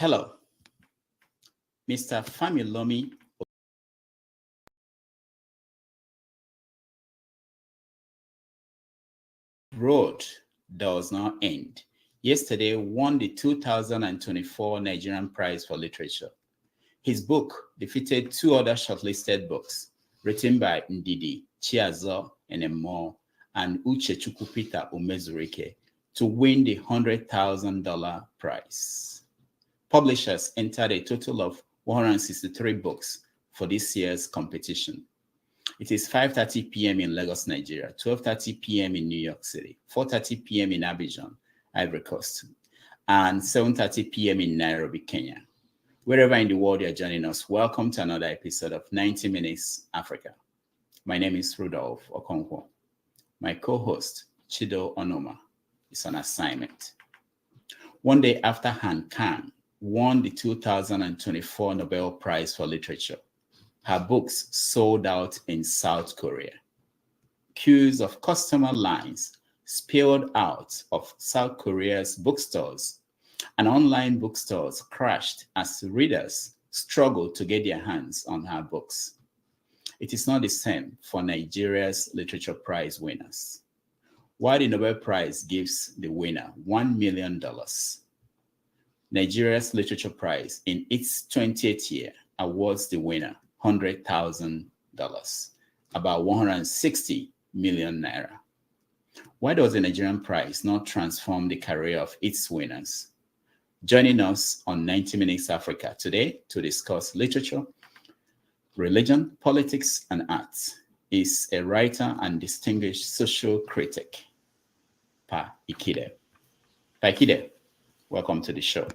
Hello, Mr. Familomi. Road does not end. Yesterday won the 2024 Nigerian Prize for Literature. His book defeated two other shortlisted books written by Ndidi, Chiazo Enemo, and Uchechukwu Peter Umezurike to win the $100,000 prize. Publishers entered a total of 163 books for this year's competition. It is 5:30 p.m. in Lagos, Nigeria, 12:30 p.m. in New York City, 4:30 p.m. in Abidjan, Ivory Coast, and 7:30 p.m. in Nairobi, Kenya. Wherever in the world you're joining us, welcome to another episode of 90 Minutes Africa. My name is Rudolph Okonkwo. My co-host, Chido Onoma, is on assignment. One day after Han Kang won the 2024 Nobel Prize for Literature, her books sold out in South Korea. Queues of customer lines spilled out of South Korea's bookstores, and online bookstores crashed as readers struggled to get their hands on her books. It is not the same for Nigeria's Literature Prize winners. While the Nobel Prize gives the winner $1 million, Nigeria's Literature Prize, in its 20th year, awards the winner $100,000, about 160 million naira. Why does the Nigerian Prize not transform the career of its winners? Joining us on 90 Minutes Africa today to discuss literature, religion, politics, and arts is a writer and distinguished social critic, Pa Ikhide. Pa Ikhide, welcome to the show.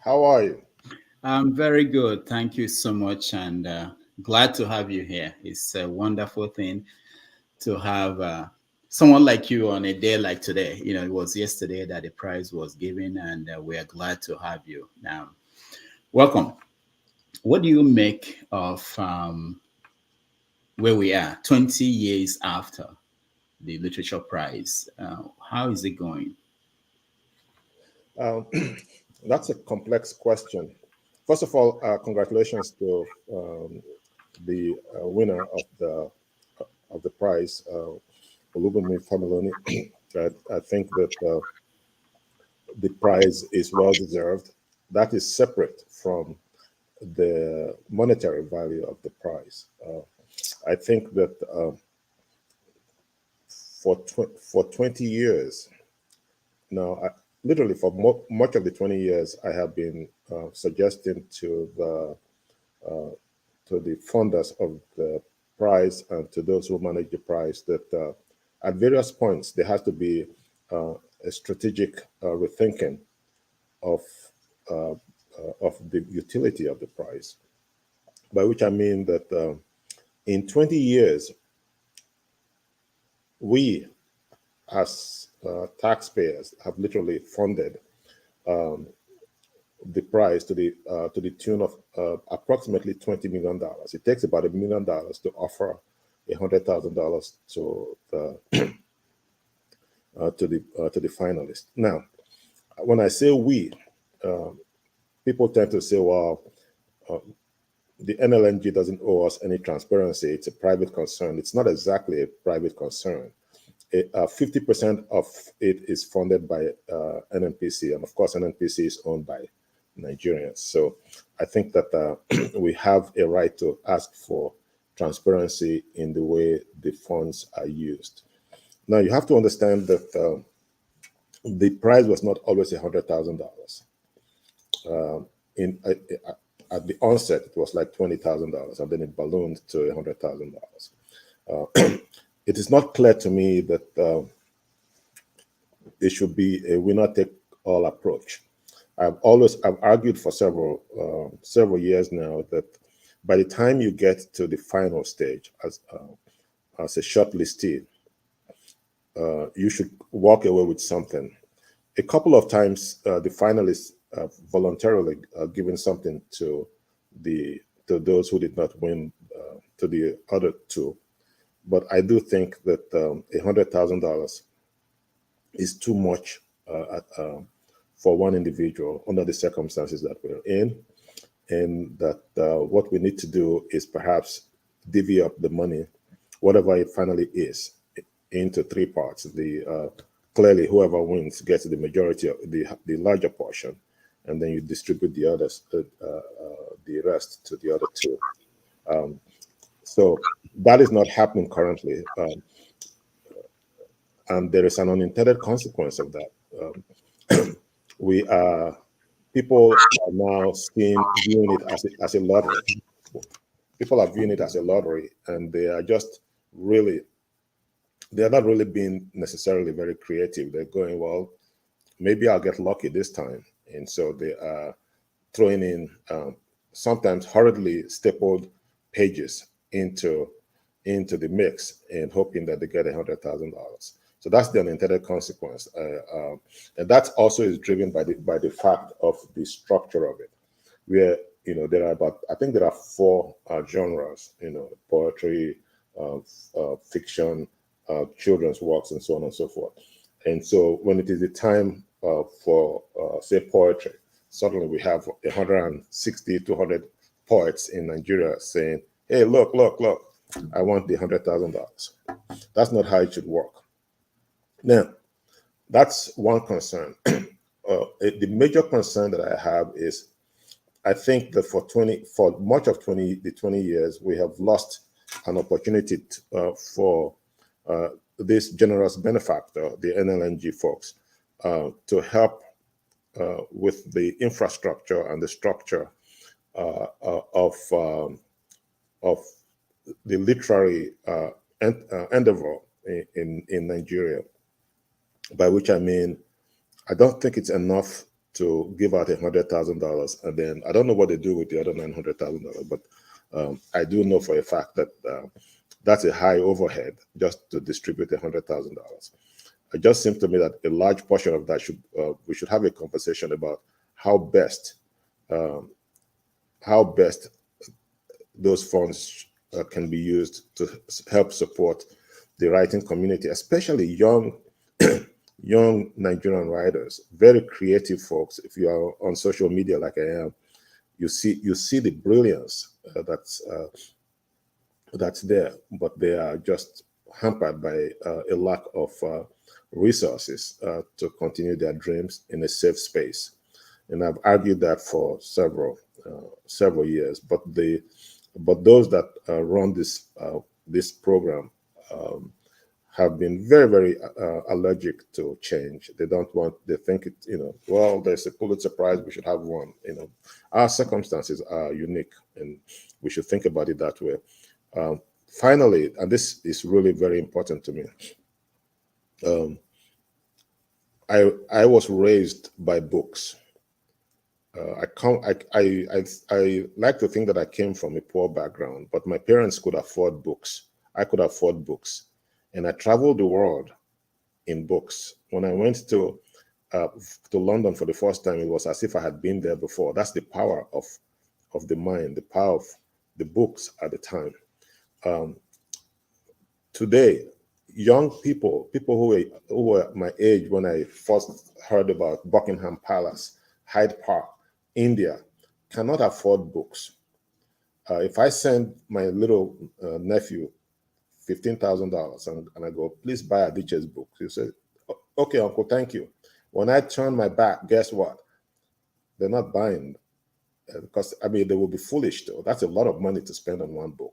How are you? I'm very good. Thank you so much, and glad to have you here. It's a wonderful thing to have someone like you on a day like today. You know, it was yesterday that the prize was given, and we are glad to have you now. Welcome. What do you make of where we are 20 years after the Literature Prize? How is it going? That's a complex question. First of all, congratulations to the winner of the prize, Olubunmi Familoni. I think that the prize is well deserved. That is separate from the monetary value of the prize. I think that for 20 years now, literally for much of the 20 years, I have been suggesting to the funders of the prize and to those who manage the prize that at various points there has to be a strategic rethinking of the utility of the prize. By which I mean that in 20 years, we as taxpayers have literally funded the prize to the tune of approximately $20 million. It takes about $1 million to offer $100,000 to the finalists. Now, when I say we, people tend to say, "Well, the NLNG doesn't owe us any transparency. It's a private concern." It's not exactly a private concern. 50% of it is funded by NNPC, and of course, NNPC is owned by Nigerians. So I think that we have a right to ask for transparency in the way the funds are used. Now, you have to understand that the prize was not always $100,000. At the onset, it was like $20,000, and then it ballooned to $100,000. It is not clear to me that it should be a winner-take-all approach. I've argued for several years now that by the time you get to the final stage as a shortlistee, you should walk away with something. A couple of times, the finalists voluntarily given something to those who did not win, to the other two. But I do think that $100,000 is too much for one individual under the circumstances that we're in, and that what we need to do is perhaps divvy up the money, whatever it finally is, into three parts. Clearly, whoever wins gets the majority of the larger portion, and then you distribute the others, the rest to the other two. So that is not happening currently, and there is an unintended consequence of that. People are now viewing it as a lottery. People are viewing it as a lottery, and they are not really being necessarily very creative. They're going, well, maybe I'll get lucky this time. And so they are throwing in sometimes hurriedly stapled pages into the mix and hoping that they get $100,000. So that's the unintended consequence. And that also is driven by the fact of the structure of it, where, there are I think there are four genres, poetry, fiction, children's works, and so on and so forth. And so when it is the time for, say, poetry, suddenly we have 160 to 100 poets in Nigeria saying, hey, look, I want the $100,000. That's not how it should work. Now, that's one concern. The major concern that I have is, I think that for much of the 20 years, we have lost an opportunity for this generous benefactor, the NNLG folks, to help with the infrastructure and the structure of the literary endeavor in Nigeria. By which I mean, I don't think it's enough to give out $100,000, and then I don't know what they do with the other $900,000, but I do know for a fact that that's a high overhead just to distribute $100,000. It just seems to me that a large portion of that we should have a conversation about how best those funds can be used to help support the writing community, especially young Nigerian writers, very creative folks. If you are on social media like I am, you see the brilliance that's there, but they are just hampered by a lack of resources to continue their dreams in a safe space. And I've argued that for several years. But those that run this program have been very, very allergic to change. They think it, well, there's a Pulitzer Prize, we should have one. Our circumstances are unique, and we should think about it that way. Finally, and this is really very important to me, I was raised by books. I like to think that I came from a poor background, but my parents could afford books. I could afford books. And I traveled the world in books. When I went to London for the first time, it was as if I had been there before. That's the power of the mind, the power of the books at the time. Today, young people who were my age when I first heard about Buckingham Palace, Hyde Park, India, cannot afford books. If I send my little nephew $15,000 and I go, please buy Adichie's book. He said, okay, uncle, thank you. When I turn my back, guess what? They're not buying because they will be foolish though. That's a lot of money to spend on one book.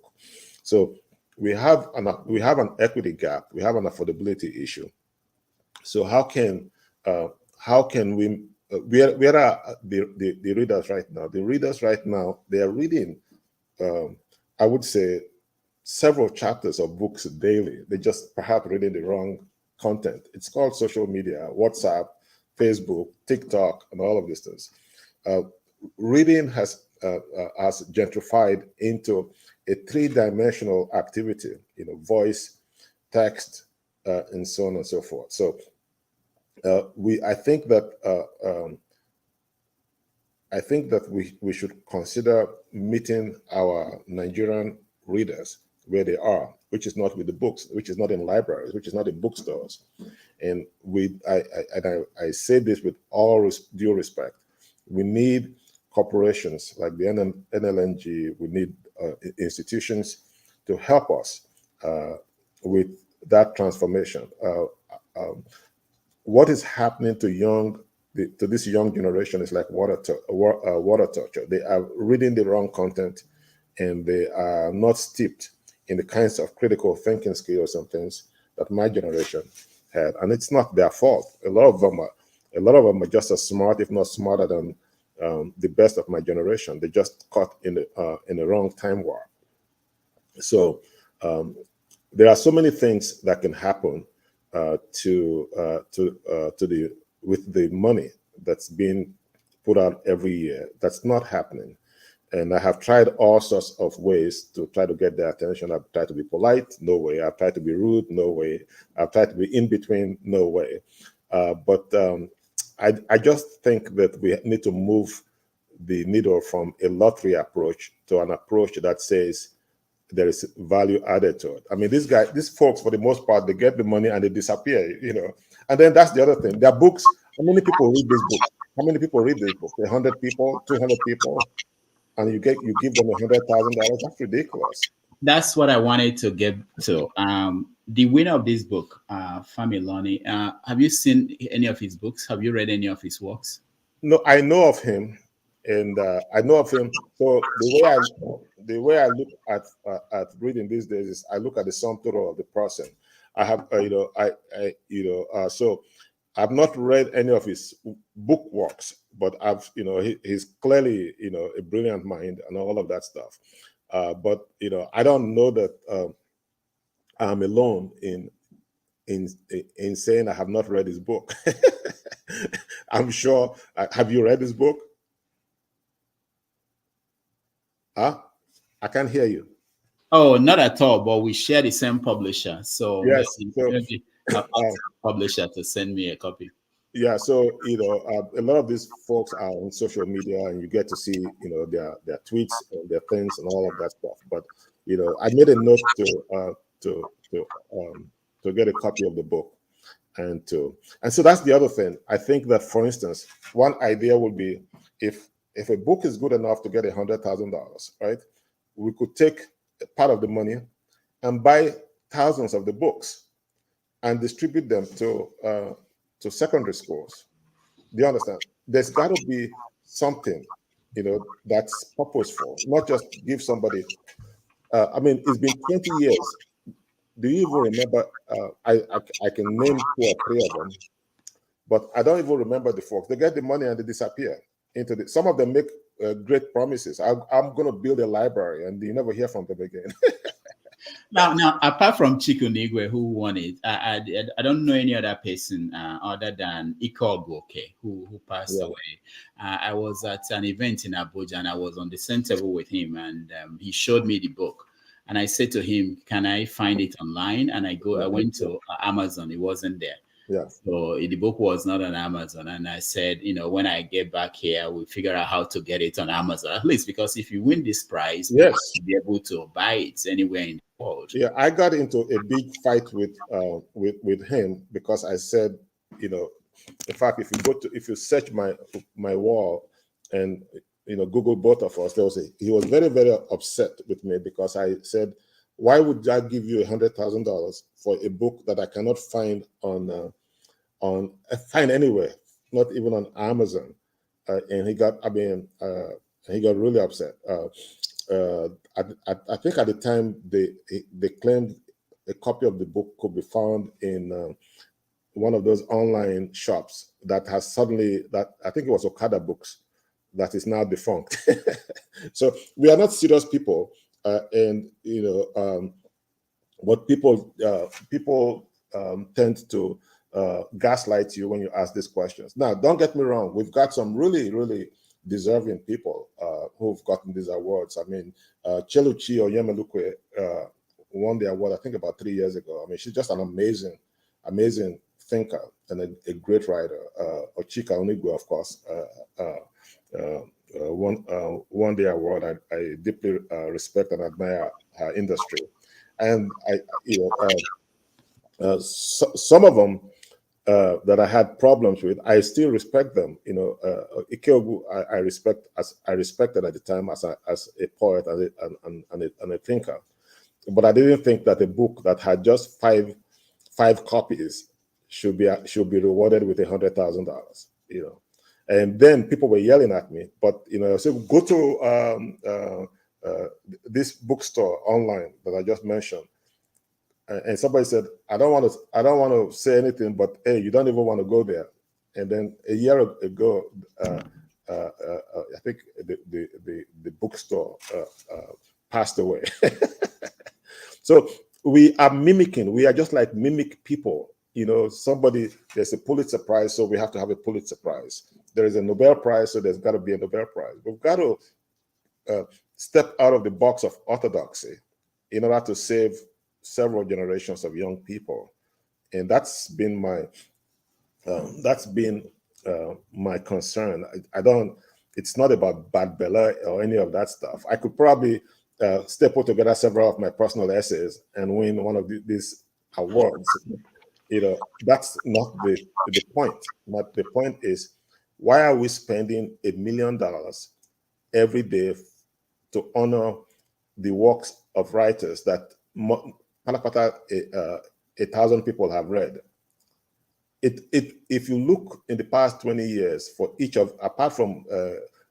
So we have an equity gap. We have an affordability issue. So how can we? Where are the readers right now? The readers right now, they are reading. I would say, several chapters of books daily. They just perhaps reading the wrong content. It's called social media, WhatsApp, Facebook, TikTok, and all of these things. Reading has gentrified into a three-dimensional activity, voice, text, and so on and so forth. So I think that we should consider meeting our Nigerian readers where they are, which is not with the books, which is not in libraries, which is not in bookstores. And I say this with all due respect. We need corporations like the NLNG, we need institutions to help us with that transformation. What is happening to this young generation is like water torture. They are reading the wrong content, and they are not steeped in the kinds of critical thinking skills and things that my generation had. And it's not their fault. A lot of them are just as smart, if not smarter than the best of my generation. They just caught in the wrong time warp. So there are so many things that can happen with the money that's being put out every year. That's not happening. And I have tried all sorts of ways to try to get their attention. I've tried to be polite, no way. I've tried to be rude, no way. I've tried to be in between, no way. But I just think that we need to move the needle from a lottery approach to an approach that says there is value added to it. I mean, these folks, for the most part, they get the money and they disappear, And then that's the other thing. Their books, how many people read this book? How many people read this book? 100 people, 200 people? And you give them $100,000. That's ridiculous. That's what I wanted to get to. The winner of this book, Familoni, have you seen any of his books? Have you read any of his works? No, I know of him, and I know of him. So the way I look at reading these days is I look at the sum total of the person. I have, so I've not read any of his book works, but he's clearly, a brilliant mind and all of that stuff. But I don't know that I'm alone in saying I have not read his book. I'm sure. Have you read his book? I can't hear you. Oh, not at all. But we share the same publisher, so yes, maybe publisher to send me a copy. Yeah, so a lot of these folks are on social media, and you get to see their tweets and their things and all of that stuff. But I made a note to get a copy of the book, and so that's the other thing. I think that, for instance, one idea would be if a book is good enough to get $100,000, right? We could take a part of the money and buy thousands of the books and distribute them to secondary schools. Do you understand? There's got to be something, that's purposeful, not just give somebody. I mean, it's been 20 years. Do you even remember? I can name 2 or 3 of them, but I don't even remember the folks. They get the money and they disappear some of them make great promises. I'm going to build a library, and you never hear from them again. Now, apart from Chikunigwe, who won it, I don't know any other person other than Ike, who passed away. I was at an event in Abuja, and I was on the same table with him, and he showed me the book. And I said to him, "Can I find it online?" And I went to Amazon. It wasn't there. Yeah. So the book was not on Amazon. And I said, when I get back here, we'll figure out how to get it on Amazon, at least, because if you win this prize, yes, you'll be able to buy it anywhere in the world. Yeah, I got into a big fight with him because I said, in fact, if you search my wall and Google both of us, he was very, very upset with me because I said, why would I give you $100,000 for a book that I cannot find find anywhere, not even on Amazon? And he got really upset. I think at the time they claimed a copy of the book could be found in one of those online shops that has suddenly, that I think it was Okada Books, that is now defunct. So we are not serious people, and what people tend to gaslight you when you ask these questions. Now, don't get me wrong, we've got some really, really deserving people who've gotten these awards. I mean, Cheluchi Onyemelukwe won the award, I think, about 3 years ago. I mean, she's just an amazing thinker and a great writer. Ochika Onigwe, of course, won the award. I deeply respect and admire her industry. and some of them that I had problems with, I still respect them. Ikeogu, I respected at the time as a poet and a thinker, but I didn't think that a book that had just five copies should be rewarded with $100,000. And then people were yelling at me, but so go to this bookstore online that I just mentioned. And somebody said, I don't want to say anything, but hey, you don't even want to go there. And then a year ago, I think the bookstore passed away. So we are mimicking. We are just like mimic people. There's a Pulitzer Prize, so we have to have a Pulitzer Prize. There is a Nobel Prize, so there's got to be a Nobel Prize. We've got to step out of the box of orthodoxy in order to save several generations of young people, and that's been my concern. I don't. It's not about bad belly or any of that stuff. I could probably put together several of my personal essays and win one of these awards. That's not the point. But the point is, why are we spending $1 million every day to honor the works of writers that 1,000 people have read? If you look in the past 20 years, for each of, apart from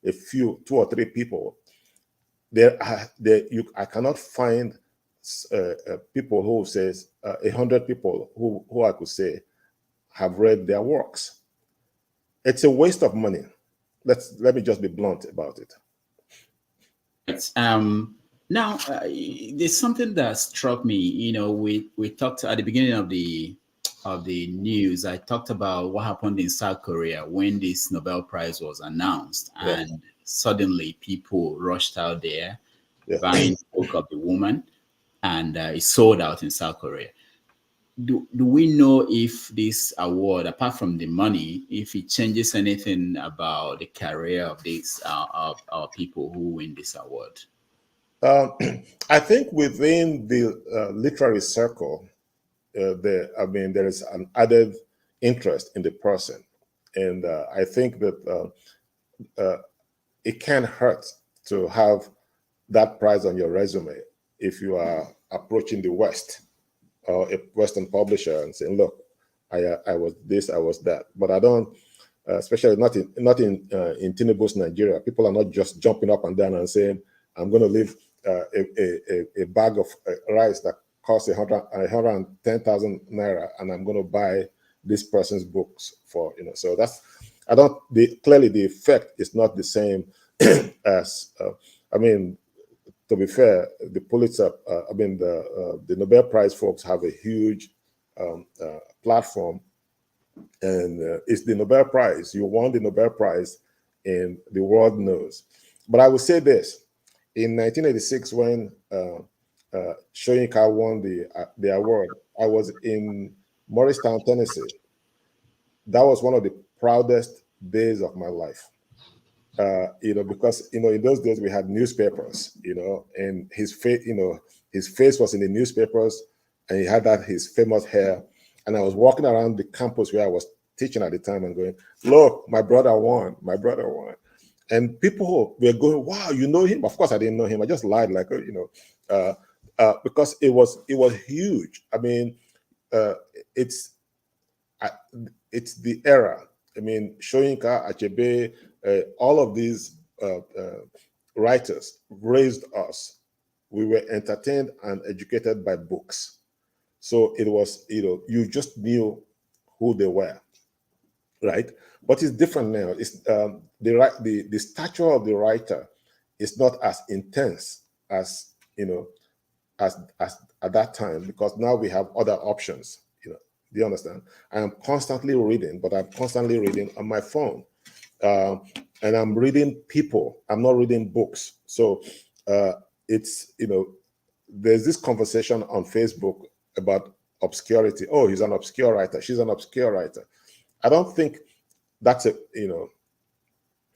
a few, 2 or 3 people, I cannot find people who says 100 people who I could say have read their works. It's a waste of money. Let me just be blunt about it. Now, there's something that struck me. We talked at the beginning of the news. I talked about what happened in South Korea when this Nobel Prize was announced, and suddenly people rushed out there, buying the Book of the Woman, and it sold out in South Korea. Do we know if this award, apart from the money, if it changes anything about the career of these our people who win this award? I think within the literary circle, there is an added interest in the person, and I think that it can hurt to have that prize on your resume if you are approaching the West or a Western publisher and saying, "Look, I was this, I was that." But I don't, especially not in Tinubu's Nigeria. People are not just jumping up and down and saying, "I'm going to leave a bag of rice that costs 110,000 naira, and I'm going to buy this person's books for." So that's, clearly the effect is not the same as to be fair, the Pulitzer, the Nobel Prize folks have a huge platform, and it's the Nobel Prize. You won the Nobel Prize, and the world knows. But I will say this: in 1986, when Soyinka won the award, I was in Morristown, Tennessee. That was one of the proudest days of my life. Because in those days we had newspapers, and his face was in the newspapers, and he had his famous hair. And I was walking around the campus where I was teaching at the time and going, "Look, my brother won, my brother won." And people were going, "Wow, you know him?" Of course, I didn't know him. I just lied, because it was huge. It's the era. Soyinka, Achebe, all of these writers raised us. We were entertained and educated by books. So it was, you just knew who they were, right? But it's different now. It's the stature of the writer is not as intense as as at that time, because now we have other options. Do you understand? I am constantly reading, but I'm constantly reading on my phone. And I'm reading people. I'm not reading books. So it's, there's this conversation on Facebook about obscurity. Oh, he's an obscure writer. She's an obscure writer. I don't think that's I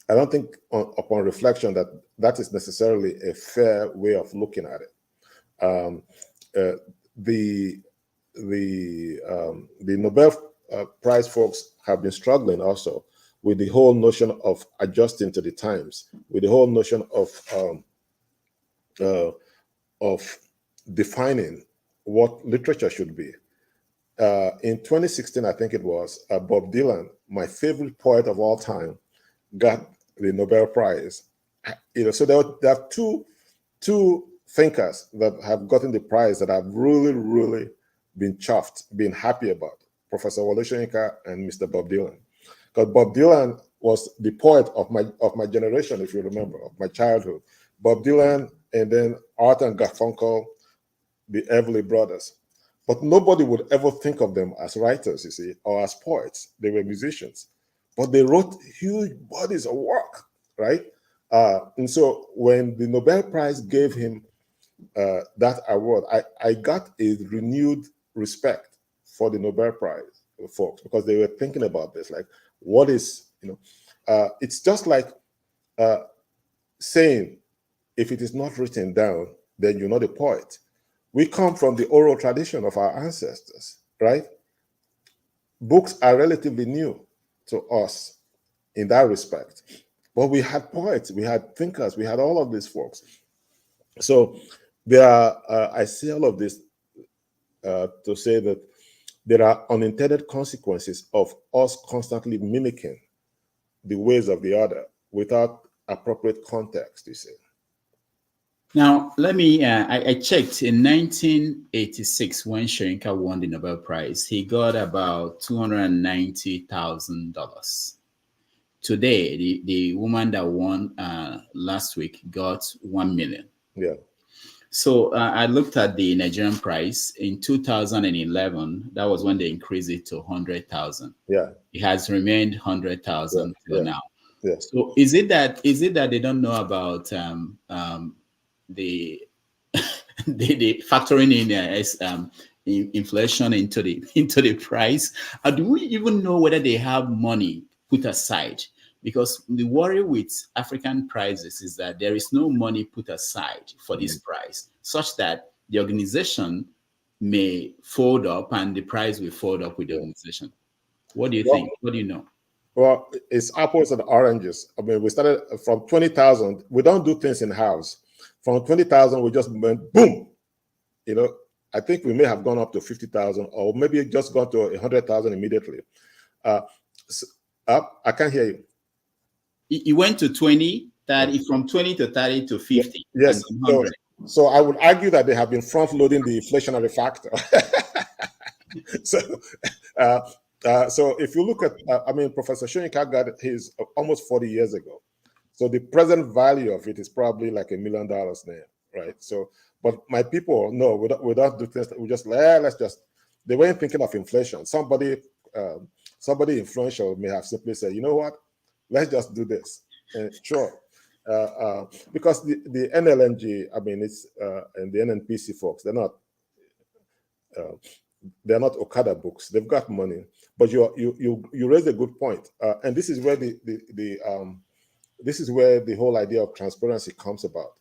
don't think upon reflection that is necessarily a fair way of looking at it. the Nobel Prize folks have been struggling also with the whole notion of adjusting to the times, with the whole notion of defining what literature should be. In 2016, I think it was, Bob Dylan, my favorite poet of all time, got the Nobel Prize. So there are two thinkers that have gotten the prize that I've really been chuffed, been happy about: Professor Wole Soyinka and Mr. Bob Dylan. Because Bob Dylan was the poet of my generation, if you remember, of my childhood. Bob Dylan, and then Art and Garfunkel, the Everly Brothers. But nobody would ever think of them as writers, you see, or as poets. They were musicians. But they wrote huge bodies of work, right? And so when the Nobel Prize gave him that award, I got a renewed respect for the Nobel Prize folks, because they were thinking about this, like, what is, it's just like saying, if it is not written down, then you're not a poet. We come from the oral tradition of our ancestors, right? Books are relatively new to us in that respect. But we had poets, we had thinkers, we had all of these folks. So there are, I say all of this to say that there are unintended consequences of us constantly mimicking the ways of the other without appropriate context, you see. Now, let me, I checked in 1986 when Soyinka won the Nobel Prize, he got about $290,000. Today, the woman that won last week got 1 million. Yeah. So I looked at the Nigerian price in 2011. That was when they increased it to 100,000. Yeah. It has remained 100,000 till now. Yeah. So is it that they don't know about the the factoring in inflation into the price? Or do we even know whether they have money put aside? Because the worry with African prizes is that there is no money put aside for this prize, such that the organization may fold up and the prize will fold up with the organization. What do you think? What do you know? Well, it's apples and oranges. I mean, we started from 20,000. We don't do things in house. From 20,000, we just went boom. I think we may have gone up to 50,000, or maybe just gone to 100,000 immediately. I can't hear you. It went to 20, 30, from 20 to 30 to 50. Yes. So I would argue that they have been front loading the inflationary factor. So if you look at, Professor Soyinka got his almost 40 years ago. So the present value of it is probably like $1 million now, right? So, but my people, no, we don't do things. We just, they weren't thinking of inflation. Somebody influential may have simply said, you know what? Let's just do this. Sure. Because the NLNG, it's and the NNPC folks, they're not Okada books. They've got money. But you raise a good point, and this is where this is where the whole idea of transparency comes about.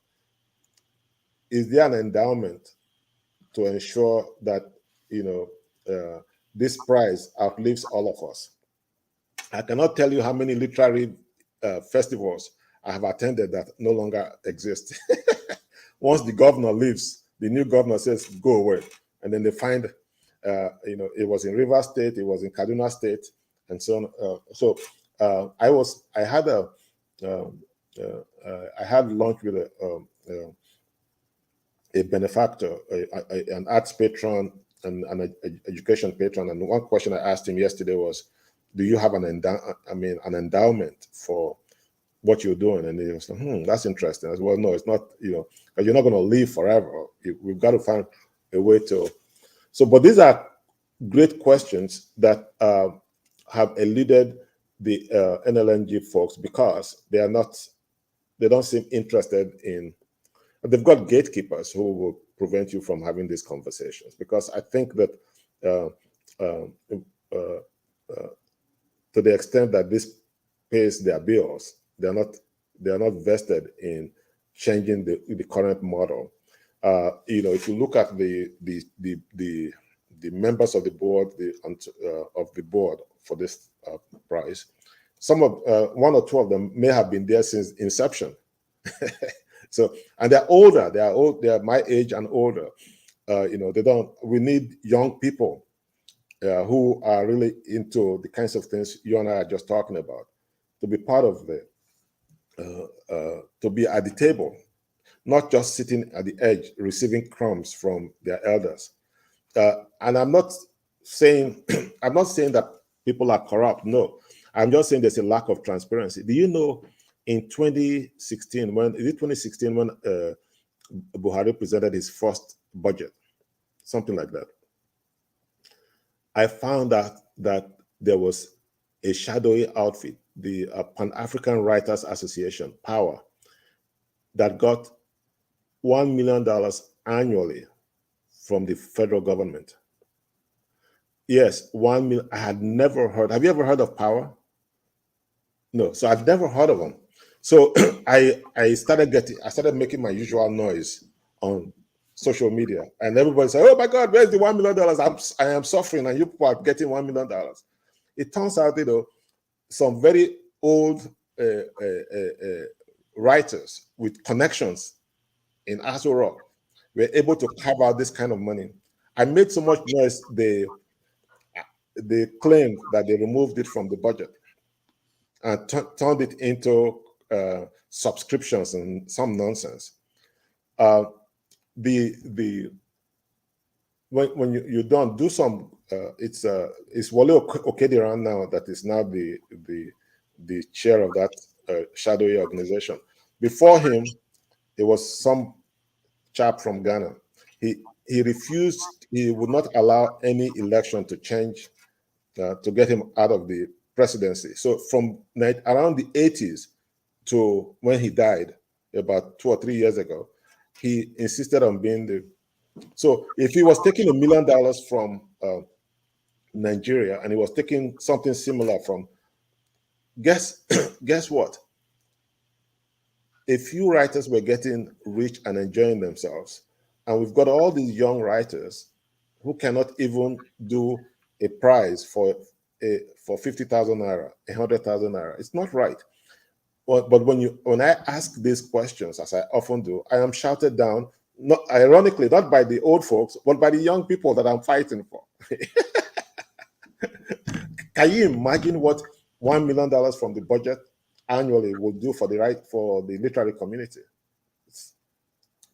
Is there an endowment to ensure that this prize outlives all of us? I cannot tell you how many literary festivals I have attended that no longer exist. Once the governor leaves, the new governor says, go away. And then they find, it was in Rivers State, it was in Kaduna State, and so on. I had lunch with a benefactor, an arts patron, and an education patron. And one question I asked him yesterday was, do you have an endowment for what you're doing? And he was like, that's interesting. I said, well, no, it's not, because you're not going to live forever. We've got to find a way to. So, but these are great questions that have eluded the NLNG folks because they don't seem interested in, they've got gatekeepers who will prevent you from having these conversations. Because I think that to the extent that this pays their bills, they're not vested in changing the current model. If you look at the members of the board, of the board for this prize, some of one or two of them may have been there since inception. So, and they're older. They're my age and older. We need young people who are really into the kinds of things you and I are just talking about, to be part of to be at the table, not just sitting at the edge receiving crumbs from their elders. And I'm not saying that people are corrupt. No, I'm just saying there's a lack of transparency. Do you know, in 2016, when Buhari presented his first budget, something like that, I found out that there was a shadowy outfit, the Pan-African Writers Association, POWER, that got $1 million annually from the federal government. Yes, 1 million. I had never heard. Have you ever heard of POWER? No, so I've never heard of them. So I started making my usual noise on social media, and everybody said, "Oh my God, where's the $1 million? I am suffering, and you people are getting $1 million." It turns out, some very old writers with connections in Aso Rock were able to carve out this kind of money. I made so much noise, they claimed that they removed it from the budget and turned it into subscriptions and some nonsense. When you don't do some, it's Wole Okediran now that is now the chair of that shadowy organization. Before him, it was some chap from Ghana. He refused. He would not allow any election to change to get him out of the presidency. So from around the 80s to when he died about 2 or 3 years ago, he insisted on being the. So if he was taking $1 million from Nigeria and he was taking something similar from, guess what? A few writers were getting rich and enjoying themselves, and we've got all these young writers who cannot even do a prize for 50,000 naira, 100,000 naira. It's not right. But when I ask these questions, as I often do, I am shouted down, not ironically, not by the old folks, but by the young people that I'm fighting for. Can you imagine what $1 million from the budget annually will do for the literary community?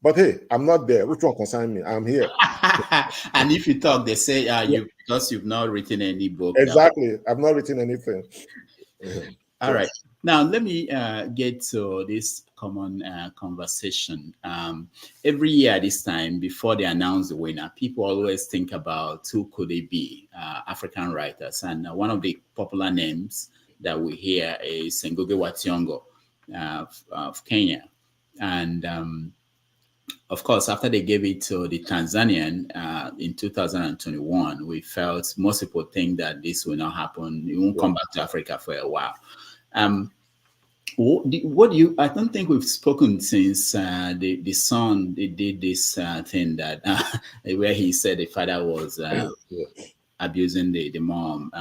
But hey, I'm not there. Which one concerns me? I'm here. And if you talk, they say because you've not written any book. Exactly. I've not written anything. All right. Now, let me get to this common conversation. Every year at this time, before they announce the winner, people always think about who could it be, African writers. And one of the popular names that we hear is Ngugi wa Thiong'o of Kenya. And of course, after they gave it to the Tanzanian in 2021, we felt most people think that this will not happen. It won't come back to Africa for a while. I don't think we've spoken since the son did this thing that where he said the father was abusing the mom.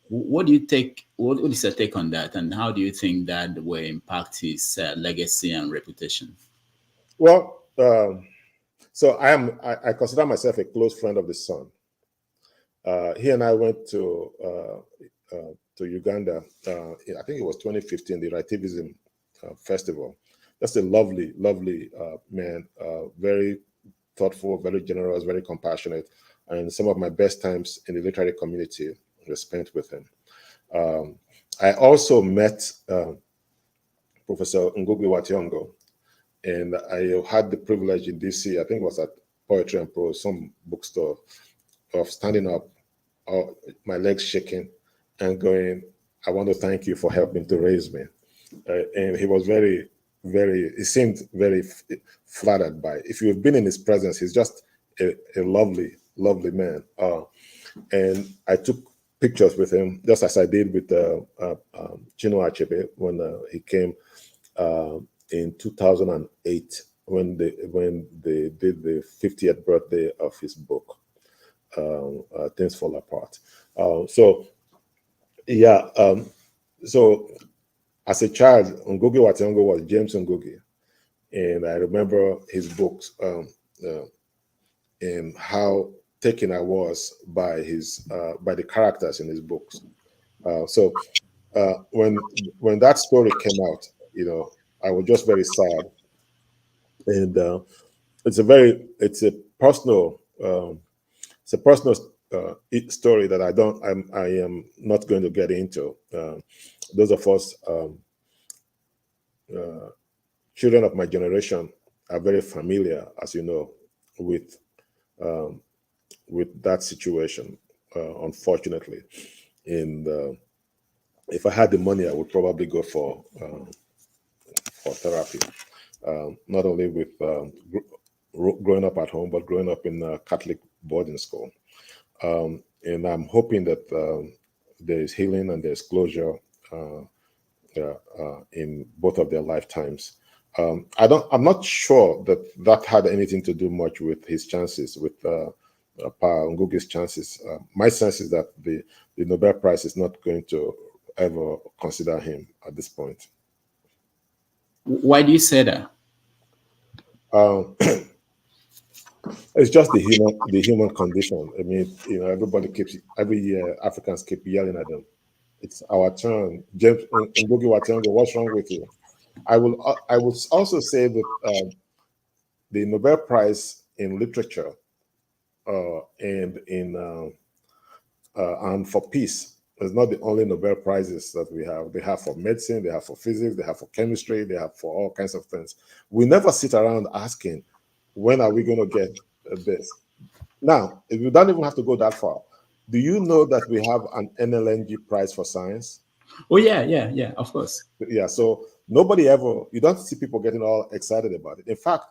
What do you take? What is your take on that, and how do you think that will impact his legacy and reputation? Well, so I consider myself a close friend of the son. He and I went to Uganda. I think it was 2015, the Writivism Festival. Just a lovely, lovely man, very thoughtful, very generous, very compassionate, and some of my best times in the literary community were spent with him. I also met Professor Ngugi wa Thiong'o, and I had the privilege in DC, I think it was at Poetry and Prose, some bookstore, of standing up, my legs shaking, and going, "I want to thank you for helping to raise me." And he was very, he seemed very flattered by it. If you've been in his presence, he's just a lovely, lovely man. And I took pictures with him, just as I did with Chinua Achebe when he came in 2008 when they did the 50th birthday of his book, Things Fall Apart. So as a child, Ngugi wa Thiong'o was James Ngugi, and I remember his books and how taken I was by the characters in his books. When that story came out, I was just very sad, and it's a personal story that I am not going to get into. Those of us children of my generation are very familiar, as you know, with that situation, unfortunately. And if I had the money, I would probably go for therapy, not only with growing up at home, but growing up in a Catholic boarding school. And I'm hoping that there is healing and there's closure in both of their lifetimes. I'm not sure that had anything to do much with his chances, with Pa Ngugi's chances. My sense is that the Nobel Prize is not going to ever consider him at this point. Why do you say that? It's just the human condition. I mean, every year Africans keep yelling at them. It's our turn. James Ngugi wa Thiong'o, what's wrong with you? I would also say that the Nobel Prize in literature and for peace is not the only Nobel Prizes that we have. They have for medicine, they have for physics, they have for chemistry, they have for all kinds of things. We never sit around asking, when are we going to get this? Now, we don't even have to go that far. Do you know that we have an NNLG Prize for Science? Oh, yeah, of course. Yeah, so you don't see people getting all excited about it. In fact,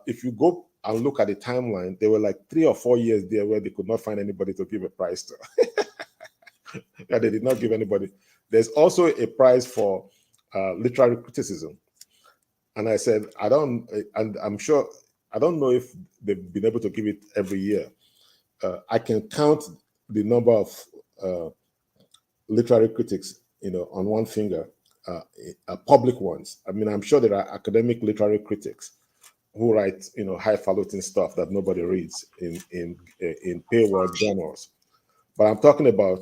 if you go and look at the timeline, there were like 3 or 4 years there where they could not find anybody to give a prize to. Yeah, they did not give anybody. There's also a prize for literary criticism. And I said, I'm sure, I don't know if they've been able to give it every year. I can count the number of literary critics, on one finger, public ones. I mean, I'm sure there are academic literary critics who write, highfalutin stuff that nobody reads in paywall journals. But I'm talking about,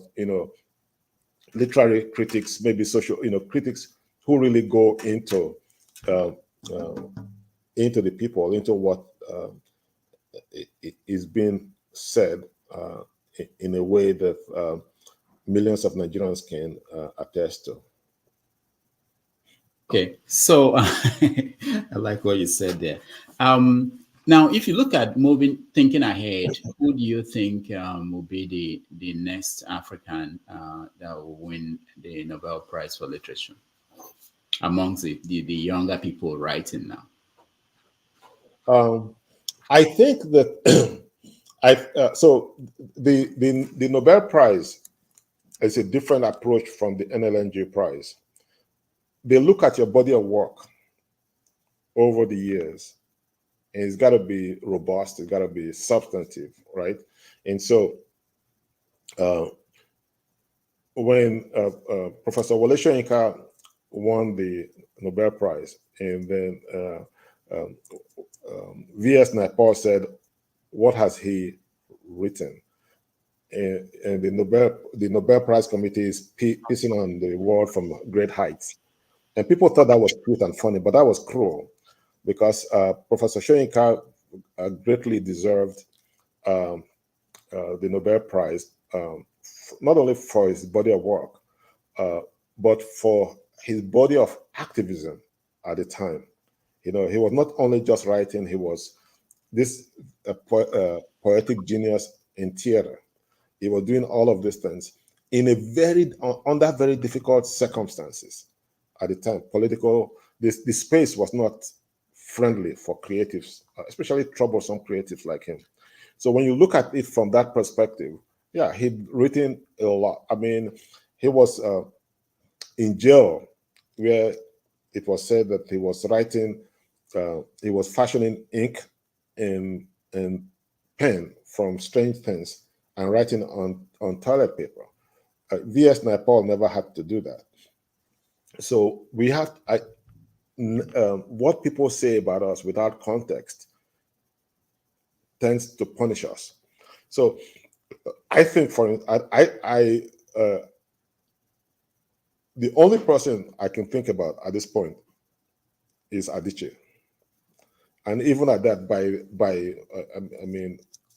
literary critics, maybe social, critics who really go into the people, into what is being said in a way that millions of Nigerians can attest to. Okay, so I like what you said there. Now, if you look at thinking ahead, who do you think will be the next African that will win the Nobel Prize for Literature amongst the younger people writing now? I think that so the Nobel Prize is a different approach from the NNLG Prize. They look at your body of work over the years, and it's got to be robust, it's got to be substantive, right? And so when Professor Wole Soyinka won the Nobel Prize, and then V.S. Naipaul said, what has he written? And the Nobel Prize Committee is pissing on the world from great heights. And people thought that was cute and funny, but that was cruel, because Professor Soyinka greatly deserved the Nobel Prize, not only for his body of work, but for his body of activism at the time. He was not only just writing, he was this poetic genius in theater. He was doing all of these things under very difficult circumstances at the time. The space was not friendly for creatives, especially troublesome creatives like him. So when you look at it from that perspective, yeah, he'd written a lot. I mean, he was in jail, where it was said that he was writing he was fashioning ink and pen from strange things and writing on toilet paper. V.S. Naipaul never had to do that. So we have what people say about us without context tends to punish us. So I think the only person I can think about at this point is Adichie, and even at that,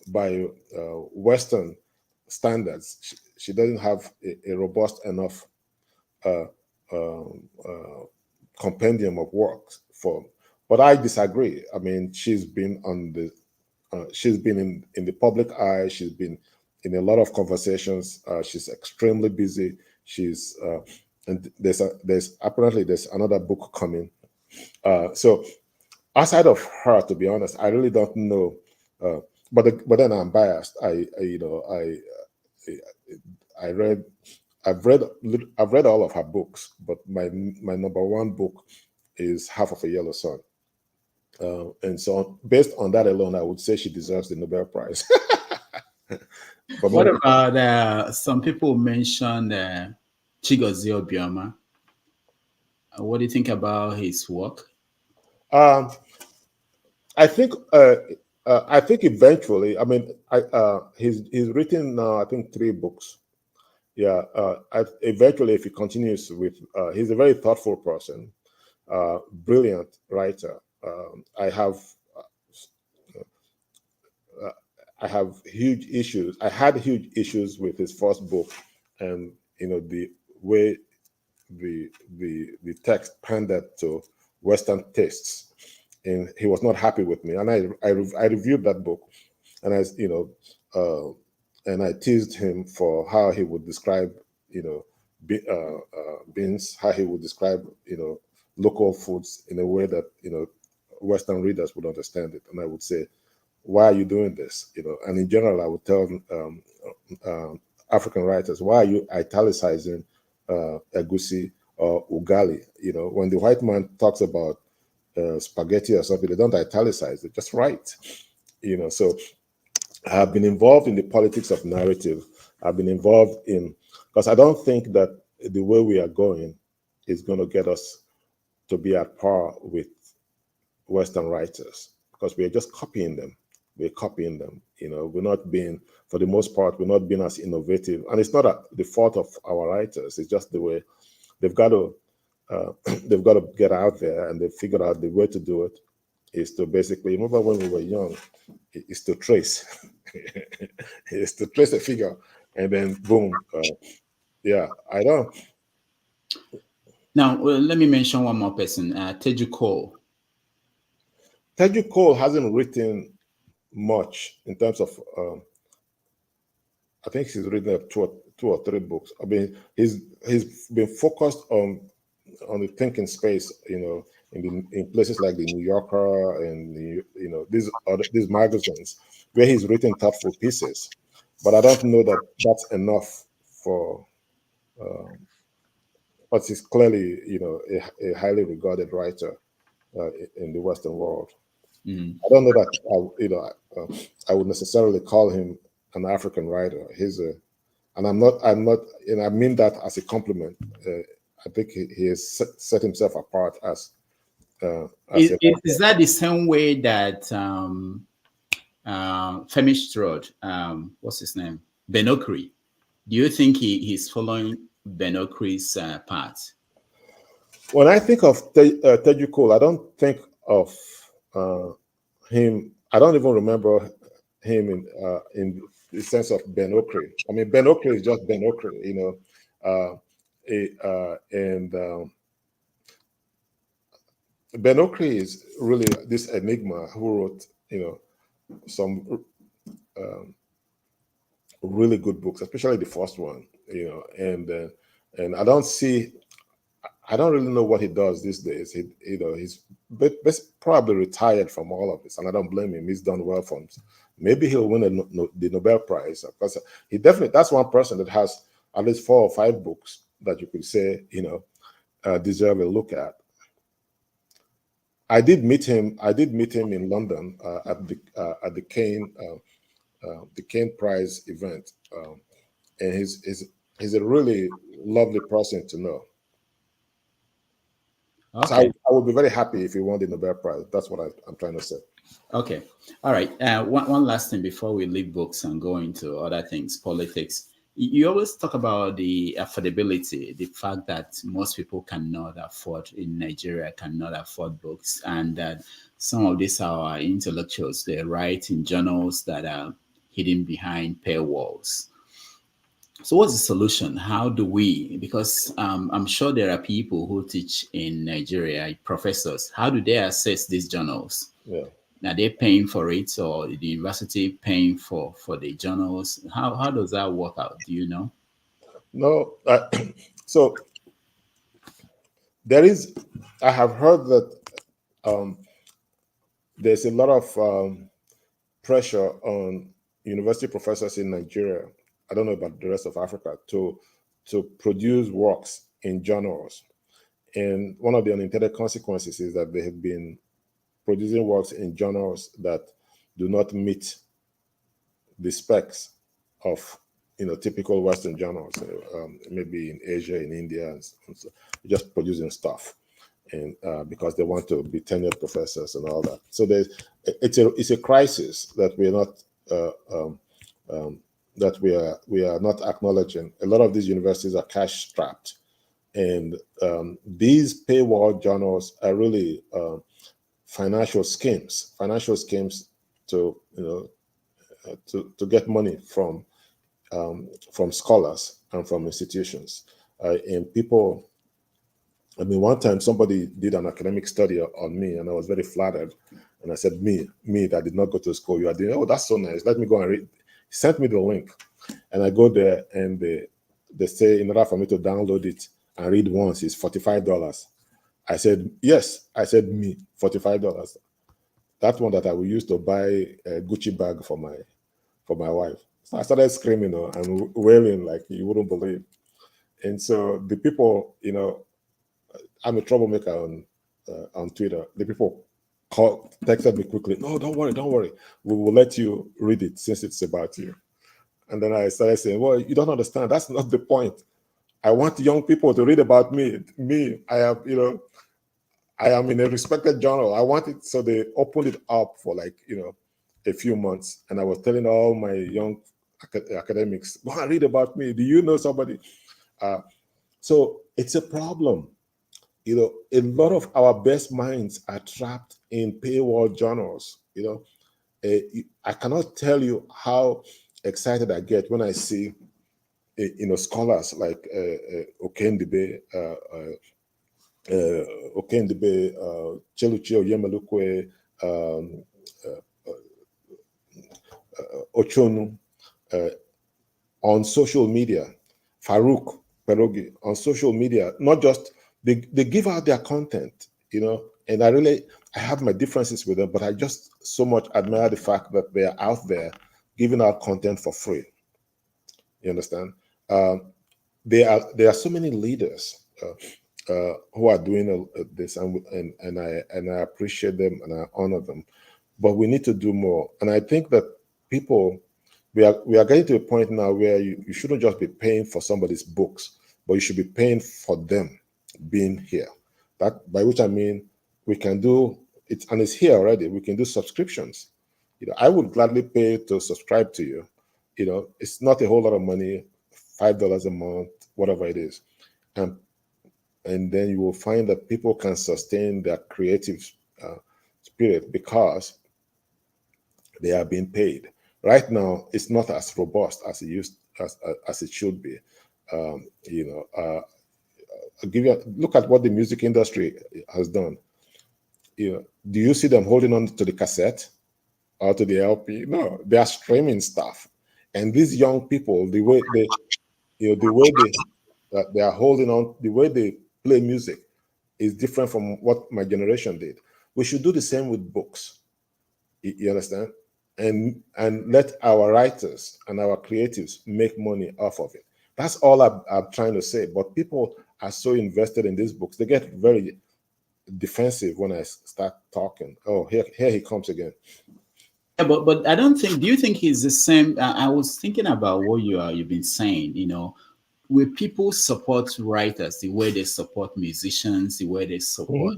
by Western standards, she doesn't have a robust enough compendium of works for. But I disagree. I mean, she's been in the public eye. She's been in a lot of conversations. She's extremely busy. She's and there's apparently another book coming. So outside of her, to be honest, I really don't know. But then I'm biased. I've read all of her books, but my number one book is Half of a Yellow Sun. And so based on that alone, I would say she deserves the Nobel Prize. But what about some people mentioned Chigozie Obioma? What do you think about his work? I think eventually, I mean, he's written I think 3 books. Yeah, eventually, if he continues with, he's a very thoughtful person, brilliant writer. I have huge issues. I had huge issues with his first book, and the way the text pandered to Western tastes, and he was not happy with me. And I reviewed that book, and and I teased him for how he would describe beans, how he would describe local foods in a way that Western readers would understand it. And I would say, why are you doing this? And in general, I would tell African writers, why are you italicizing egusi or ugali? When the white man talks about spaghetti or something, they don't italicize, they just write. So I have been involved in the politics of narrative. I've been involved because I don't think that the way we are going is going to get us to be at par with Western writers, because we are just copying them. We're copying them. We're not being, for the most part, we're not being as innovative. And it's not the fault of our writers. It's just the way they've got to get out there, and they've figured out the way to do it is to basically, remember when we were young, is to trace. Is to trace a figure, and then boom. I don't. Now, let me mention one more person, Teju Cole. Teju Cole hasn't written much in terms of, I think he's written 2 or 3 books. I mean, he's been focused on the thinking space, in places like the New Yorker and these magazines where he's written thoughtful pieces. But I don't know that that's enough for. But he's clearly, a highly regarded writer in the Western world. Mm. I don't know that I would necessarily call him an African writer. And I'm not, and I mean that as a compliment. I think he has set himself apart as. Is that the same way that Femi Strode, what's his name, Ben Okri? Do you think he's following Ben Okri's path? When I think of Teju Cole, I don't think of him. I don't even remember him in the sense of Ben Okri. I mean, Ben Okri is just Ben Okri, Ben Okri is really this enigma who wrote, some really good books, especially the first one, and I don't really know what he does these days. He's probably retired from all of this, and I don't blame him. He's done well for him. Maybe he'll win the Nobel Prize, because that's one person that has at least 4 or 5 books that you could say, deserve a look at. I did meet him. I did meet him in London at the Kane Prize event, and he's a really lovely person to know. Okay. So I would be very happy if he won the Nobel Prize. That's what I'm trying to say. Okay. All right. One last thing before we leave books and go into other things, politics. You always talk about the affordability, the fact that most people cannot afford in Nigeria, cannot afford books, and that some of these are intellectuals. They write in journals that are hidden behind paywalls. So what's the solution? How do we, because I'm sure there are people who teach in Nigeria, professors, how do they access these journals? Yeah. Are they paying for it, or the university paying for the journals? How does that work out? Do you know? No. So I have heard that there's a lot of pressure on university professors in Nigeria, I don't know about the rest of Africa, to produce works in journals. And one of the unintended consequences is that they have been producing works in journals that do not meet the specs of typical Western journals, maybe in Asia, in India, and so just producing stuff, and because they want to be tenured professors and all that. So it's a crisis that we are not acknowledging. A lot of these universities are cash strapped, and these paywall journals are really financial schemes to to get money from scholars and from institutions. And people, I mean, one time somebody did an academic study on me, and I was very flattered. And I said, me that did not go to school, you are doing, oh, that's so nice. Let me go and read. He sent me the link, and I go there, and they say in order for me to download it and read once, it's $45. I said, yes. I said, me, $45. That one that I will use to buy a Gucci bag for my wife. So I started screaming and wailing like you wouldn't believe. And so the people, I'm a troublemaker on Twitter. The people texted me quickly. No, don't worry. We will let you read it since it's about you. And then I started saying, well, you don't understand. That's not the point. I want young people to read about me. I am in a respected journal. I want it, so they opened it up for a few months, and I was telling all my young academics, go and read about me. Do you know somebody? So it's a problem. A lot of our best minds are trapped in paywall journals. I cannot tell you how excited I get when I see, scholars like Okendebe, Cheluchi Oyemelukwe, Ochonu, on social media, Farouk Perogi on social media, not just, they give out their content, and I have my differences with them, but I just so much admire the fact that they are out there giving out content for free. You understand? There are so many leaders who are doing this, and I appreciate them and I honor them, but we need to do more. And I think that people, we are getting to a point now where you shouldn't just be paying for somebody's books, but you should be paying for them being here. That, by which I mean, we can do it, and it's here already. We can do subscriptions. I would gladly pay to subscribe to you. It's not a whole lot of money, $5 a month, whatever it is, and then you will find that people can sustain their creative spirit because they are being paid. Right now, it's not as robust as it should be. I'll give you look at what the music industry has done. Do you see them holding on to the cassette or to the LP? No, they are streaming stuff. And these young people, the way they are holding on, the way they play music is different from what my generation did. We should do the same with books. You understand? And let our writers and our creatives make money off of it. That's all I'm trying to say. But people are so invested in these books. They get very defensive when I start talking. Oh, here he comes again. Yeah, but I don't think. Do you think he's the same? I was thinking about what you've been saying. Will people support writers the way they support musicians, the way they support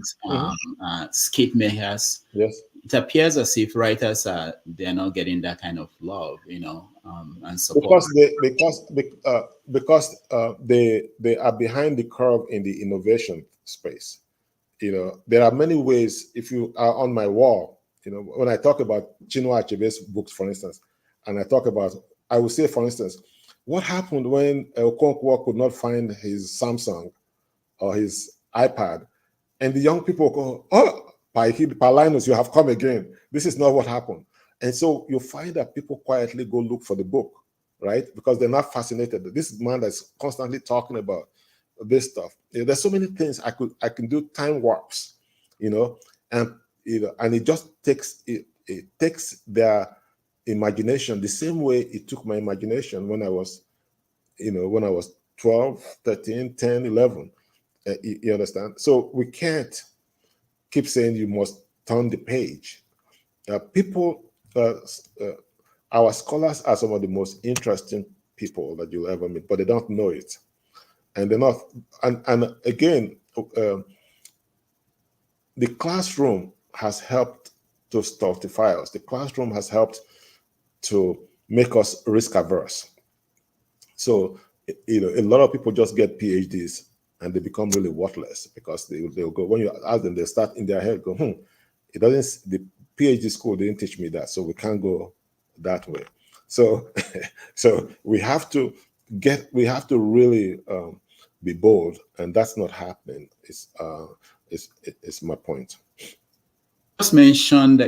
skate makers? Yes. It appears as if writers they're not getting that kind of love, and support. Because they are behind the curve in the innovation space. There are many ways. If you are on my wall, when I talk about Chinua Achebe's books, for instance, and I will say, for instance, what happened when Okonkwo could not find his Samsung or his iPad, and the young people go, "Oh, Pa Ikhide, Pa Linus, you have come again. This is not what happened." And so you find that people quietly go look for the book, right? Because they're not fascinated. This man that's constantly talking about this stuff. There's so many things I can do time warps, and it just takes it takes their imagination the same way it took my imagination when I was 12, 13, 10, 11. You understand? So we can't keep saying you must turn the page. Our scholars are some of the most interesting people that you'll ever meet, but they don't know it. And they're not, and again, the classroom has helped to stultify us. The classroom has helped to make us risk averse. So, a lot of people just get PhDs and they become really worthless because they'll go, when you ask them, they start in their head, go, the PhD school didn't teach me that, so we can't go that way. So, so we have to really be bold, and that's not happening. It's my point. You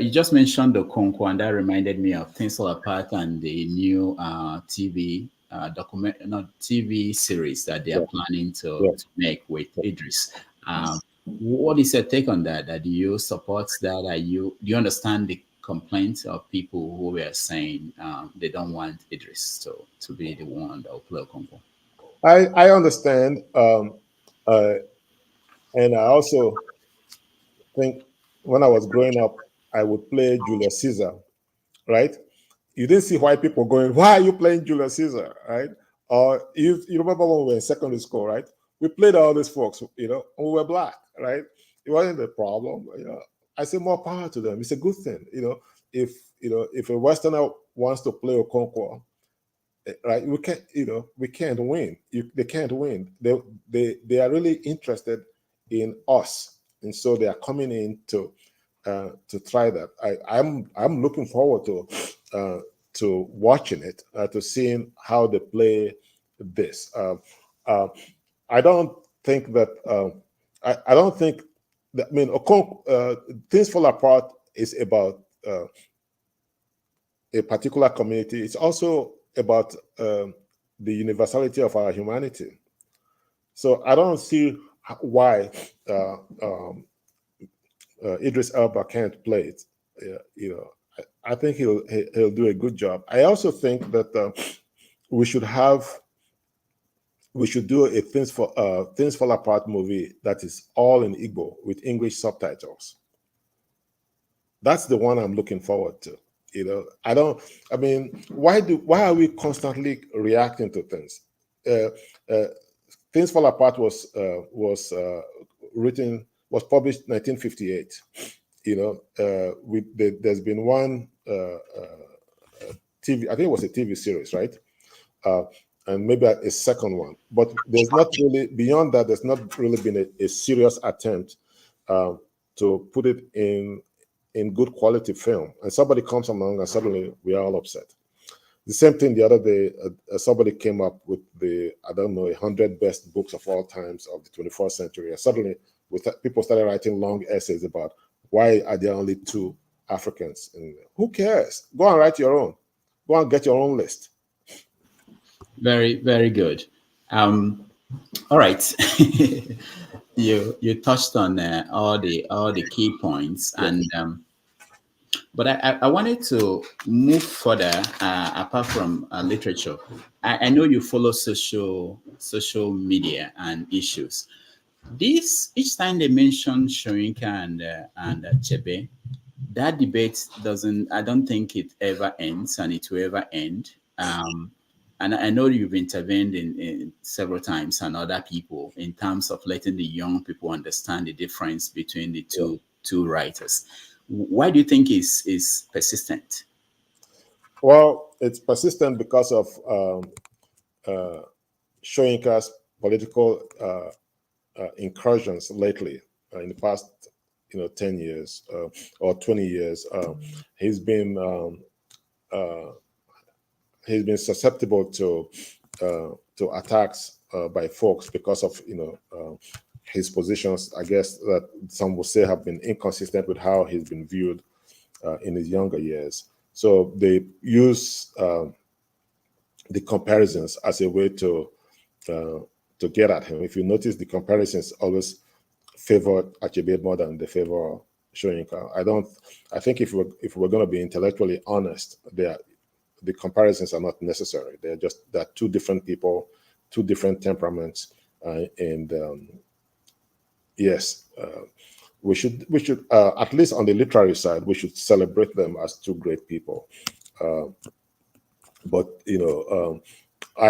just mentioned the Okonkwo, and that reminded me of Things Fall Apart and the new TV TV series that they are planning to make with Idris. What is your take on that? Do you support that? Do you understand the complaints of people who were saying they don't want Idris to be the one that will play Okonkwo? I understand, and I also think when I was growing up, I would play Julius Caesar, right? You didn't see white people going, "Why are you playing Julius Caesar?" Right? Or you remember when we were in secondary school, right? We played all these folks, and we were black, right? It wasn't a problem. I say more power to them. It's a good thing, if a Westerner wants to play Okonkwo, right? We can't win. They can't win. They are really interested in us, and so they are coming in to try that. I'm looking forward to watching it, to seeing how they play this. I don't think that I don't think that, Things Fall Apart is about a particular community. It's also about the universality of our humanity. So I don't see why Idris Elba can't play it. I think he'll do a good job. I also think that we should do a Things Fall Apart movie that is all in Igbo with English subtitles. That's the one I'm looking forward to. Why are we constantly reacting to things? Things Fall Apart was published in 1958. There's been one TV, I think it was a TV series, right? And maybe a second one, but there's not really, beyond that, there's not really been a serious attempt to put it in good quality film. And somebody comes along and suddenly we are all upset. The same thing the other day, somebody came up with 100 best books of all times of the 21st century. And suddenly people started writing long essays about why are there only 2 Africans? And who cares? Go and write your own. Go and get your own list. Very, very good. All right. You touched on all the key points, and but I wanted to move further apart from literature. I know you follow social media and issues. This each time they mention Soyinka and Achebe, that debate doesn't. I don't think it ever ends, and it will ever end. And I know you've intervened in several times and other people in terms of letting the young people understand the difference between the two writers. Why do you think is persistent? Well, it's persistent because of Soyinka's political incursions lately. In the past, 10 years or 20 years, he's been susceptible to attacks by folks because of his positions. I guess that some will say have been inconsistent with how he's been viewed in his younger years. So they use the comparisons as a way to get at him. If you notice, the comparisons always favor Achebe more than they favor Soyinka. I think if we're going to be intellectually honest, the comparisons are not necessary. They're two different people, two different temperaments, and yes, we should at least on the literary side, we should celebrate them as two great people. But I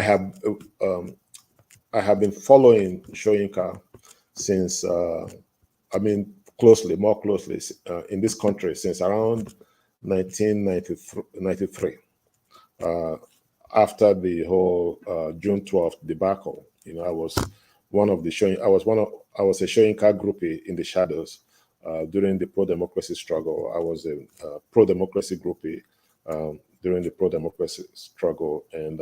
have been following Soyinka since more closely in this country since around 1993. After the whole June 12th debacle, I was one of the I was a Soyinka groupie in the shadows during the pro-democracy struggle. I was a pro-democracy groupie during the pro-democracy struggle, and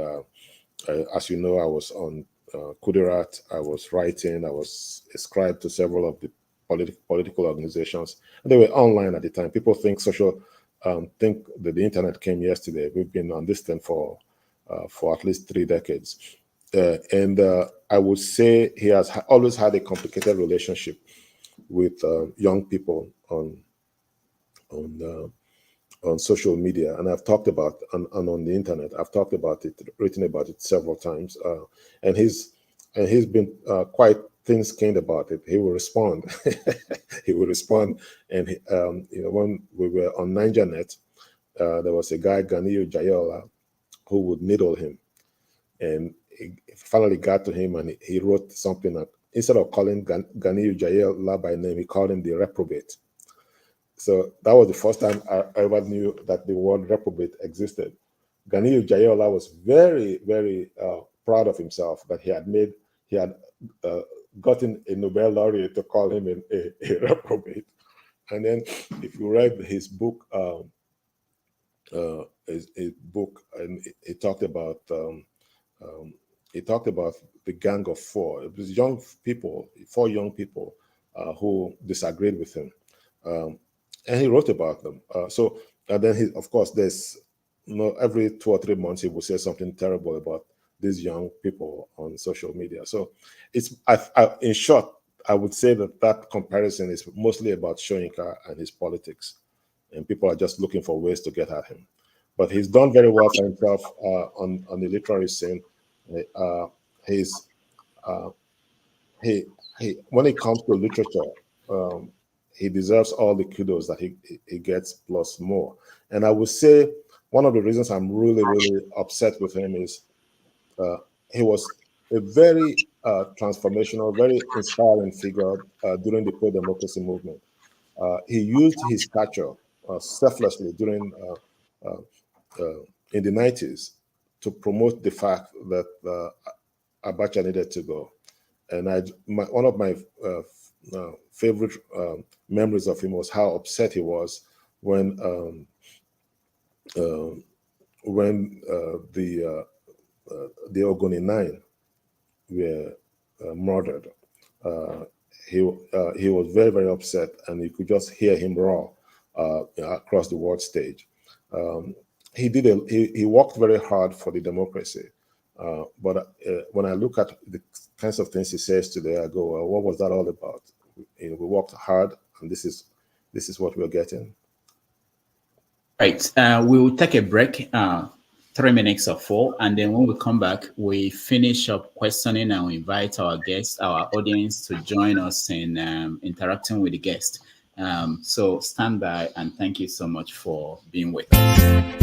as you know, I was on Kudirat. I was writing. I was ascribed to several of the political organizations. They were online at the time. People think think that the internet came yesterday. We've been on this thing for at least 3 decades. And I would say he has always had a complicated relationship with young people on social media. And I've talked about, on the internet, I've talked about it, written about it several times. And he's been quite thin-skinned about it. He will respond. He will respond. And when we were on NigerNet, there was a guy, Ganiyu Jayola, who would needle him. And he finally got to him, and he wrote something that instead of calling Ganiyu Jayola by name, he called him the reprobate. So that was the first time I ever knew that the word reprobate existed. Ganiyu Jayola was very, very proud of himself that he had gotten a Nobel laureate to call him a reprobate. And then, if you read his book, and he talked about the Gang of Four. It was four young people who disagreed with him, and he wrote about them. And then of course, there's every 2 or 3 months he will say something terrible about these young people on social media. So it's in short, I would say that comparison is mostly about Soyinka and his politics, and people are just looking for ways to get at him. But he's done very well for himself on the literary scene. When it comes to literature, he deserves all the kudos that he gets plus more. And I would say one of the reasons I'm really, really upset with him is he was a very transformational, very inspiring figure during the pro-democracy movement. He used his stature selflessly during in the 90s to promote the fact that Abacha needed to go. And one of my favorite memories of him was how upset he was when the Ogoni 9 were murdered. He was very, very upset, and you could just hear him roar across the world stage. He worked very hard for the democracy, but when I look at the kinds of things he says today, I go, well, what was that all about? We worked hard, and this is what we're getting. Right. We will take a break. 3 minutes or 4. And then when we come back, we finish up questioning and we invite our guests, our audience to join us in interacting with the guest. So stand by and thank you so much for being with us.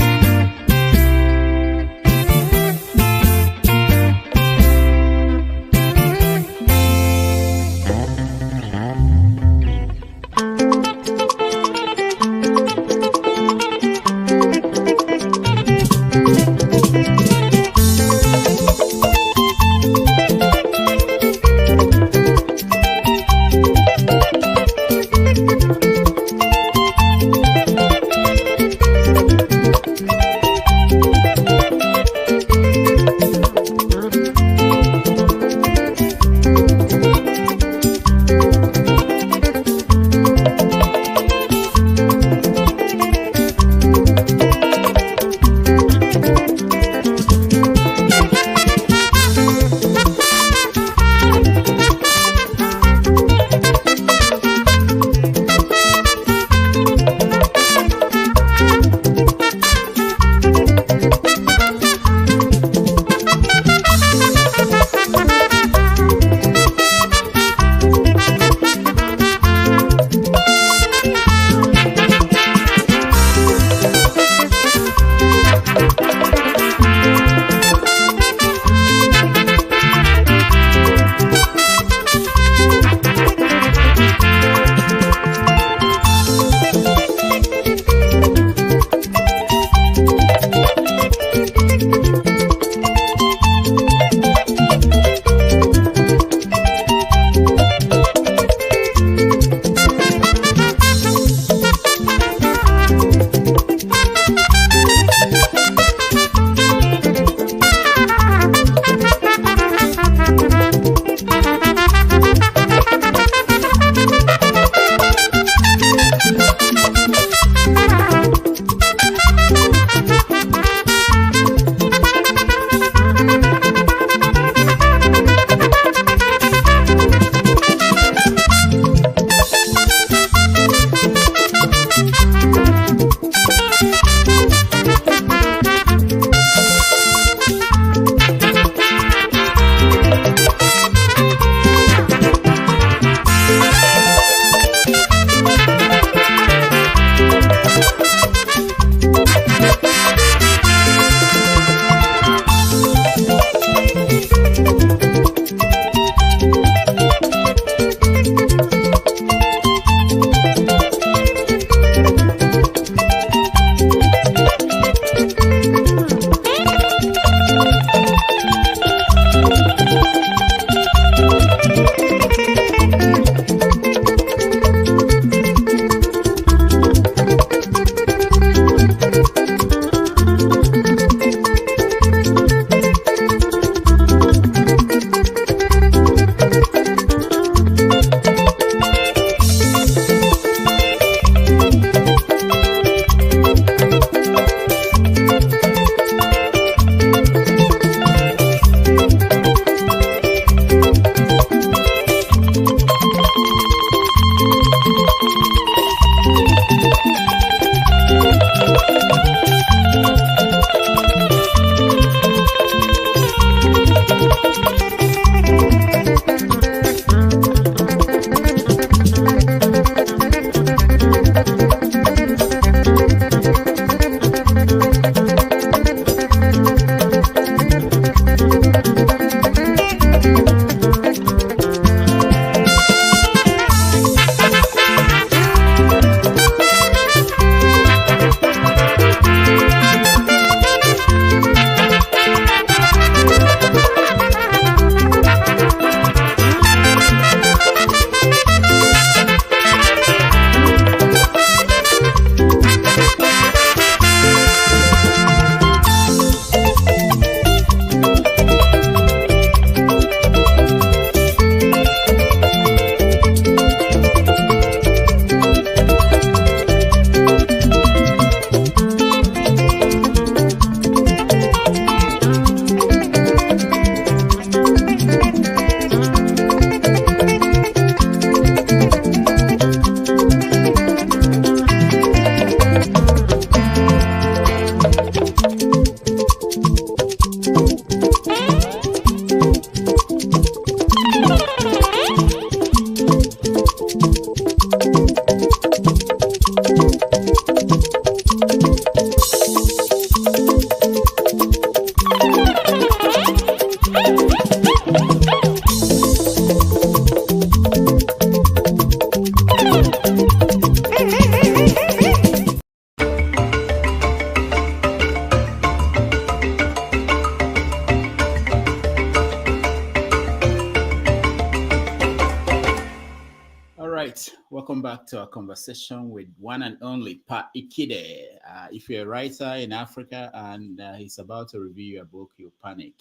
right, welcome back to our conversation with one and only Pa Ikhide. If you're a writer in Africa and he's about to review your book, you panic.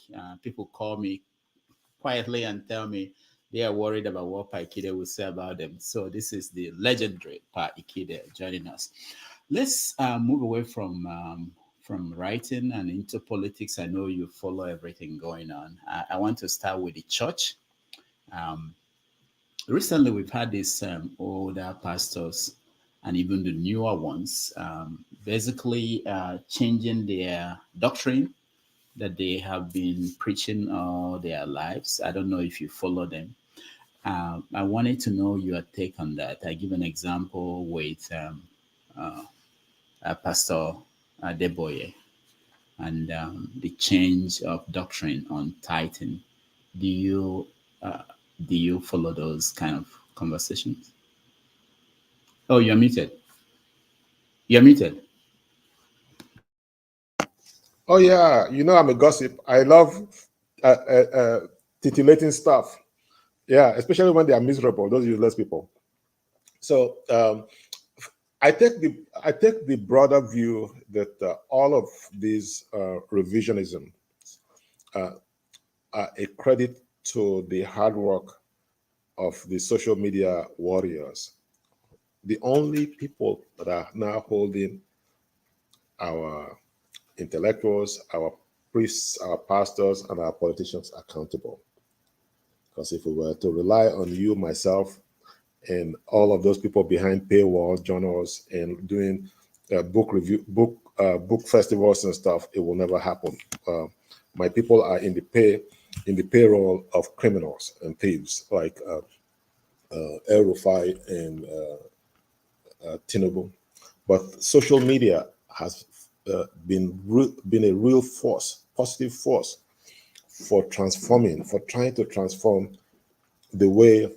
People call me quietly and tell me they are worried about what Pa Ikhide will say about them. So this is the legendary Pa Ikhide joining us. Let's move away from writing and into politics. I know you follow everything going on. I want to start with the church. Recently, we've had these older pastors and even the newer ones basically changing their doctrine that they have been preaching all their lives. I don't know if you follow them. I wanted to know your take on that. I give an example with Pastor Adeboye and the change of doctrine on tithing. Do you uh, do you follow those kind of conversations? Oh, you're muted. You're muted. Oh yeah, you know I'm a gossip. I love titillating stuff. Yeah, especially when they are miserable, those useless people. So I take the broader view that all of these revisionism are a credit to the hard work of the social media warriors. The only people that are now holding our intellectuals, our priests, our pastors, and our politicians accountable. Because if we were to rely on you, myself, and all of those people behind paywall journals and doing book review, book festivals and stuff, it will never happen. My people are in the payroll of criminals and thieves like El Rufai and Tinubu. But social media has been a real force, positive force for transforming, for trying to transform the way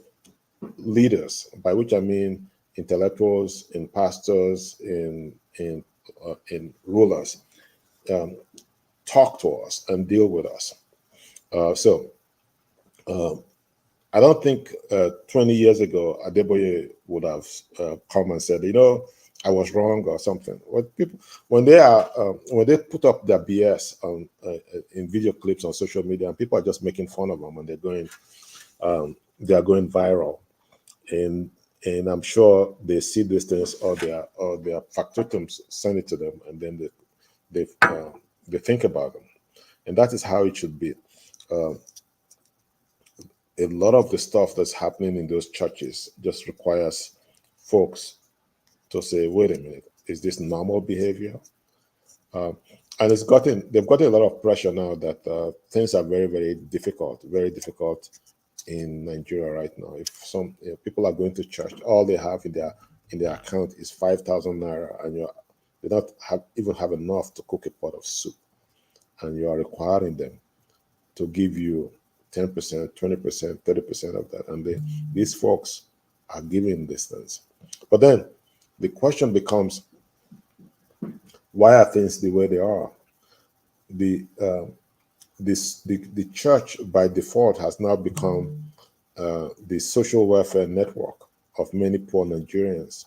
leaders, by which I mean intellectuals and pastors and rulers, talk to us and deal with us. I don't think 20 years ago Adeboye would have come and said, you know, I was wrong or something. When they put up their BS on in video clips on social media, and people are just making fun of them, and they are going viral, and I'm sure they see these things, or their factotums send it to them, and then they think about them, and that is how it should be. A lot of the stuff that's happening in those churches just requires folks to say, wait a minute, is this normal behavior? And they've gotten a lot of pressure now that things are very, very difficult in Nigeria right now. If people are going to church, all they have in their account is 5,000 naira, and they don't even have enough to cook a pot of soup, and you are requiring them to give you 10%, 20%, 30% of that, and these folks are giving these things. But then the question becomes, why are things the way they are? The church by default has now become the social welfare network of many poor Nigerians,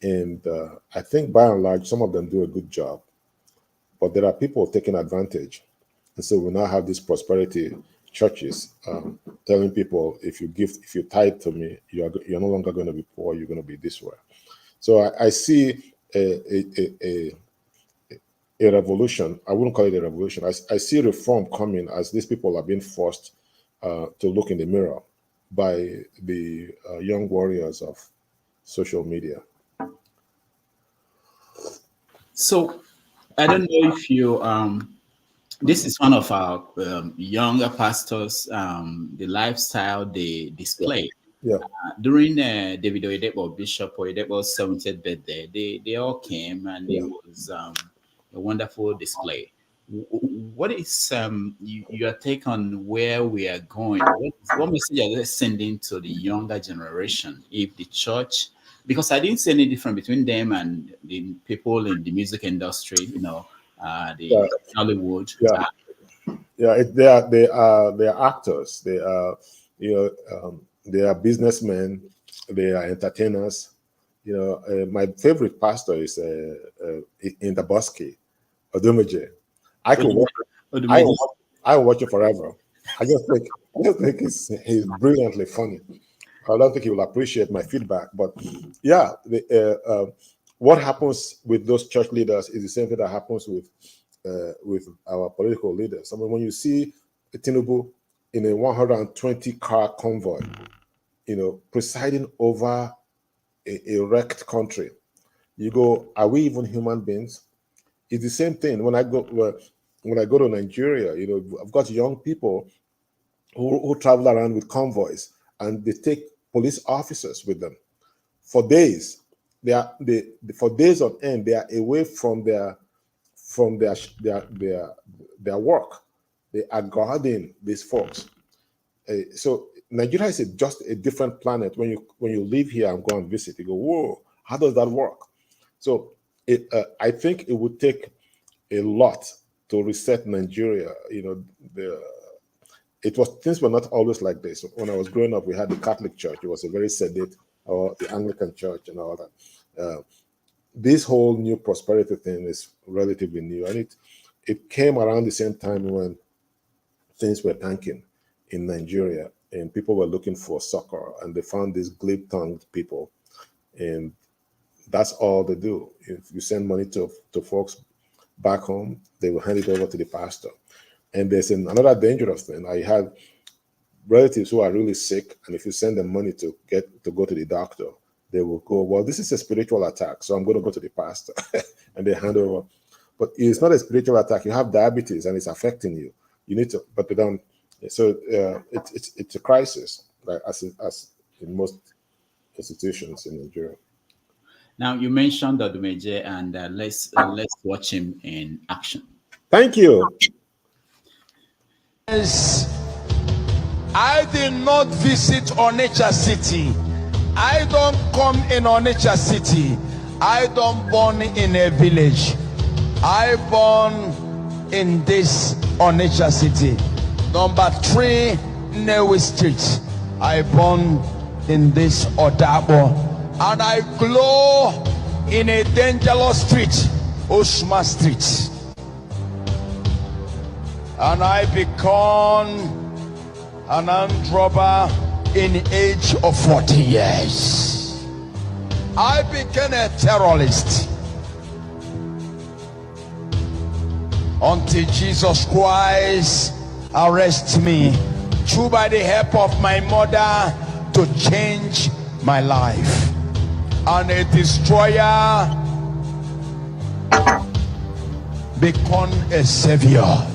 and I think by and large some of them do a good job, but there are people taking advantage, and so we now have these prosperity churches telling people, if you tithe to me, you're no longer going to be poor, you're going to be this way. So I see a revolution. I wouldn't call it a revolution. I see reform coming as these people are being forced to look in the mirror by the young warriors of social media. So I don't know if you this is one of our younger pastors, the lifestyle they display. Yeah. During David Oyedepo, Bishop Oyedepo's 70th birthday, they all came, and it was a wonderful display. What is your take on where we are going? What message are they sending to the younger generation? If the church, because I didn't see any difference between them and the people in the music industry, the Hollywood. They are actors. They are they are businessmen, They are entertainers. You know, my favorite pastor is in the Bosque, Odumeje. I could watch. I will watch it forever. I just think he's brilliantly funny. I don't think he will appreciate my feedback, but yeah, what happens with those church leaders is the same thing that happens with our political leaders. I mean, when you see Tinubu in a 120-car convoy, you know, presiding over a wrecked country, you go, are we even human beings? It's the same thing when I go to Nigeria. You know, I've got young people who travel around with convoys, and they take police officers with them for days. For days on end, they are away from their work. They are guarding these folks. So Nigeria is just a different planet. When you live here and go and visit, you go, whoa, how does that work? So I think it would take a lot to reset Nigeria. You know, things were not always like this. When I was growing up, we had the Catholic Church. It was a very sedate, or the Anglican Church and all that. This whole new prosperity thing is relatively new, and it came around the same time when things were tanking in Nigeria, and people were looking for succor, and they found these glib-tongued people, and that's all they do. If you send money to folks back home, they will hand it over to the pastor. And there's another dangerous thing. I have relatives who are really sick, and if you send them money to go to the doctor, they will go, well, this is a spiritual attack, so I'm going to go to the pastor, and they hand over. But it's not a spiritual attack. You have diabetes, and it's affecting you. You need to, but they don't. So it's a crisis, like as in most institutions in Nigeria. Now you mentioned Odumeje, and let's watch him in action. Thank you. Yes, I did not visit Onitsha City. I don't come in Onitsha City. I don't born in a village. I born in this Onitsha City. Number 3, Newe Street. I born in this Odabo. And I glow in a dangerous street, Oshma Street. And I become an armed robber in the age of 40 years. I became a terrorist until Jesus Christ arrest me through by the help of my mother to change my life. And a destroyer become a savior.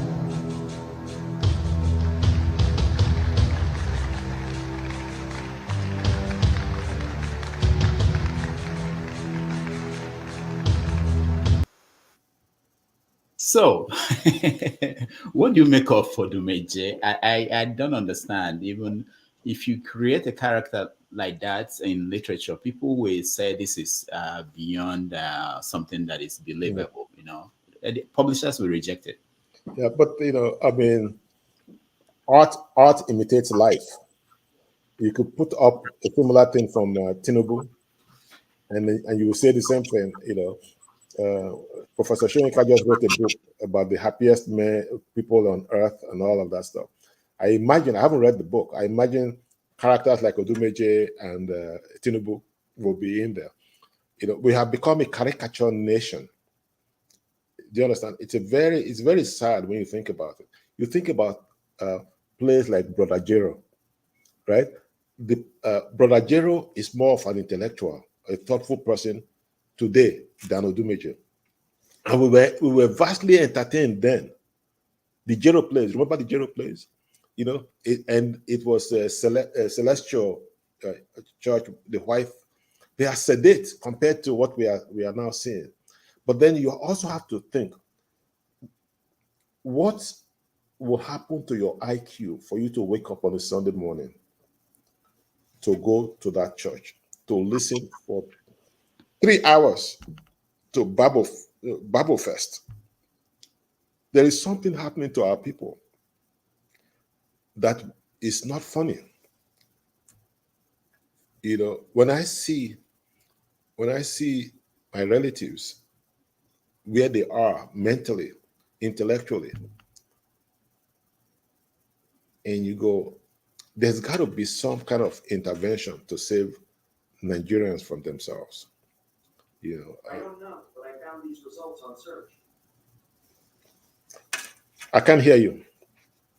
So, what do you make of Odumeje? I don't understand. Even if you create a character like that in literature, people will say this is beyond something that is believable. You know, and publishers will reject it. Yeah, but you know, I mean, art imitates life. You could put up a similar thing from Tinubu, and you will say the same thing. You know, Professor Soyinka just wrote a book about the happiest people on earth and all of that stuff. I haven't read the book. I imagine characters like Odumeje and Tinubu will be in there. You know, we have become a caricature nation. Do you understand? It's very sad when you think about it. You think about players like Brother Jero, right? The Brother Jero is more of an intellectual, a thoughtful person today than Odumeje. And we were vastly entertained then. The Jero plays, remember the Jero plays? You know, it was a celestial church, the white, they are sedate compared to what we are now seeing. But then you also have to think, what will happen to your IQ for you to wake up on a Sunday morning to go to that church, to listen for 3 hours to Bible Fest? There is something happening to our people that is not funny. when I see my relatives where they are mentally, intellectually, and you go, there's got to be some kind of intervention to save Nigerians from themselves. I don't know, but I found these results on search. I can't hear you.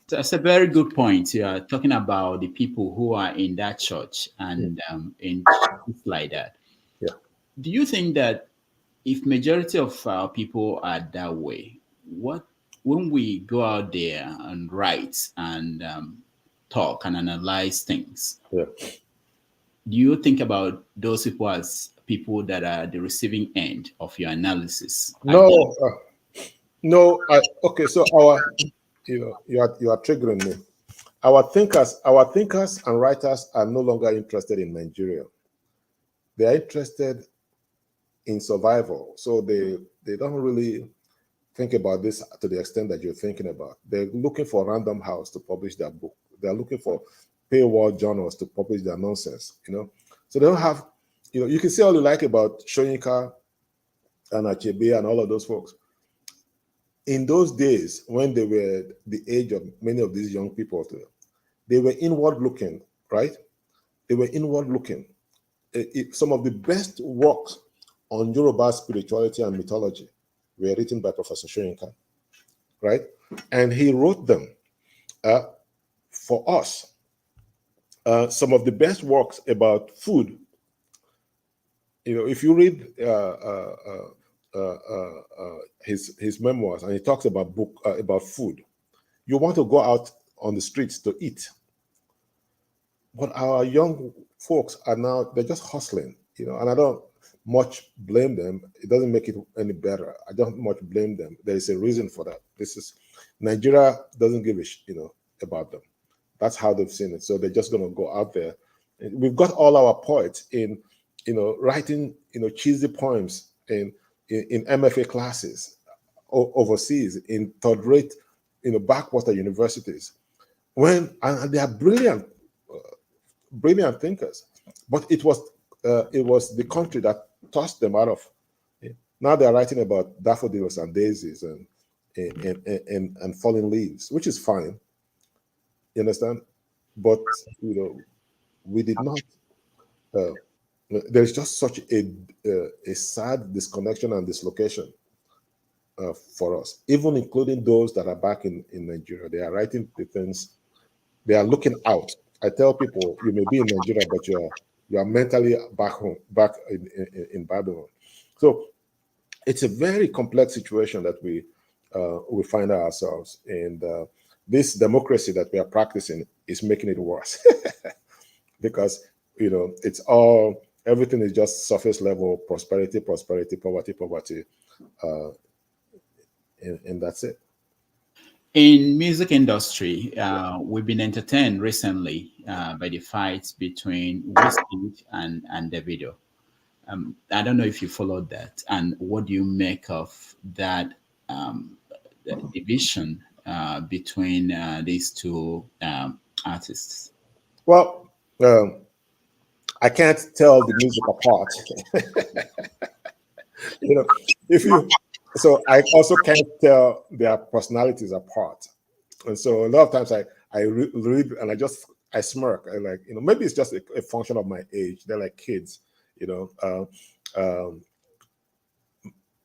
That's a very good point. You are talking about the people who are in that church and in churches like that. Yeah. Do you think that if majority of our people are that way, when we go out there and write and talk and analyze things, Yeah. do you think about those people as people that are the receiving end of your analysis? No, okay. So you are triggering me. Our thinkers and writers are no longer interested in Nigeria. They are interested in survival. So they don't really think about this to the extent that you're thinking about. They're looking for Random House to publish their book. They're looking for paywall journals to publish their nonsense. So they don't have. You can see all you like about Soyinka and Achebe and all of those folks. In those days, when they were the age of many of these young people, they were inward looking, right? They were inward looking. Some of the best works on Yoruba spirituality and mythology were written by Professor Soyinka, right? And he wrote them for us. Some of the best works about food. If you read his memoirs, and he talks about food, you want to go out on the streets to eat. But our young folks are now, they're just hustling, and I don't much blame them. It doesn't make it any better. I don't much blame them. There is a reason for that. Nigeria doesn't give a about them. That's how they've seen it. So they're just going to go out there. We've got all our poets in writing cheesy poems in MFA classes overseas in third-rate backwater universities, and they are brilliant thinkers. But it was the country that tossed them out of. Now they're writing about daffodils and daisies and falling leaves, which is fine. You understand? But we did not. There's just such a sad disconnection and dislocation for us, even including those that are back in Nigeria. They are writing the things. They are looking out. I tell people, you may be in Nigeria, but you are mentally back home, back in Babylon. So it's a very complex situation that we find ourselves, and this democracy that we are practicing is making it worse because it's all. Everything is just surface level prosperity, poverty, and that's it. In music industry, we've been entertained recently by the fights between Wizkid and Davido. I don't know if you followed that, and what do you make of that division between these two artists? Well, I can't tell the music apart. So I also can't tell their personalities apart. And so a lot of times I read and I smirk. I maybe it's just a function of my age. They're like kids, every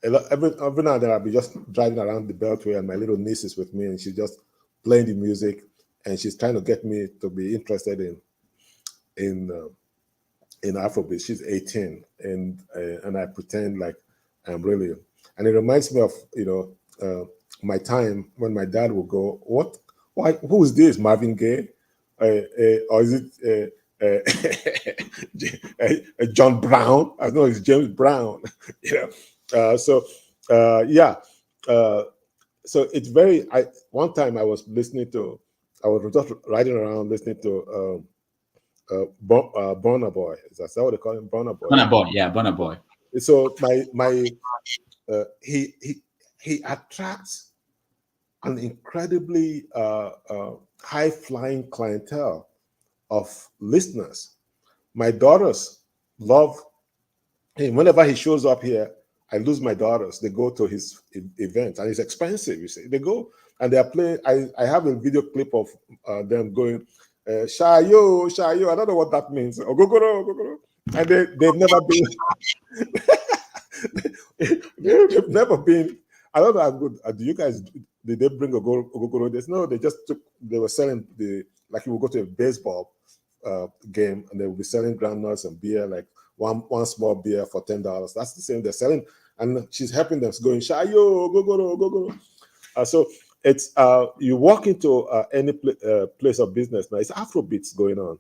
now and then I'll be just driving around the Beltway and my little niece is with me and she's just playing the music and she's trying to get me to be interested in Afrobeat. She's 18 and I pretend like I'm really, and it reminds me of my time when my dad would go, who is this, Marvin Gaye, or is it John Brown? I know it's James Brown. So it's very. One time I was just riding around listening to Burna Boy. Is that what they call him? Burna Boy. Burna Boy, yeah, Burna Boy. So he attracts an incredibly high-flying clientele of listeners, My daughters love him. Whenever he shows up here, I lose my daughters. They go to his events, and it's expensive. You see, they go and they are playing. I have a video clip of them going, "Shayo, Shayo." I don't know what that means. Ogogoro, Ogogoro. And they've never been. They've never been. I don't know how good. Do you guys? Did they bring Ogogoro? No, they just took. They were selling like you would go to a baseball game, and they will be selling groundnuts and beer, like one small beer for $10. That's the same they're selling, and she's helping them, going Shayo, Gogoro. So it's you walk into any place of business now, it's Afrobeats going on.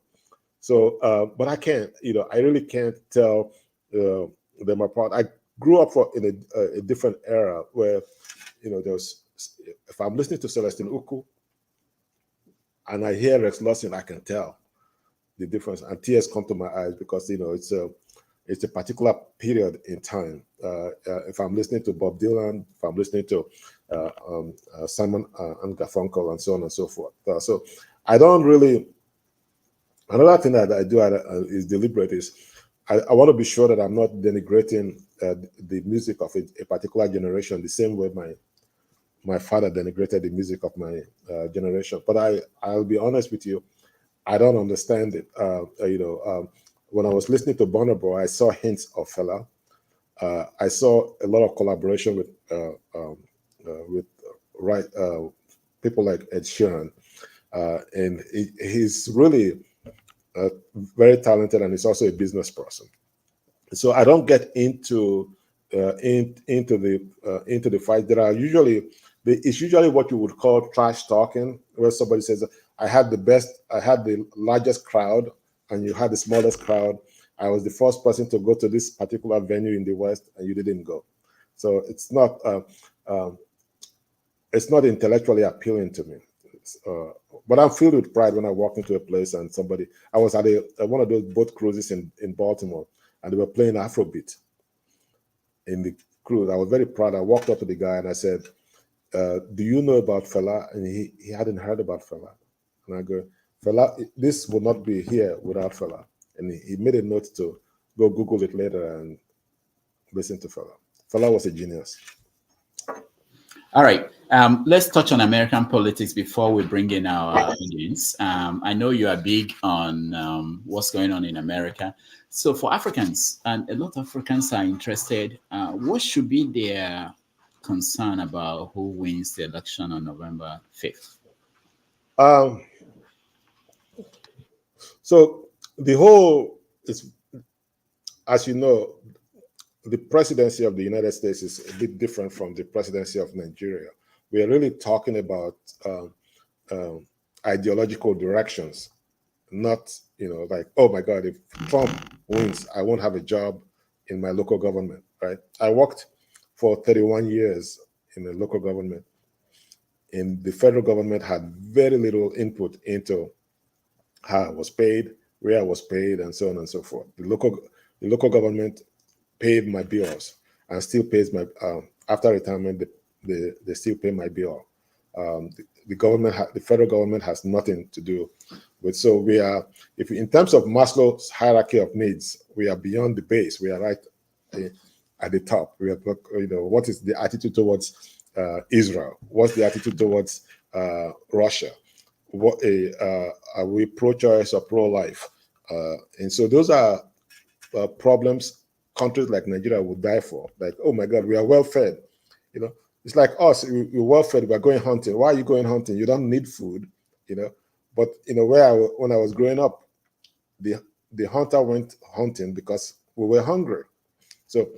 So, but I can't, I really can't tell them apart. I grew up in a different era where, there's, if I'm listening to Celestine Uku and I hear Rex Lawson, I can tell the difference, and tears come to my eyes because it's a particular period in time. If I'm listening to Bob Dylan, if I'm listening to Simon and Garfunkel, and so on and so forth. So I don't really. Another thing that I do is deliberate. Is I want to be sure that I'm not denigrating the music of a particular generation the same way my father denigrated the music of my generation. But I'll be honest with you. I don't understand it. When I was listening to Burna Boy, I saw hints of Fela. I saw a lot of collaboration with people like Ed Sheeran, and he's really very talented, and he's also a business person. So I don't get into the fight. It's usually what you would call trash talking, where somebody says, I had the largest crowd and you had the smallest crowd. I was the first person to go to this particular venue in the West and you didn't go. So it's not intellectually appealing to me. But I'm filled with pride when I walk into a place and I was at one of those boat cruises in Baltimore, and they were playing Afrobeat in the cruise. I was very proud. I walked up to the guy and I said, do you know about Fela? And he hadn't heard about Fela. And I go, Fela, this would not be here without Fela. And he made a note to go Google it later and listen to Fela. Fela was a genius. All right. Let's touch on American politics before we bring in our audience. I know you are big on what's going on in America. So for Africans, and a lot of Africans are interested, what should be their concern about who wins the election on November 5th? So the whole is, as you know, the presidency of the United States is a bit different from the presidency of Nigeria. We are really talking about ideological directions, not, like, oh my God, if Trump wins, I won't have a job in my local government, right? I worked for 31 years in the local government, and the federal government had very little input into how I was paid, where I was paid, and so on and so forth. The local government paid my bills and still pays my after retirement. They still pay my bill. The federal government has nothing to do with. So we are, if in terms of Maslow's hierarchy of needs, we are beyond the base. We are right at the top. We are, what is the attitude towards Israel? What's the attitude towards Russia? Are we pro-choice or pro-life? And so those are problems countries like Nigeria would die for. Like, oh my God, we are well fed. It's like us. We're well fed. We're going hunting. Why are you going hunting? You don't need food. But when I was growing up, the hunter went hunting because we were hungry. So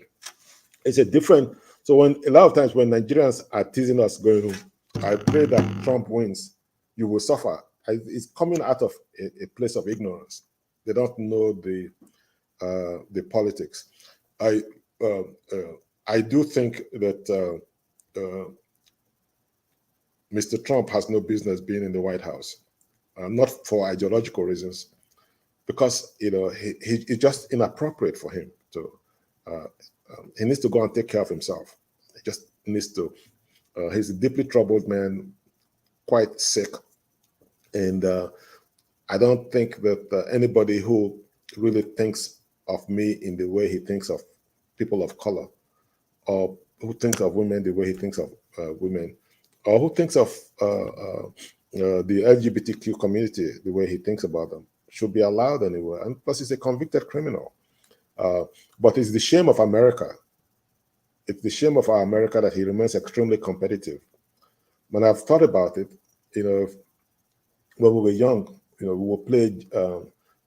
it's a different. So when a lot of times when Nigerians are teasing us, going, I pray that Trump wins, you will suffer. It's coming out of a place of ignorance. They don't know the politics. I do think that Mr. Trump has no business being in the White House, not for ideological reasons, because it's just inappropriate for him to. He needs to go and take care of himself. He just needs to. He's a deeply troubled man, quite sick, and I don't think that anybody who really thinks of me in the way he thinks of people of color, or who thinks of women the way he thinks of women, or who thinks of the LGBTQ community the way he thinks about them, should be allowed anywhere. And plus, he's a convicted criminal. But it's the shame of America. It's the shame of our America that he remains extremely competitive. When I've thought about it, when we were young, we would play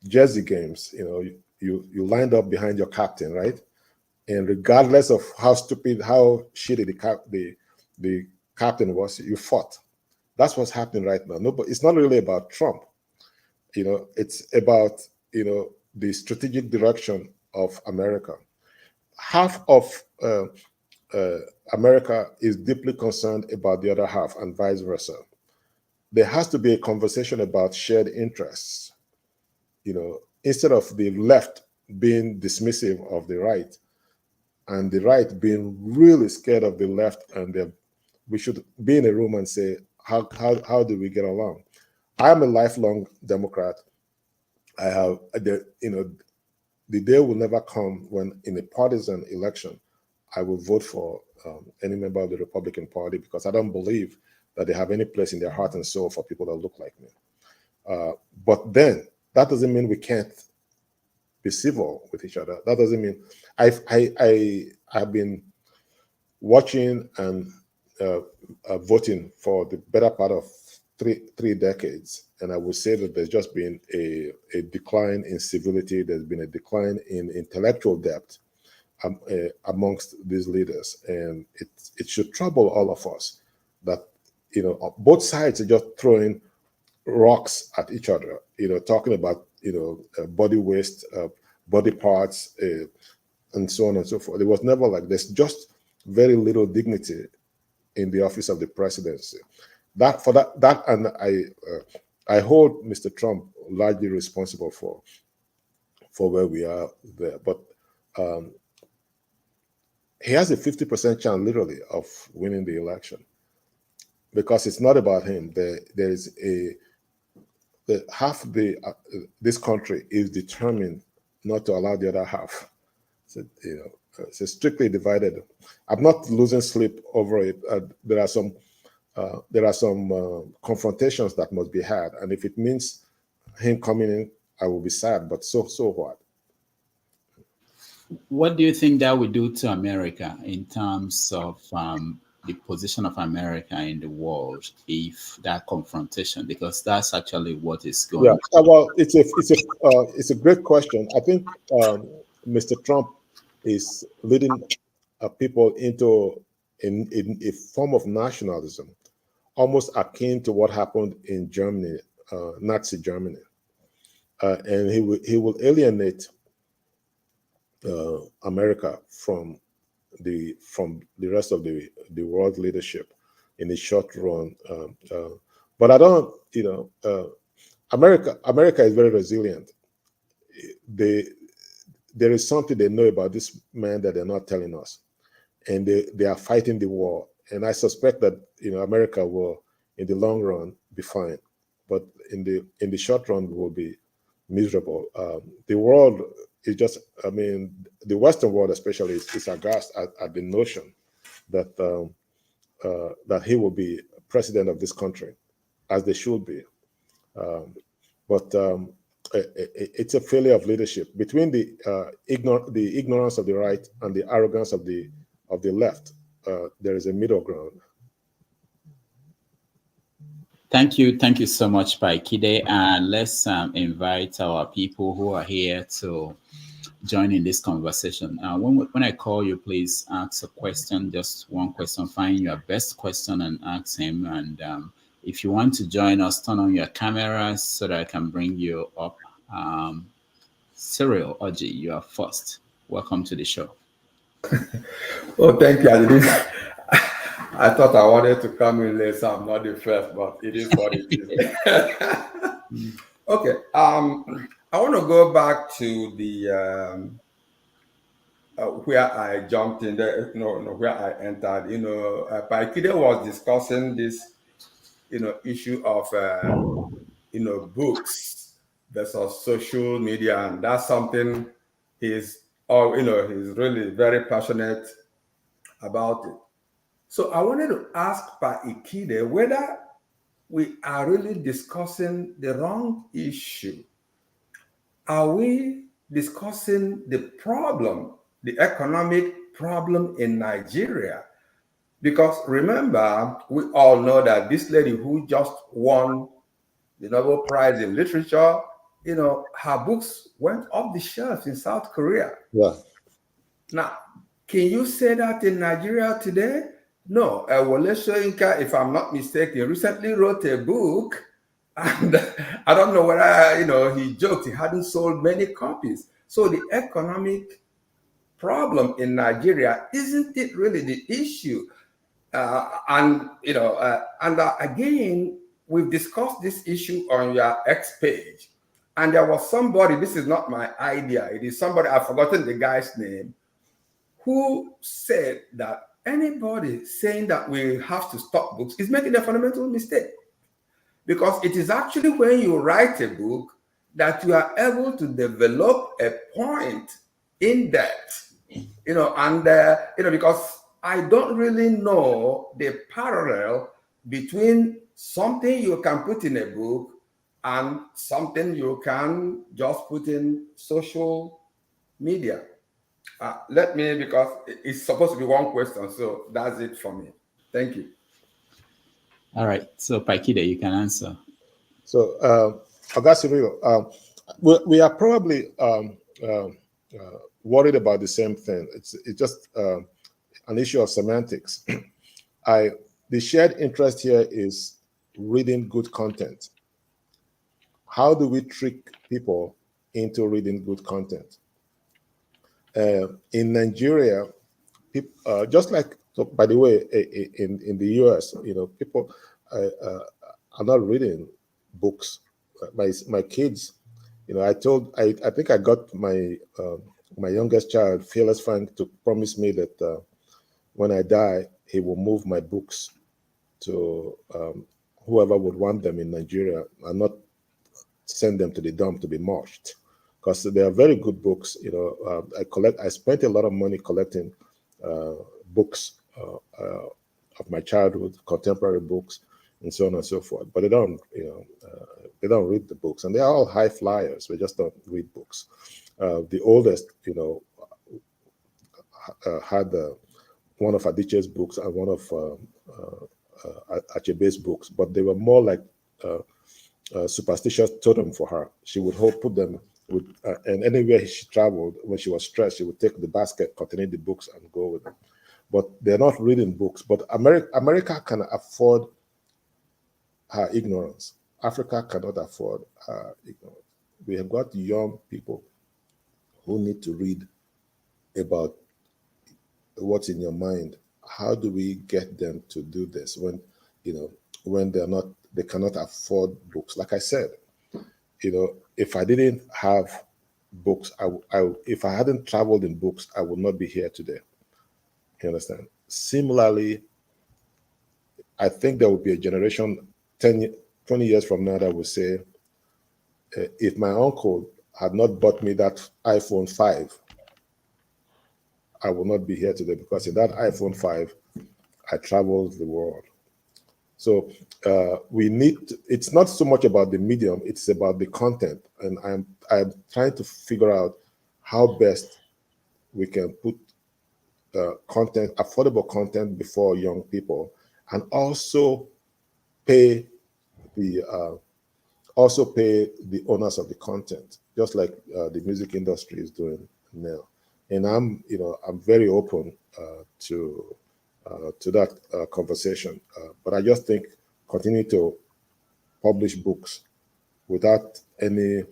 jersey games. You lined up behind your captain, right? And regardless of how stupid, how shitty the captain was, you fought. That's what's happening right now. No, but it's not really about Trump. It's about the strategic direction of America. Half of America is deeply concerned about the other half, and vice versa. There has to be a conversation about shared interests. Instead of the left being dismissive of the right, and the right being really scared of the left, and we should be in a room and say, how do we get along? I am a lifelong Democrat. I have the day will never come when, in a partisan election, I will vote for any member of the Republican Party, because I don't believe that they have any place in their heart and soul for people that look like me. But then that doesn't mean we can't be civil with each other. That doesn't mean I've been watching and voting for the better part of three decades, and I would say that there's just been a decline in civility. There's been a decline in intellectual depth amongst these leaders, and it should trouble all of us that both sides are just throwing rocks at each other. Talking about body waste, body parts, and so on and so forth. It was never like there's just very little dignity in the office of the presidency. And I hold Mr. Trump largely responsible for where we are there. But he has a 50% chance, literally, of winning the election, because it's not about him. There is half this country is determined not to allow the other half. So, it's strictly divided. I'm not losing sleep over it. There are some confrontations that must be had, and if it means him coming in, I will be sad. But so what? What do you think that would do to America in terms of the position of America in the world if that confrontation? Because that's actually what is going. Yeah, well, it's a great question. I think Mr. Trump is leading people into in a form of nationalism, almost akin to what happened in Germany, Nazi Germany, and he will alienate America from the rest of the world leadership in the short run. But I don't, America is very resilient. There is something they know about this man that they're not telling us, and they are fighting the war. And I suspect that America will, in the long run, be fine, but in the short run, will be miserable. The world is just, the Western world especially is aghast at the notion that that he will be president of this country, as they should be. But it's a failure of leadership between the ignorance of the right and the arrogance of the left. There is a middle ground. Thank you so much, Pa Ikhide. And let's invite our people who are here to join in this conversation. When I call you, please ask a question, just one question. Find your best question and ask him. And if you want to join us, turn on your cameras so that I can bring you up. Cyril Oji, you are first. Welcome to the show. Oh, thank you. I thought I wanted to come in late, so I'm not the first, but it is what it is. Okay. I want to go back to the where I jumped in there, where I entered. Pa Ikhide was discussing this, issue of, books versus social media, and that's something he's really very passionate about it. So I wanted to ask Pa Ikhide whether we are really discussing the wrong issue. Are we discussing the problem, the economic problem in Nigeria? Because remember, we all know that this lady who just won the Nobel Prize in Literature, her books went off the shelves in South Korea. Yeah. Now, can you say that in Nigeria today? No. Wole Soyinka, if I'm not mistaken, recently wrote a book, and I don't know whether, he joked he hadn't sold many copies. So the economic problem in Nigeria, isn't it really the issue? And again, we've discussed this issue on your X page, and there was somebody, this is not my idea, it is somebody, I've forgotten the guy's name, who said that anybody saying that we have to stop books is making a fundamental mistake. Because it is actually when you write a book that you are able to develop a point in depth, because I don't really know the parallel between something you can put in a book and something you can just put in social media. Because it's supposed to be one question, so that's it for me. Thank you. All right, so Pa Ikhide, you can answer. So, Agassi, we are probably worried about the same thing. It's just an issue of semantics. The shared interest here is reading good content. How do we trick people into reading good content? In Nigeria, people, just like, so by the way, in the US, people are not reading books. My kids, I think I got my youngest child, Fearless Frank, to promise me that when I die, he will move my books to whoever would want them in Nigeria and not send them to the dump to be mushed. Because they are very good books. I spent a lot of money collecting books of my childhood, contemporary books, and so on and so forth. But they don't read the books, and they are all high flyers. They just don't read books. The oldest, had one of Adichie's books and one of Achebe's books, but they were more like superstitious totem for her. She would put them with, and anywhere she traveled, when she was stressed, she would take the basket containing the books and go with them. But they're not reading books. But America can afford her ignorance. Africa cannot afford her ignorance. We have got young people who need to read about what's in your mind. How do we get them to do this when they cannot afford books? Like I said, if I didn't have books, if I hadn't traveled in books, I would not be here today. You understand? Similarly, I think there will be a generation 20 years from now that will say, if my uncle had not bought me that iPhone 5, I will not be here today, because in that iPhone 5, I traveled the world. So it's not so much about the medium, it's about the content. And I'm trying to figure out how best we can put content, affordable content, before young people, and also pay the owners of the content, just like the music industry is doing now. And I'm very open to that conversation. But I just think continue to publish books without any.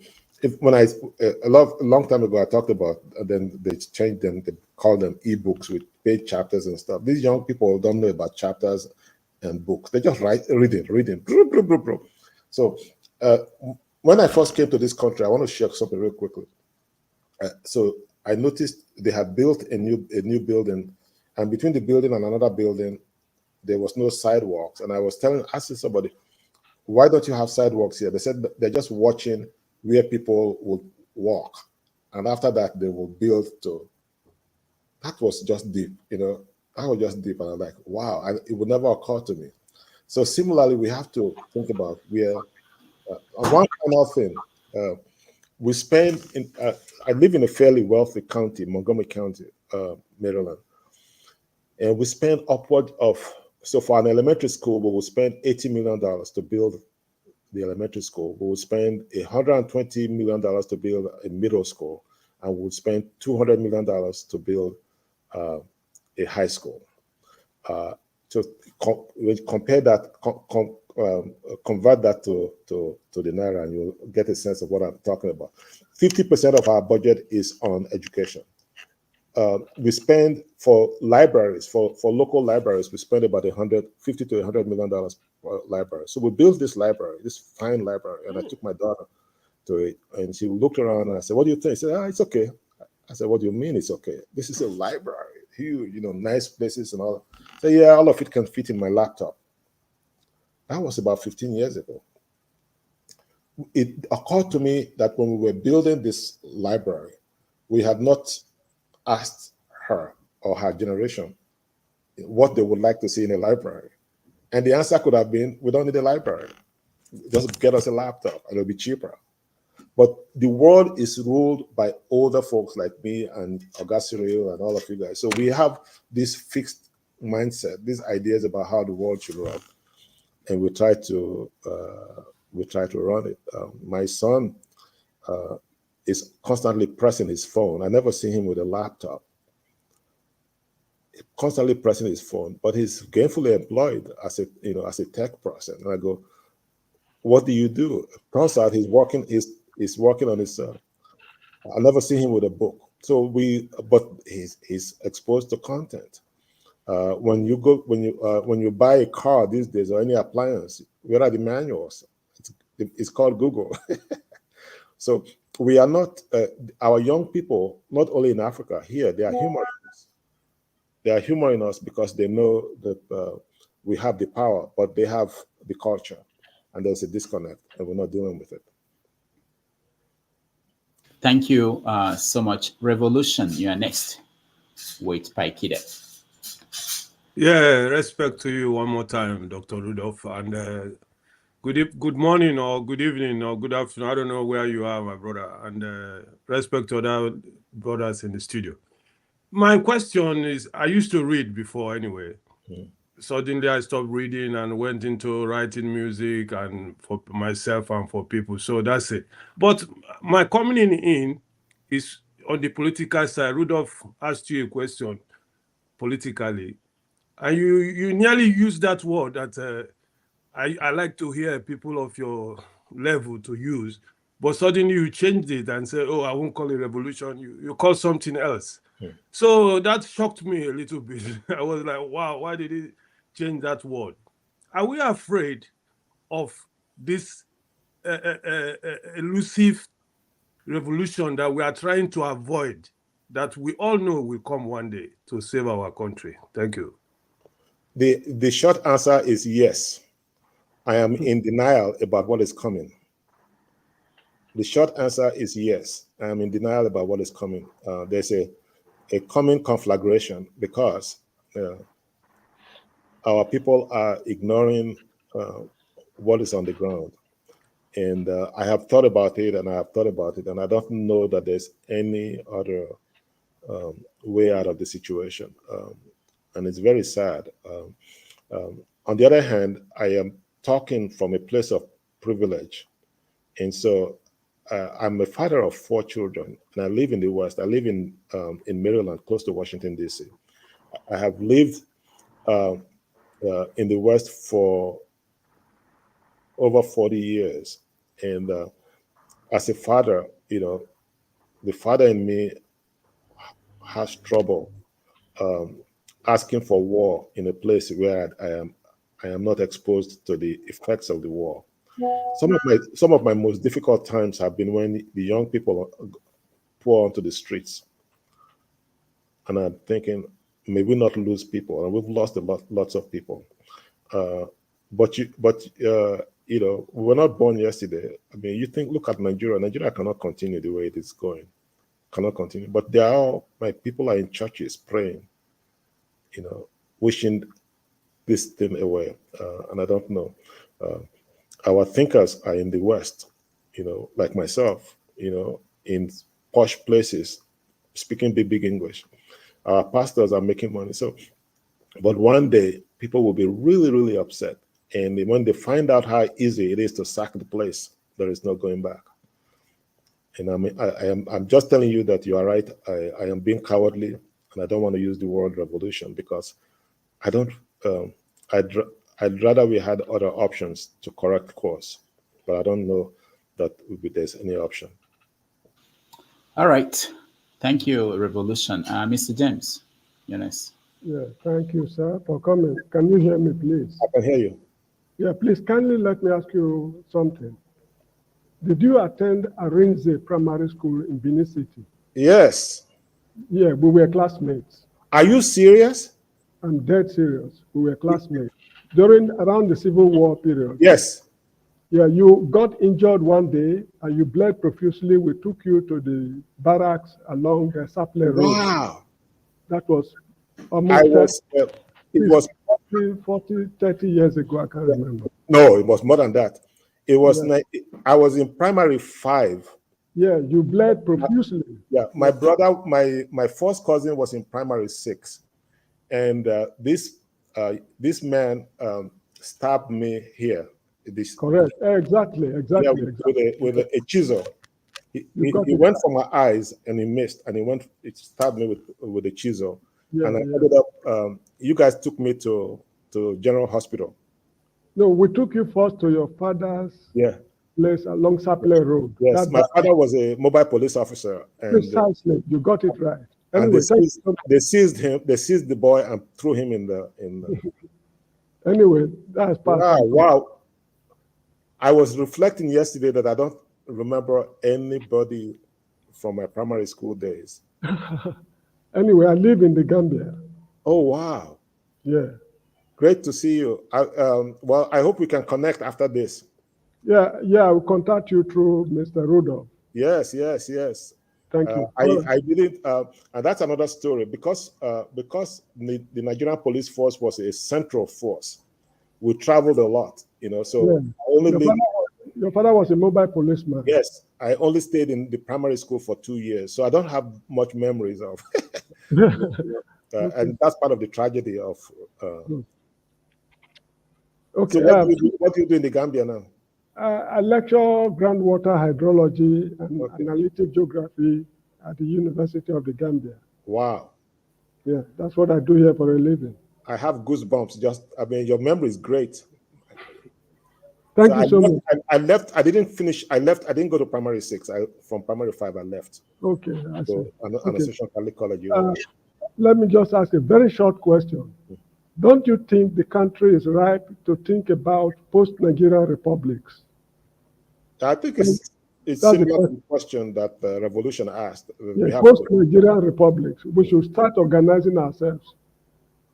A long time ago, I talked about, then they changed them, they called them ebooks with paid chapters and stuff. These young people don't know about chapters and books. They just reading. So when I first came to this country, I want to share something real quickly. So I noticed they had built a new building, and between the building and another building, there was no sidewalks. And I was asking somebody, why don't you have sidewalks here? They said they're just watching where people would walk. And after that, they will build to. That was just deep, That was just deep. And I'm like, wow, and it would never occur to me. So similarly, we have to think about where, one final thing, we spend, I live in a fairly wealthy county, Montgomery County, Maryland. And we spend upward of, so for an elementary school, we will spend $80 million to build the elementary school. We will spend $120 million to build a middle school, and we will spend $200 million to build a high school. So compare that, convert that to the Naira, and you'll get a sense of what I'm talking about. 50% of our budget is on education. We spend for libraries, for local libraries, we spend about $50 to $100 million per library. So we built this library, this fine library, and I took my daughter to it, and she looked around and I said, "What do you think?" She said, "It's okay." I said, "What do you mean it's okay? This is a library, huge, nice places and all." I said, "Yeah, all of it can fit in my laptop." That was about 15 years ago. It occurred to me that when we were building this library, we had not asked her or her generation what they would like to see in a library. And the answer could have been, we don't need a library. Just get us a laptop and it'll be cheaper. But the world is ruled by older folks like me and Ogasiri and all of you guys. So we have this fixed mindset, these ideas about how the world should run. And we try to run it. My son is constantly pressing his phone. I never see him with a laptop. Constantly pressing his phone, but he's gainfully employed as a tech person. And I go, "What do you do?" Turns out he's working on his. I never see him with a book. So but he's exposed to content. When you buy a car these days or any appliance, where are the manuals? It's called Google. So we are not, our young people, not only in Africa, here, they are humorous. They are humoring us because they know that we have the power, but they have the culture, and there's a disconnect, and we're not dealing with it. Thank you so much. Revolution, you are next with Pa Ikhide. Yeah, respect to you one more time, Dr. Rudolph, and good morning or good evening or good afternoon. I don't know where you are, my brother, and respect to other brothers in the studio. My question is, I used to read before anyway. Suddenly I stopped reading and went into writing music and for myself and for people. So that's it. But my coming in is on the political side. Rudolph asked you a question politically. And you nearly used that word that I like to hear people of your level to use. But suddenly you changed it and said, "Oh, I won't call it revolution." You call something else. So that shocked me a little bit. I was like, wow, why did he change that word? Are we afraid of this elusive revolution that we are trying to avoid, that we all know will come one day to save our country? Thank you. The short answer is yes. I am in denial about what is coming. The short answer is yes. I am in denial about what is coming. There's a coming conflagration because our people are ignoring what is on the ground. And I have thought about it, and and I don't know that there's any other way out of the situation. And it's very sad. On the other hand, I am talking from a place of privilege. And so I'm a father of 4 children, and I live in the West. I live in Maryland, close to Washington, D.C. I have lived in the West for over 40 years. And as a father, the father in me has trouble asking for war in a place where I am not exposed to the effects of the war. Some of my most difficult times have been when the young people pour onto the streets, and I'm thinking, may we not lose people, and we've lost lots of people. But you know, we were not born yesterday. I mean, you think, look at Nigeria. Nigeria cannot continue the way it is going. Cannot continue. But they are all, my people are in churches praying, you know, wishing this thing away. And I don't know. Our thinkers are in the West, you know, like myself, you know, in posh places, speaking big English. Our pastors are making money. So, but one day people will be really, really upset. And when they find out how easy it is to sack the place, there is no going back. And I mean, I'm just telling you that you are right. I am being cowardly, and I don't want to use the word revolution because I don't. I'd rather we had other options to correct course, but I don't know that there's any option. All right. Thank you, Revolution. Mr. James, Eunice. Yeah, thank you, sir, for coming. Can you hear me, please? I can hear you. Yeah, please kindly let me ask you something. Did you attend Arinze Primary School in Benin City? Yes. Yeah, we were classmates. Are you serious? I'm dead serious. We were classmates. Around the Civil War period. Yes. Yeah, you got injured one day and you bled profusely. We took you to the barracks along the Saple Road. Wow. That was almost it was 40, 30 years ago. I can't remember. No, it was more than that. It was I was in primary 5. Yeah, you bled profusely. Yeah, my brother, my first cousin was in primary 6, and this man stabbed me here. Correct. Exactly. Yeah, with a chisel. He went for my eyes and he missed, and it stabbed me with a chisel. Yeah, and I ended up. You guys took me to General Hospital. No, we took you first to your father's place along Saple Road. Yes, my father was a mobile police officer. And, precisely, you got it right. Anyway, they seized him. They seized the boy and threw him in the. Anyway, that's part. Wow. I was reflecting yesterday that I don't remember anybody from my primary school days. Anyway, I live in the Gambia. Oh, wow. Yeah. Great to see you. Well, I hope we can connect after this. Yeah, I'll contact you through Mr. Rudolph. Yes. Thank you. I didn't, and that's another story, because the Nigerian police force was a central force. We traveled a lot, you know, so your father was a mobile policeman. Yes, I only stayed in the primary school for 2 years, so I don't have much memories of. And that's part of the tragedy of. Okay. So what do you do in the Gambia now? I lecture groundwater hydrology and analytic geography at the University of the Gambia. Wow. Yeah, that's what I do here for a living. I have goosebumps. I mean, your memory is great. Thank you so much. I left. I didn't finish. I left. I didn't go to primary 6. From primary 5, I left. Okay. I see. So, Association Catholic College. Let me just ask a very short question. Don't you think the country is ripe to think about post-Nigerian republics? I think it's similar to the question that the revolution asked. Post-Nigerian republics. We should start organizing ourselves.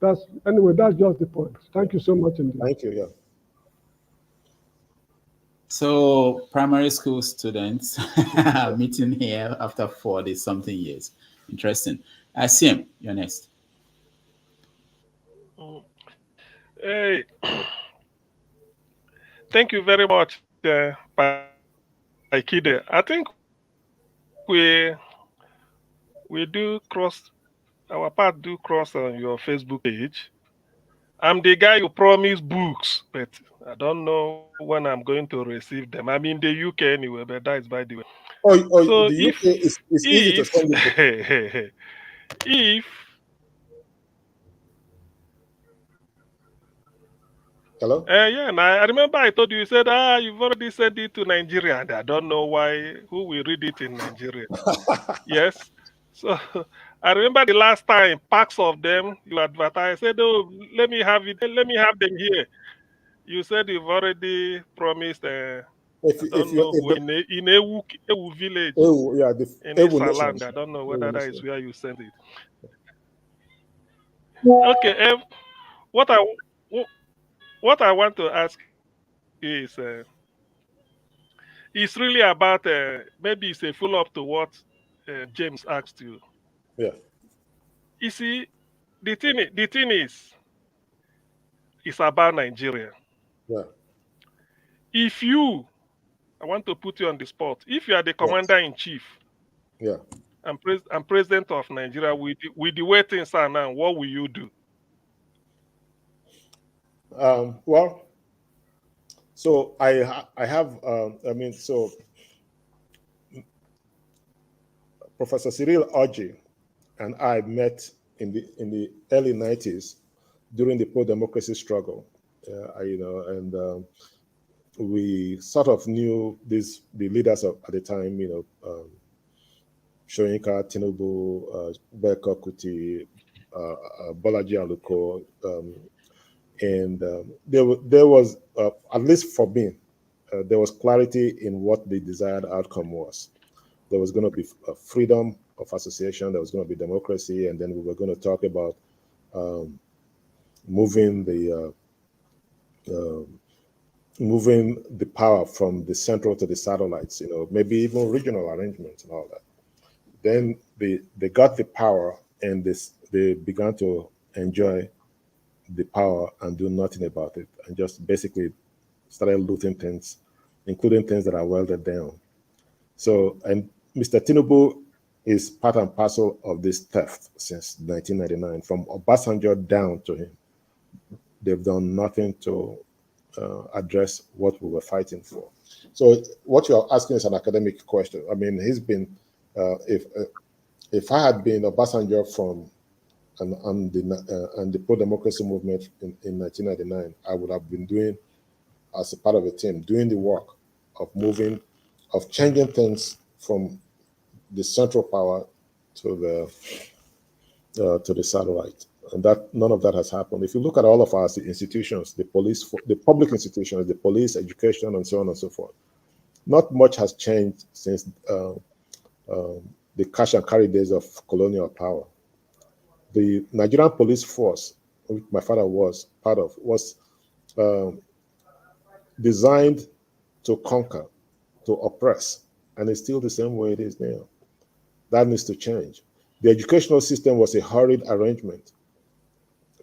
That's just the point. Thank you so much indeed. Thank you. Yeah. So primary school students meeting here after 40-something years. Interesting. Asim, you're next. Hey, thank you very much, Pa Ikhide. I think we do cross, our path do cross on your Facebook page. I'm the guy who promised books, but I don't know when I'm going to receive them. I'm in the UK anyway, but that is by the way. So the UK is easy to send you. If Hello? Yeah, and I remember I told you, you said, you've already sent it to Nigeria, and I don't know who will read it in Nigeria. Yes. So I remember the last time, packs of them, you advertised. I said, oh, let me have them here. You said you've already promised, in Ewu village, in Esaland. I don't know whether that is where you sent it. Okay, what I want to ask is it's really about maybe it's a follow-up to what James asked you. Yeah. You see, the thing is, it's about Nigeria. Yeah. If you, I want to put you on the spot. If you are the commander in chief, yeah, and president of Nigeria, with the way things are now, what will you do? Well, so I have so Professor Cyril Orji and I met in the early 90s during the pro-democracy struggle, we sort of knew the leaders at the time, Soyinka, Tinubu, Beko Kuti, Bolaji Aluko, and there was, at least for me, there was clarity in what the desired outcome was. There was going to be freedom of association, there was going to be democracy, and then we were going to talk about moving the power from the central to the satellites, maybe even regional arrangements and all that. Then they got the power, and they began to enjoy the power and do nothing about it, and just basically started looting things, including things that are welded down. So, and Mr. Tinubu is part and parcel of this theft since 1999, from Obasanjo down to him. They've done nothing to address what we were fighting for. So what you're asking is an academic question. I mean, he's been, if I had been Obasanjo from and the pro-democracy movement in 1999, I would have been doing, as a part of a team, doing the work of changing things from the central power to the satellite. And that none of that has happened. If you look at all of our institutions, the police, the public institutions, the police, education, and so on and so forth, not much has changed since the cash and carry days of colonial power. The Nigerian police force, which my father was part of, was designed to conquer, to oppress, and it's still the same way it is now. That needs to change. The educational system was a hurried arrangement.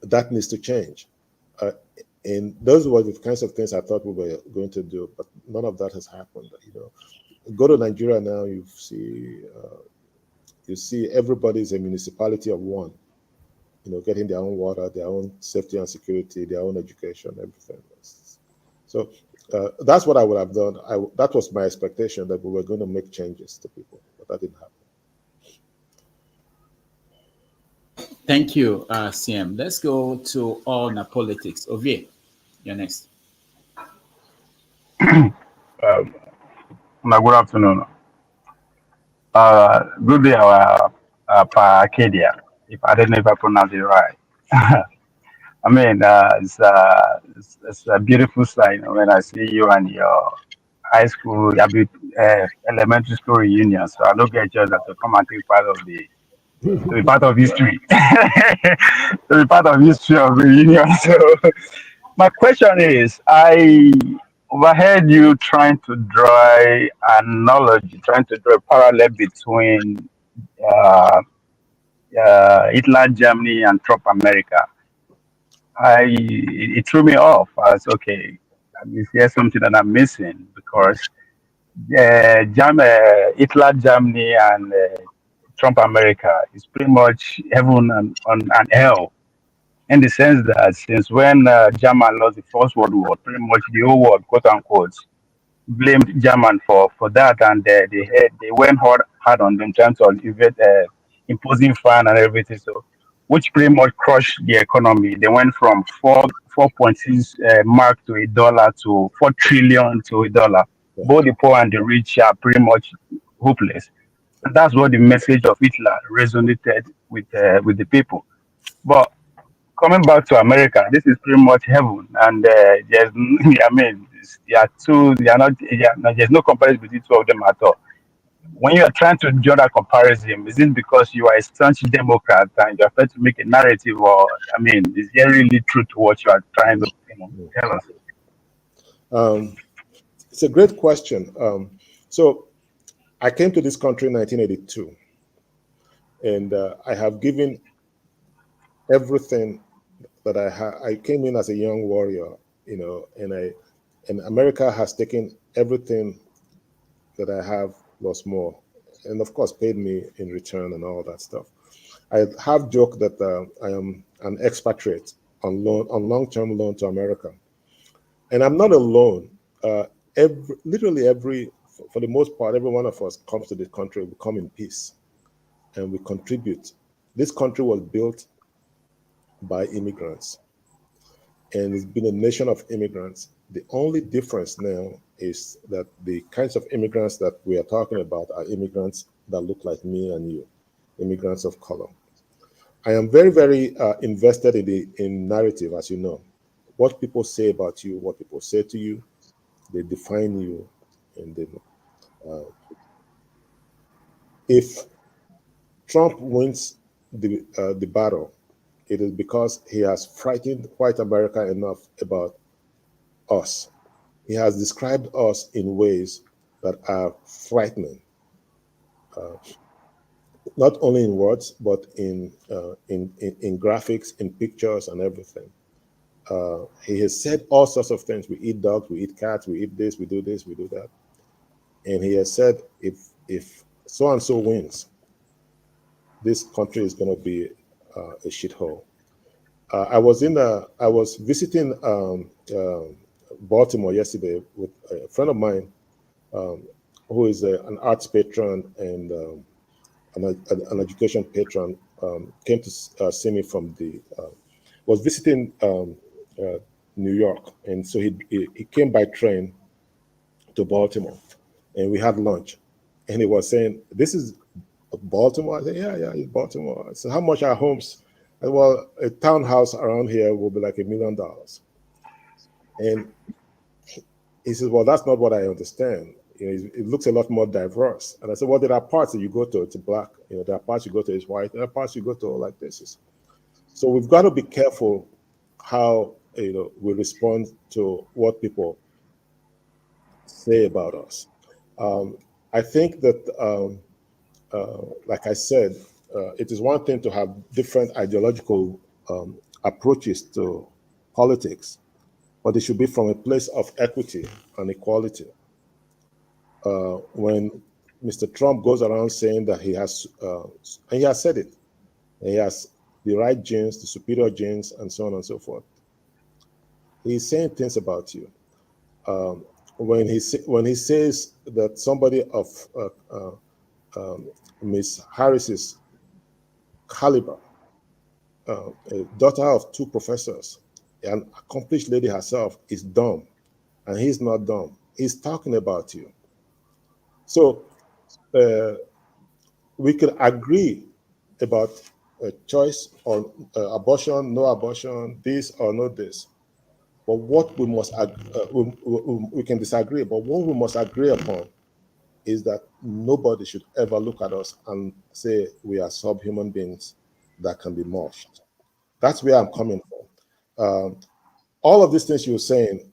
That needs to change. And those were the kinds of things I thought we were going to do, but none of that has happened. Go to Nigeria now, you see everybody's a municipality of one, getting their own water, their own safety and security, their own education, everything. So that's what I would have done. That was my expectation, that we were going to make changes to people, but that didn't happen. Thank you, CM. Let's go to all politics. Ovie, you're next. Good afternoon. Good day, Pa Ikhide, if I don't know if I pronounce it right. I mean, it's a beautiful sight when I see you and your high school, elementary school reunion. So I don't get just to come and take part of to be part of history, to be part of history of reunion. So my question is, I overheard you trying to draw an analogy, trying to draw a parallel between Hitler Germany and Trump America. It threw me off. I was okay. Here's something that I'm missing, because Hitler Germany and Trump America is pretty much heaven and hell, in the sense that since when German lost the First World War, pretty much the whole world, quote unquote, blamed German for that, and they went hard on them, trying to imposing fine and everything. So, which pretty much crushed the economy. They went from 4.6 mark to $1 to 4 trillion to $1. Both the poor and the rich are pretty much hopeless. And that's what the message of Hitler resonated with the people. But coming back to America, this is pretty much heaven, and there's no comparison between two of them at all. When you are trying to draw that comparison, is it because you are a staunch Democrat and you are trying to make a narrative, or is there really true to what you are trying to tell us? It's a great question. So I came to this country in 1982, and I have given everything that I had. I came in as a young warrior, and America has taken everything that I have plus more, and of course paid me in return and all that stuff. I have joked that I am an expatriate on long-term loan to America, and I'm not alone. Literally for the most part, every one of us comes to this country. We come in peace, and we contribute. This country was built by immigrants, and it's been a nation of immigrants. The only difference now is that the kinds of immigrants that we are talking about are immigrants that look like me and you, immigrants of color. I am very, very invested in narrative, as you know. What people say about you, what people say to you, they define you. And if Trump wins the battle, it is because he has frightened white America enough about us. He has described us in ways that are frightening, not only in words, but in graphics, in pictures, and everything. He has said all sorts of things. We eat dogs, we eat cats, we eat this, we do that. And he has said, if so-and-so wins, this country is going to be a shithole. I was visiting Baltimore yesterday with a friend of mine who is an arts patron and an education patron. Came to see me from was visiting New York, and so he came by train to Baltimore, and we had lunch, and he was saying, "This is Baltimore." I said, "Yeah, it's Baltimore." I said, "How much are homes?" I said, "Well, a townhouse around here will be like $1 million." And he says, "Well, that's not what I understand. It looks a lot more diverse." And I said, "Well, there are parts that you go to, it's black. There are parts you go to, it's white. There are parts you go to like this." So we've got to be careful how we respond to what people say about us. I think that, like I said, it is one thing to have different ideological approaches to politics, but it should be from a place of equity and equality. When Mr. Trump goes around saying that he has, and he has said it, he has the right genes, the superior genes, and so on and so forth. He's saying things about you. When he says that somebody of Miss Harris's caliber, a daughter of 2 professors, an accomplished lady herself, is dumb, and he's not dumb. He's talking about you. So we could agree about a choice on abortion, no abortion, this or no this. But what we must we can disagree, but what we must agree upon is that nobody should ever look at us and say we are subhuman beings that can be morphed. That's where I'm coming from. All of these things you're saying,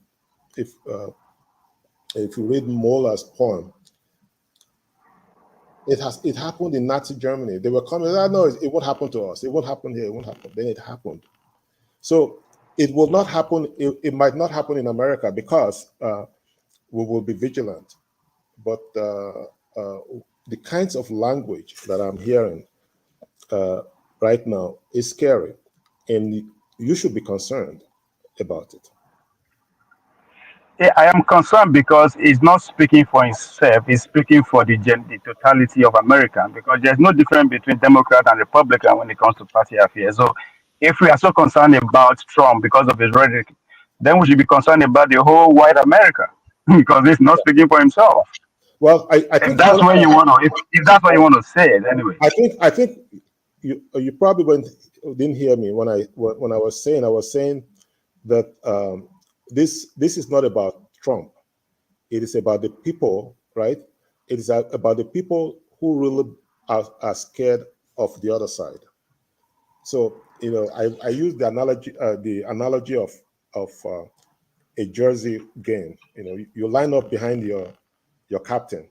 if you read Moller's poem, it happened in Nazi Germany. They were coming, no, it won't happen to us. It won't happen here, it won't happen. Then it happened. So it will not happen, it might not happen in America because we will be vigilant. But the kinds of language that I'm hearing right now is scary, and you should be concerned about it. Yeah, I am concerned because he's not speaking for himself. He's speaking for the totality of America, because there's no difference between Democrat and Republican when it comes to party affairs. So if we are so concerned about Trump because of his rhetoric, then we should be concerned about the whole white America because he's not speaking for himself. Well, I think if that's what you want to, if that's what you want to say, anyway. I think you probably didn't hear me when I was saying that this is not about Trump. It is about the people, right? It is about the people who really are scared of the other side. So I use the analogy of a jersey game. You line up behind your captain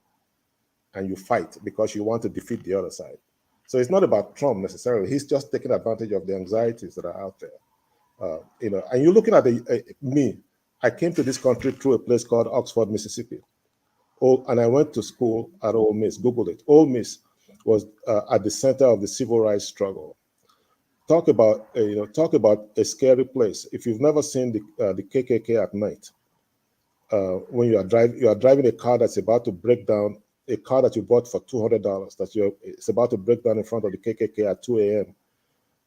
and you fight because you want to defeat the other side. So it's not about Trump necessarily. He's just taking advantage of the anxieties that are out there. And you're looking at me. I came to this country through a place called Oxford, Mississippi. And I went to school at Ole Miss. Google it. Ole Miss was at the center of the civil rights struggle. Talk about a scary place. If you've never seen the KKK at night, when you are driving a car that's about to break down, a car that you bought for $200, it's about to break down in front of the KKK at 2 a.m.,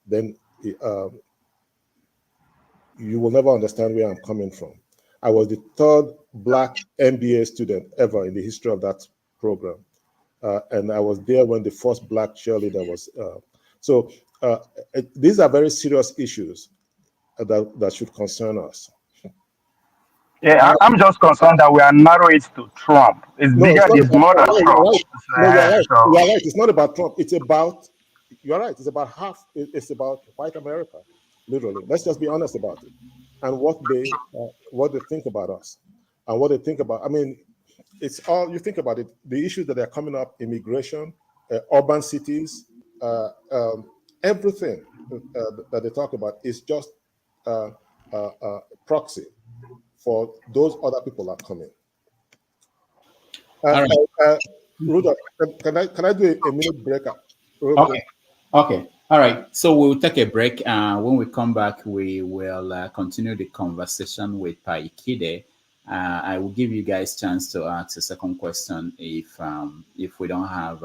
then you will never understand where I'm coming from. I was the third Black MBA student ever in the history of that program. And I was there when the first Black cheerleader was. These are very serious issues that should concern us. Yeah, I'm just concerned that we are narrowing it to Trump. It's bigger, it's more than Trump. You're right. You're right. It's not about Trump. You're right. It's about half. It's about white America, literally. Let's just be honest about it. And what they think about us and what they think about. I mean, it's all, you think about it, the issues that are coming up, immigration, urban cities, everything that they talk about is just proxy for those other people that are coming. Rudolph, can I do a minute break? Okay. All right. So we'll take a break. When we come back, we will continue the conversation with Pa Ikhide. I will give you guys a chance to ask a second question if we don't have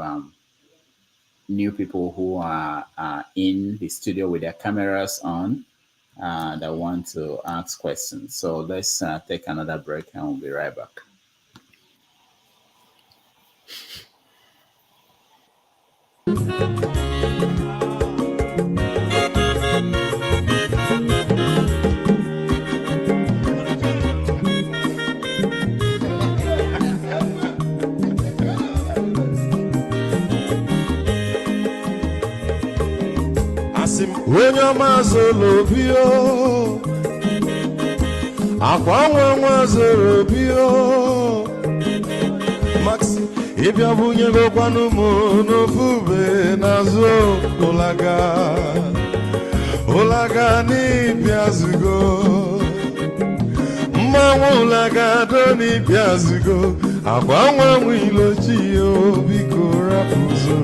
new people who are in the studio with their cameras on that want to ask questions. So let's take another break and we'll be right back. When your mazolo bio, akwa mazolo bio, Max, if you bunye go kwanu mo no fube nazo olaga ni biazugo, ulaga do ni biazugo, akwa wilo chio biko rapuzo,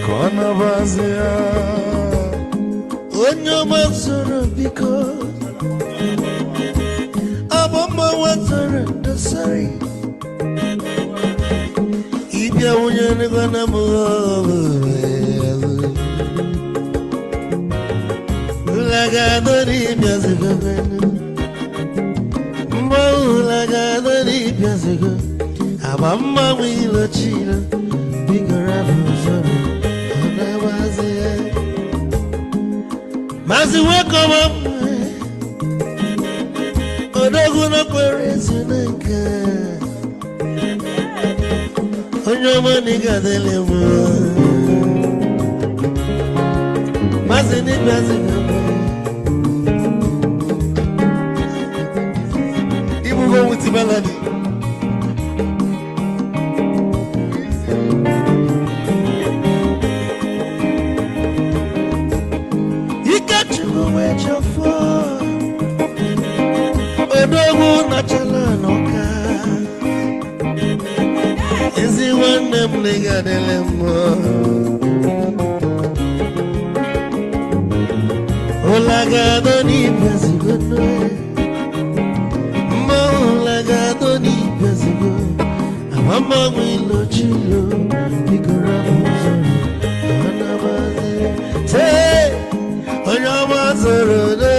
kona bazia. Onyo mazoro biko abamba wazara dasari ibya unyane gana mo lagadori byazigana mo lagadori byazigo abamba wilo chira bigora buzoro anawaze Mazi wakoma odogu no kwerezi nanka onyoma nigadele mo Mazi ni bazi ibu go with melody Odogu na chala noka Ezi wande mliga delemo Olaga doni bezigono Mo olaga doni bezigo Amama wilo chilo Bigora muzoro Anabaze Te Onyama zoro de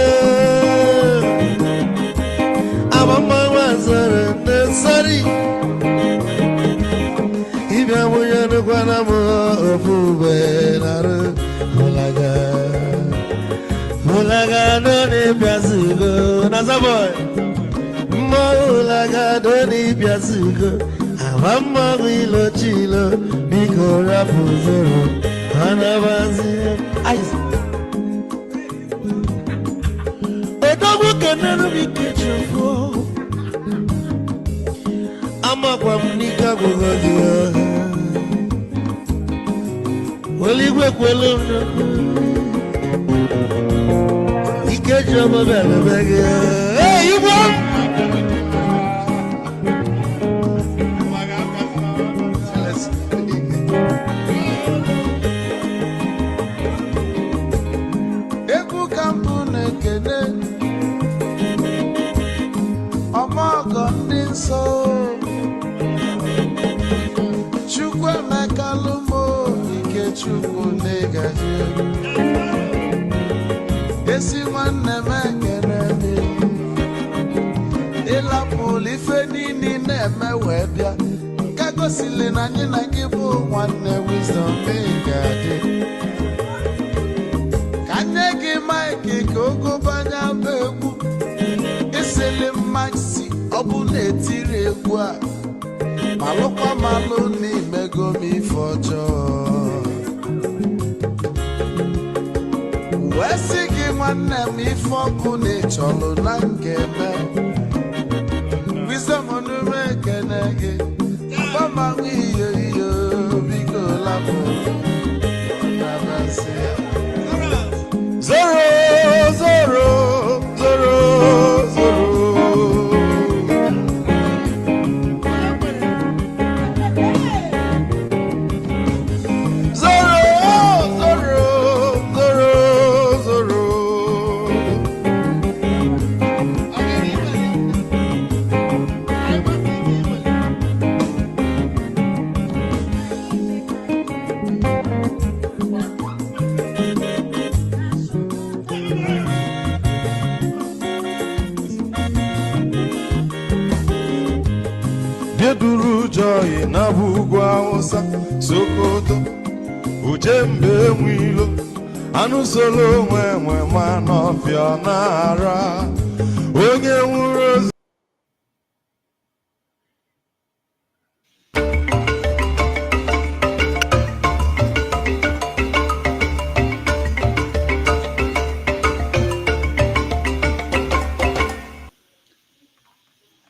Mama wazara nesari Ibya muyana kwana mo ofube naru Mulaga doni biazugo Nazaboy Mulaga doni biazugo Avama wilo chilo Bikora puzoro Anabazi Aiz Odogu kenenu bikechofo amakwa m n'ike agwụghọ gị weligwe kwelu ike ji ọbọbịa bebe gị igwe egwu ka mbụ na-ekene ọmọgọ ndị nsọ Chukwu Emeka Lumo ike Chukwu na-egaji esi nwanne m ekene dị ịlapụlụ ife niile na-eme wee bịa nke gosili na anyị na gị bụ nwanne wisdom ga-adị ka nye gị maịkị ka ogobanya bụ egwu isili mmaksi ọ bụ na-etiri egwu a malụkwa malụ n'imego m ife ọjọọ wee sị gị nwanne m ife ọkụ na ịchọlụ na nkeme wisdom onume ekene gị agbamanwe iyo iyo biko lapụ nabasị ya zoro zoro zoro zoro Geduru joy na bugwu Hausa Sokoto Ujembe Nwilo anụ solo nwe ma n'ọfịa na-ara onye nwụrụ ozi.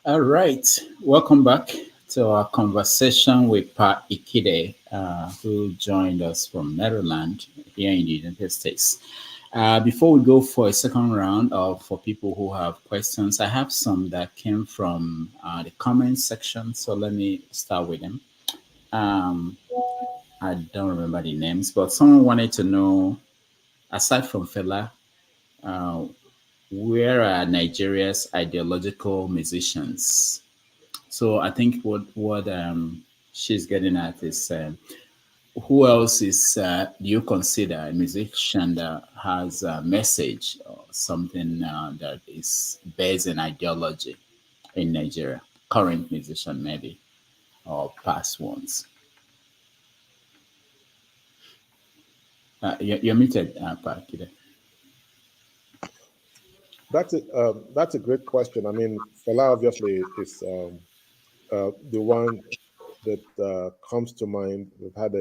All right, welcome back to our conversation with Pa Ikhide, who joined us from Maryland here in the United States. Before we go for a second round, or for people who have questions, I have some that came from the comments section, so let me start with them. I don't remember the names, but someone wanted to know, aside from Fela, where are Nigeria's ideological musicians? So I think what she's getting at is who else is do you consider a musician that has a message or something that is based in ideology in Nigeria? Current musician maybe, or past ones. You're muted, Pa Ikhide. That's a great question. I mean, Fela obviously is the one that comes to mind. We've had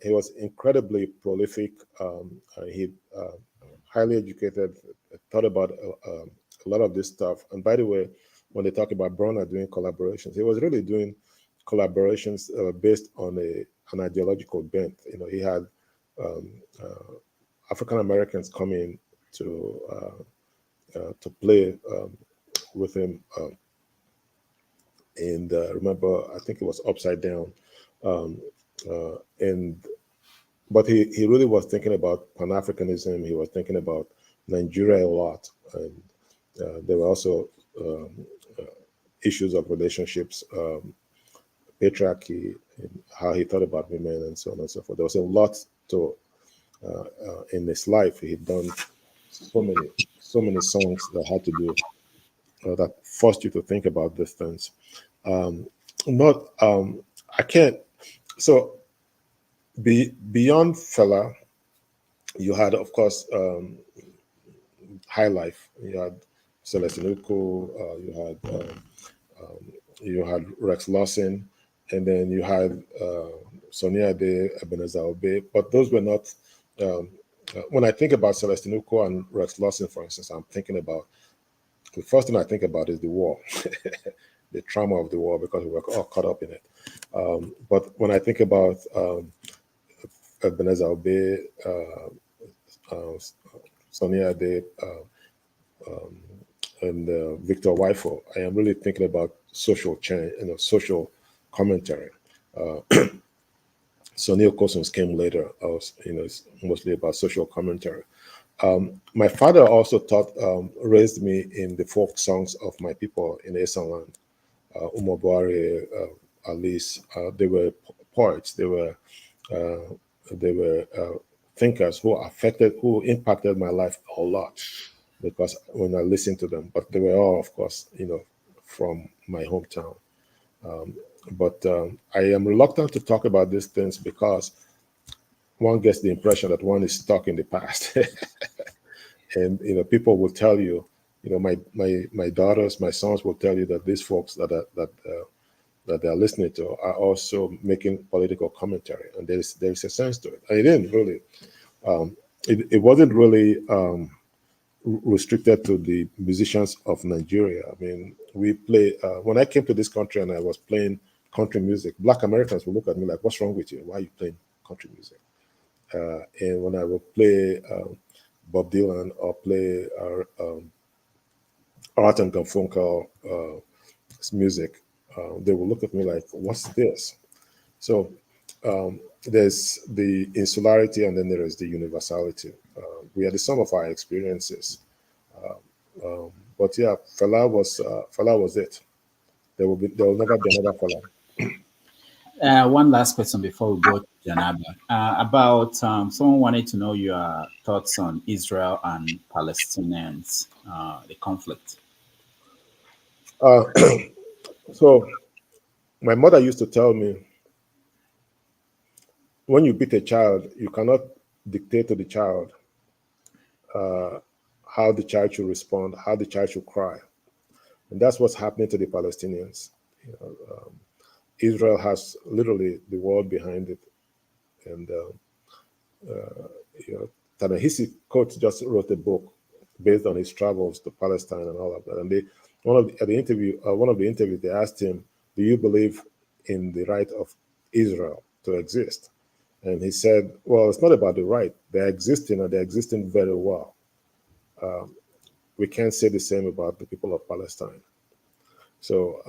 he was incredibly prolific. He highly educated, thought about a lot of this stuff. And by the way, when they talk about Bronner doing collaborations, he was really doing collaborations based on an ideological bent. You know, he had African Americans come in to play with him, and remember, I think it was Upside Down, but he really was thinking about Pan-Africanism. He was thinking about Nigeria a lot, and there were also issues of relationships, patriarchy, and how he thought about women, and so on and so forth. There was a lot to in his life. He'd done so many songs that had to do that forced you to think about these things. I can't. So beyond Fela, you had, of course, High Life. You had Celestine Uko. You had Rex Lawson, and then you had Sonia Ade, Ebenezer Obey. But those were not. When I think about Celestine Uko and Rex Lawson, for instance, I'm thinking about, the first thing I think about is the war. the trauma of the war because we were all caught up in it. But when I think about Ebenezer Obey, Sonia Ade, and Victor Waifo, I am really thinking about social change, social commentary. Sonil Kosons came later. It's mostly about social commentary. My father also raised me in the folk songs of my people in Esanland. Umobware, Alice, they were poets. They were thinkers who impacted my life a lot, because when I listened to them, but they were all, of course, from my hometown. But I am reluctant to talk about these things because one gets the impression that one is stuck in the past. And people will tell you, my daughters, my sons will tell you that these folks that they're listening to are also making political commentary, and there's a sense to it. I didn't really. It wasn't really restricted to the musicians of Nigeria. I mean, we play, when I came to this country and I was playing country music, Black Americans would look at me like, what's wrong with you? Why are you playing country music? And when I would play Bob Dylan or play Art and Garfunkel music, they would look at me like, what's this? So there's the insularity, and then there is the universality. We are the sum of our experiences. But yeah, Fela was it. There will never be another Fela. One last question before we go to Janaba. About someone wanted to know your thoughts on Israel and Palestinians, the conflict. So my mother used to tell me, when you beat a child, you cannot dictate to the child how the child should respond, how the child should cry. And that's what's happening to the Palestinians. Israel has literally the world behind it. And Ta-Nehisi Coates just wrote a book based on his travels to Palestine and all of that. And one of the interviews, they asked him, do you believe in the right of Israel to exist? And he said, well, it's not about the right. They're existing, and they're existing very well. We can't say the same about the people of Palestine. So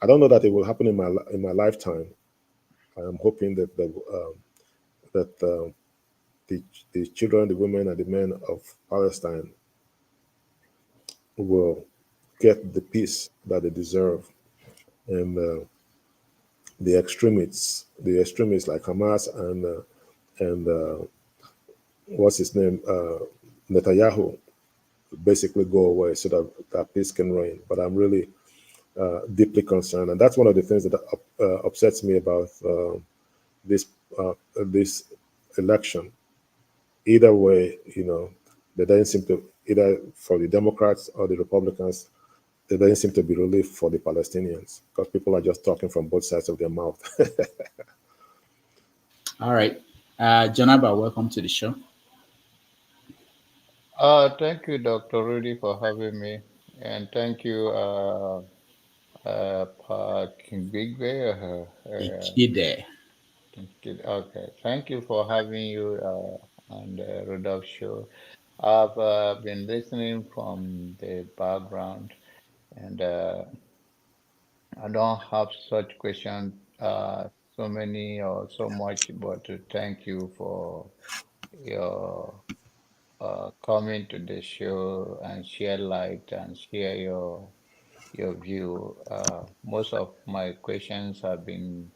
I don't know that it will happen in my lifetime. I'm hoping that the children, the women, and the men of Palestine will get the peace that they deserve, and the extremists like Hamas and what's his name, Netanyahu, basically go away so that peace can reign. But I'm really deeply concerned, and that's one of the things that upsets me about this election. Either way, there doesn't seem to, either for the Democrats or the Republicans, there doesn't seem to be relief for the Palestinians, because people are just talking from both sides of their mouth. All right. Janaba, welcome to the show. Thank you, Dr. Rudy, for having me. And thank you, Pa Ikhide. Okay, thank you for having you on the Rudolph show. I've been listening from the background, and I don't have such questions, so many or so much, but to thank you for your coming to the show and share light and share your view. Most of my questions have been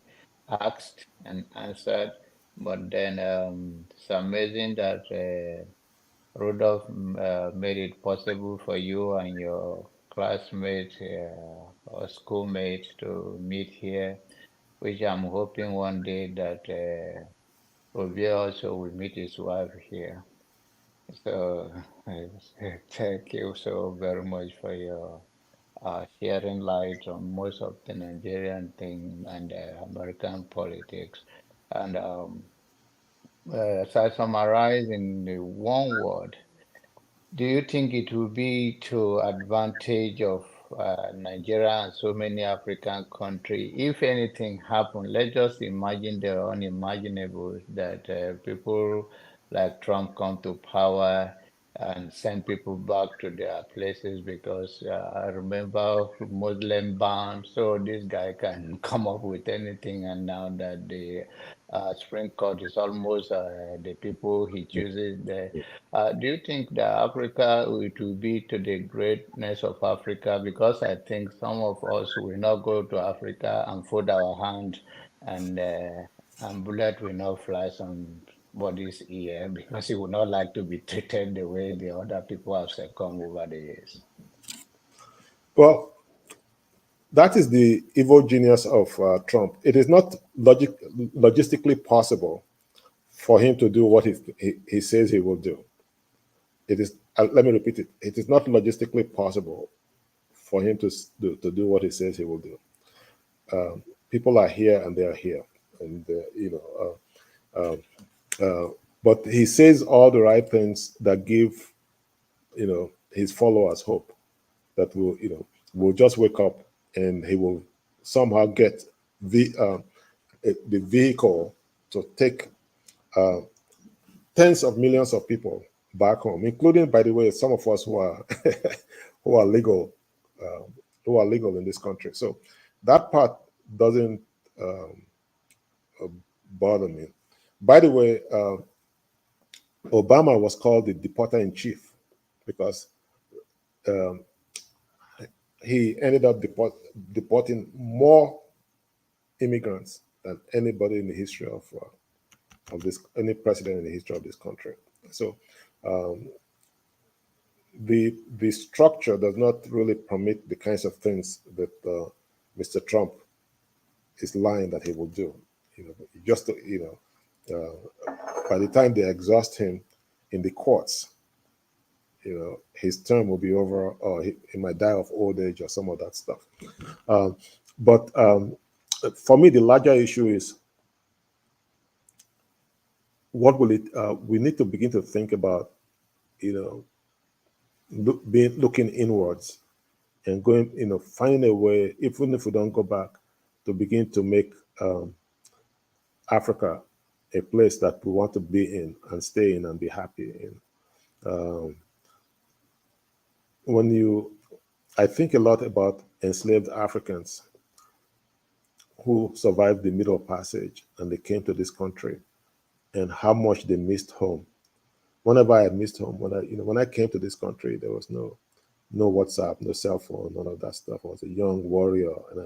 asked and answered, but then it's amazing that Rudolph made it possible for you and your classmates or schoolmates to meet here, which I'm hoping one day that Robier also will meet his wife here. So thank you so very much for your sharing light on most of the Nigerian thing and American politics. And as I summarize in the one word, do you think it will be to advantage of Nigeria and so many African countries, if anything happened, let's just imagine the unimaginable, that people like Trump come to power and send people back to their places, because I remember Muslim ban, so this guy can come up with anything. And now that the Supreme Court is almost the people he chooses there, do you think that Africa, it will be to the greatness of Africa? Because I think some of us will not go to Africa and fold our hand, and bullet will not fly somebody's ear, because he would not like to be treated the way the other people have succumbed over the years. Well, that is the evil genius of Trump. It is not logistically possible for him to do what he says he will do. It is. Let me repeat it. It is not logistically possible for him to do what he says he will do. People are here and they are here, and but he says all the right things that give his followers hope that will just wake up and he will somehow get the vehicle to take tens of millions of people back home, including, by the way, some of us who are who are legal in this country. So that part doesn't bother me. By the way, Obama was called the deporter in chief because he ended up deporting more immigrants than anybody in the history of any president in the history of this country. So the structure does not really permit the kinds of things that Mr. Trump is lying that he will do. By the time they exhaust him in the courts, his term will be over, or he might die of old age or some of that stuff. But for me, the larger issue is what will it? We need to begin to think about, looking inwards and going, finding a way, even if we don't go back, to begin to make Africa a place that we want to be in and stay in and be happy in. I think a lot about enslaved Africans who survived the Middle Passage and they came to this country, and how much they missed home. Whenever I missed home, when I came to this country, there was no WhatsApp, no cell phone, none of that stuff. I was a young warrior, and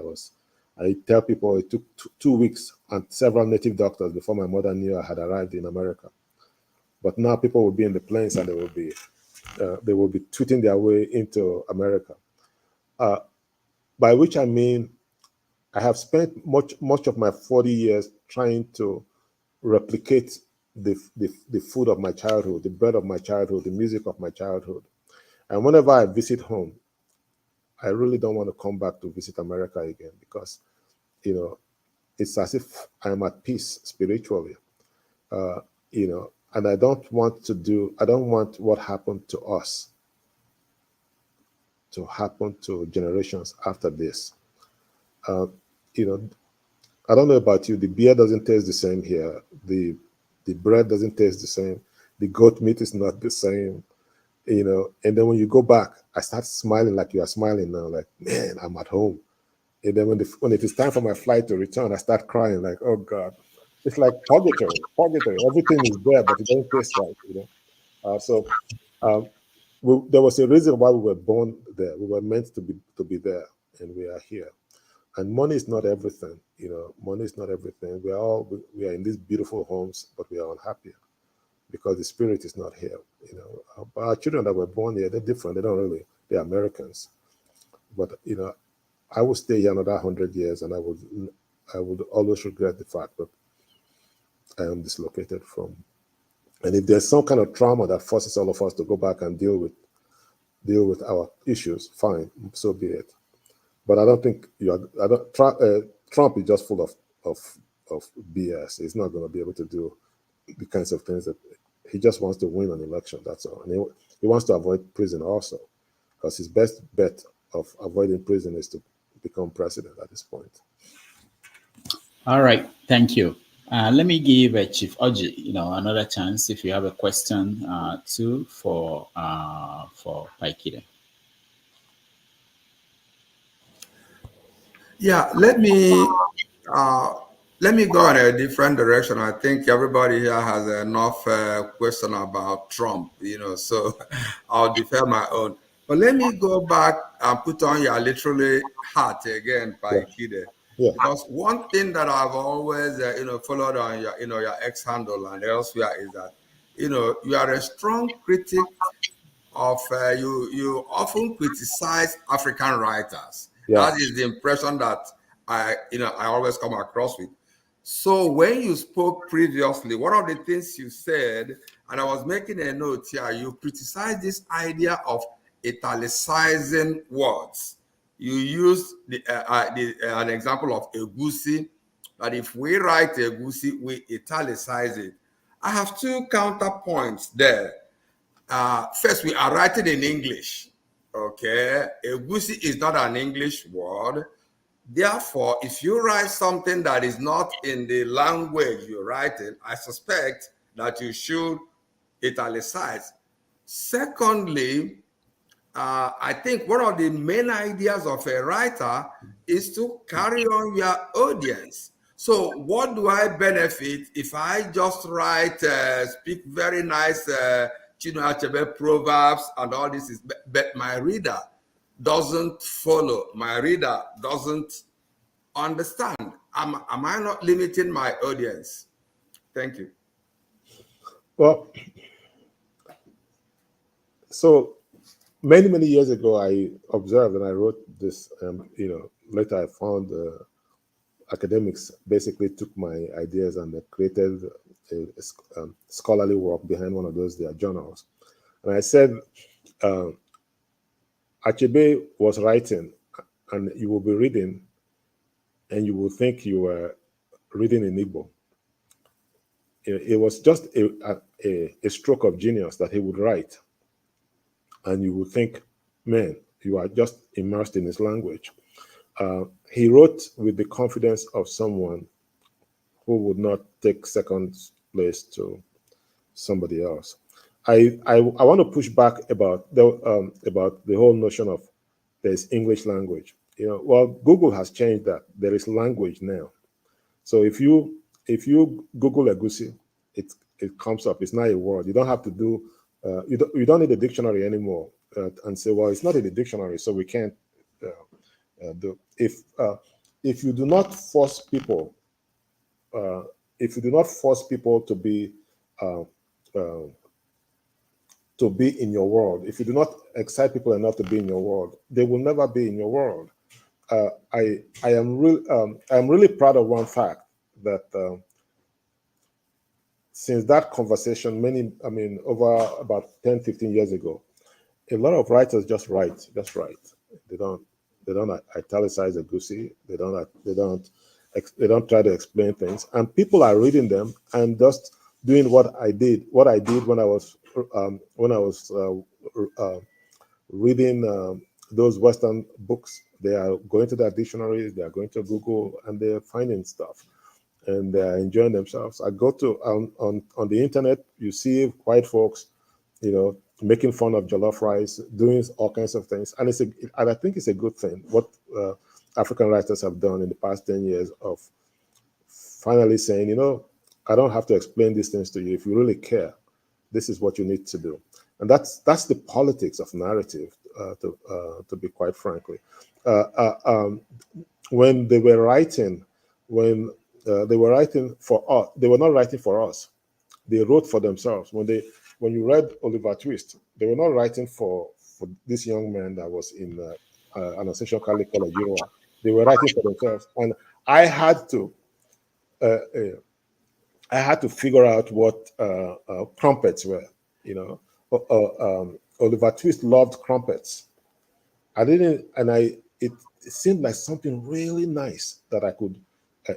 I tell people it took 2 weeks and several native doctors before my mother knew I had arrived in America. But now people will be in the planes and they will be tweeting their way into America. By which I mean, I have spent much of my 40 years trying to replicate the food of my childhood, the bread of my childhood, the music of my childhood. And whenever I visit home, I really don't want to come back to visit America again, because, it's as if I'm at peace spiritually, and I don't want what happened to us to happen to generations after this. I don't know about you, the beer doesn't taste the same here. The bread doesn't taste the same. The goat meat is not the same, and then when you go back, I start smiling like you are smiling now, like, man, I'm at home. And then when it is time for my flight to return, I start crying like, oh God. It's like purgatory. Everything is there, but it doesn't taste right, there was a reason why we were born there. We were meant to be there, and we are here. And money is not everything, money is not everything. We are in these beautiful homes, but we are unhappy because the spirit is not here. Our children that were born here, they're different. They're Americans. But, I will stay here another 100 years, and I would always regret the fact that I am dislocated from. And if there's some kind of trauma that forces all of us to go back and deal with our issues, fine, so be it. But I don't think Trump is just full of BS. He's not going to be able to do the kinds of things that he just wants to win an election. That's all. And he wants to avoid prison also, because his best bet of avoiding prison is to become president at this point. All right, thank you. Let me give Chief Oji, another chance if you have a question too for Pa Ikhide. Yeah, let me go in a different direction. I think everybody here has enough question about Trump, so I'll defer my own. But let me go back and put on your literary hat again, Pa Ikhide. Yeah. Because one thing that I've always, followed on your, your X handle and elsewhere is that, you are a strong critic of, you often criticize African writers. Yeah. That is the impression that I always come across with. So when you spoke previously, one of the things you said, and I was making a note here, you criticized this idea of italicizing words. You used an example of egusi, that if we write egusi, we italicize it. I have two counterpoints there. First, we are writing in English. Okay, egusi is not an English word. Therefore, if you write something that is not in the language you're writing, I suspect that you should italicize. Secondly, I think one of the main ideas of a writer is to carry on your audience. So what do I benefit if I just write, speak very nice Achebe proverbs and all this, but my reader doesn't follow, my reader doesn't understand? Am I not limiting my audience? Thank you. Well, so many years ago, I observed and I wrote this, later I found academics basically took my ideas and they created a scholarly work behind one of their journals. And I said, Achebe was writing and you will be reading and you will think you were reading in Igbo. It was just a stroke of genius that he would write. And you would think, man, you are just immersed in his language. He wrote with the confidence of someone who would not take second place to somebody else. I want to push back about the whole notion of there's English language. Well, Google has changed that. There is language now. So if you Google egusi, it comes up. It's not a word. You don't have to do. You don't need a dictionary anymore and say, well, it's not in the dictionary, so we can't do. If you do not force people, to be in your world, if you do not excite people enough to be in your world, they will never be in your world. I am really proud of one fact that since that conversation, over about 10, 15 years ago, a lot of writers just write. They don't italicize egusi. They don't try to explain things. And people are reading them and just doing what I did when I was reading those Western books. They are going to their dictionaries, they are going to Google, and they're finding stuff. And they're enjoying themselves. I go to on the internet, you see white folks, making fun of jollof rice, doing all kinds of things, and I think it's a good thing. What African writers have done in the past 10 years of finally saying, I don't have to explain these things to you. If you really care, this is what you need to do, and that's the politics of narrative. To be quite frankly, when they were writing, they were writing for us. They were not writing for us. They wrote for themselves. When you read Oliver Twist, they were not writing for this young man that was in an essential Catholic college. They were writing for themselves, and I had to figure out what crumpets were. Oliver Twist loved crumpets. It seemed like something really nice that I could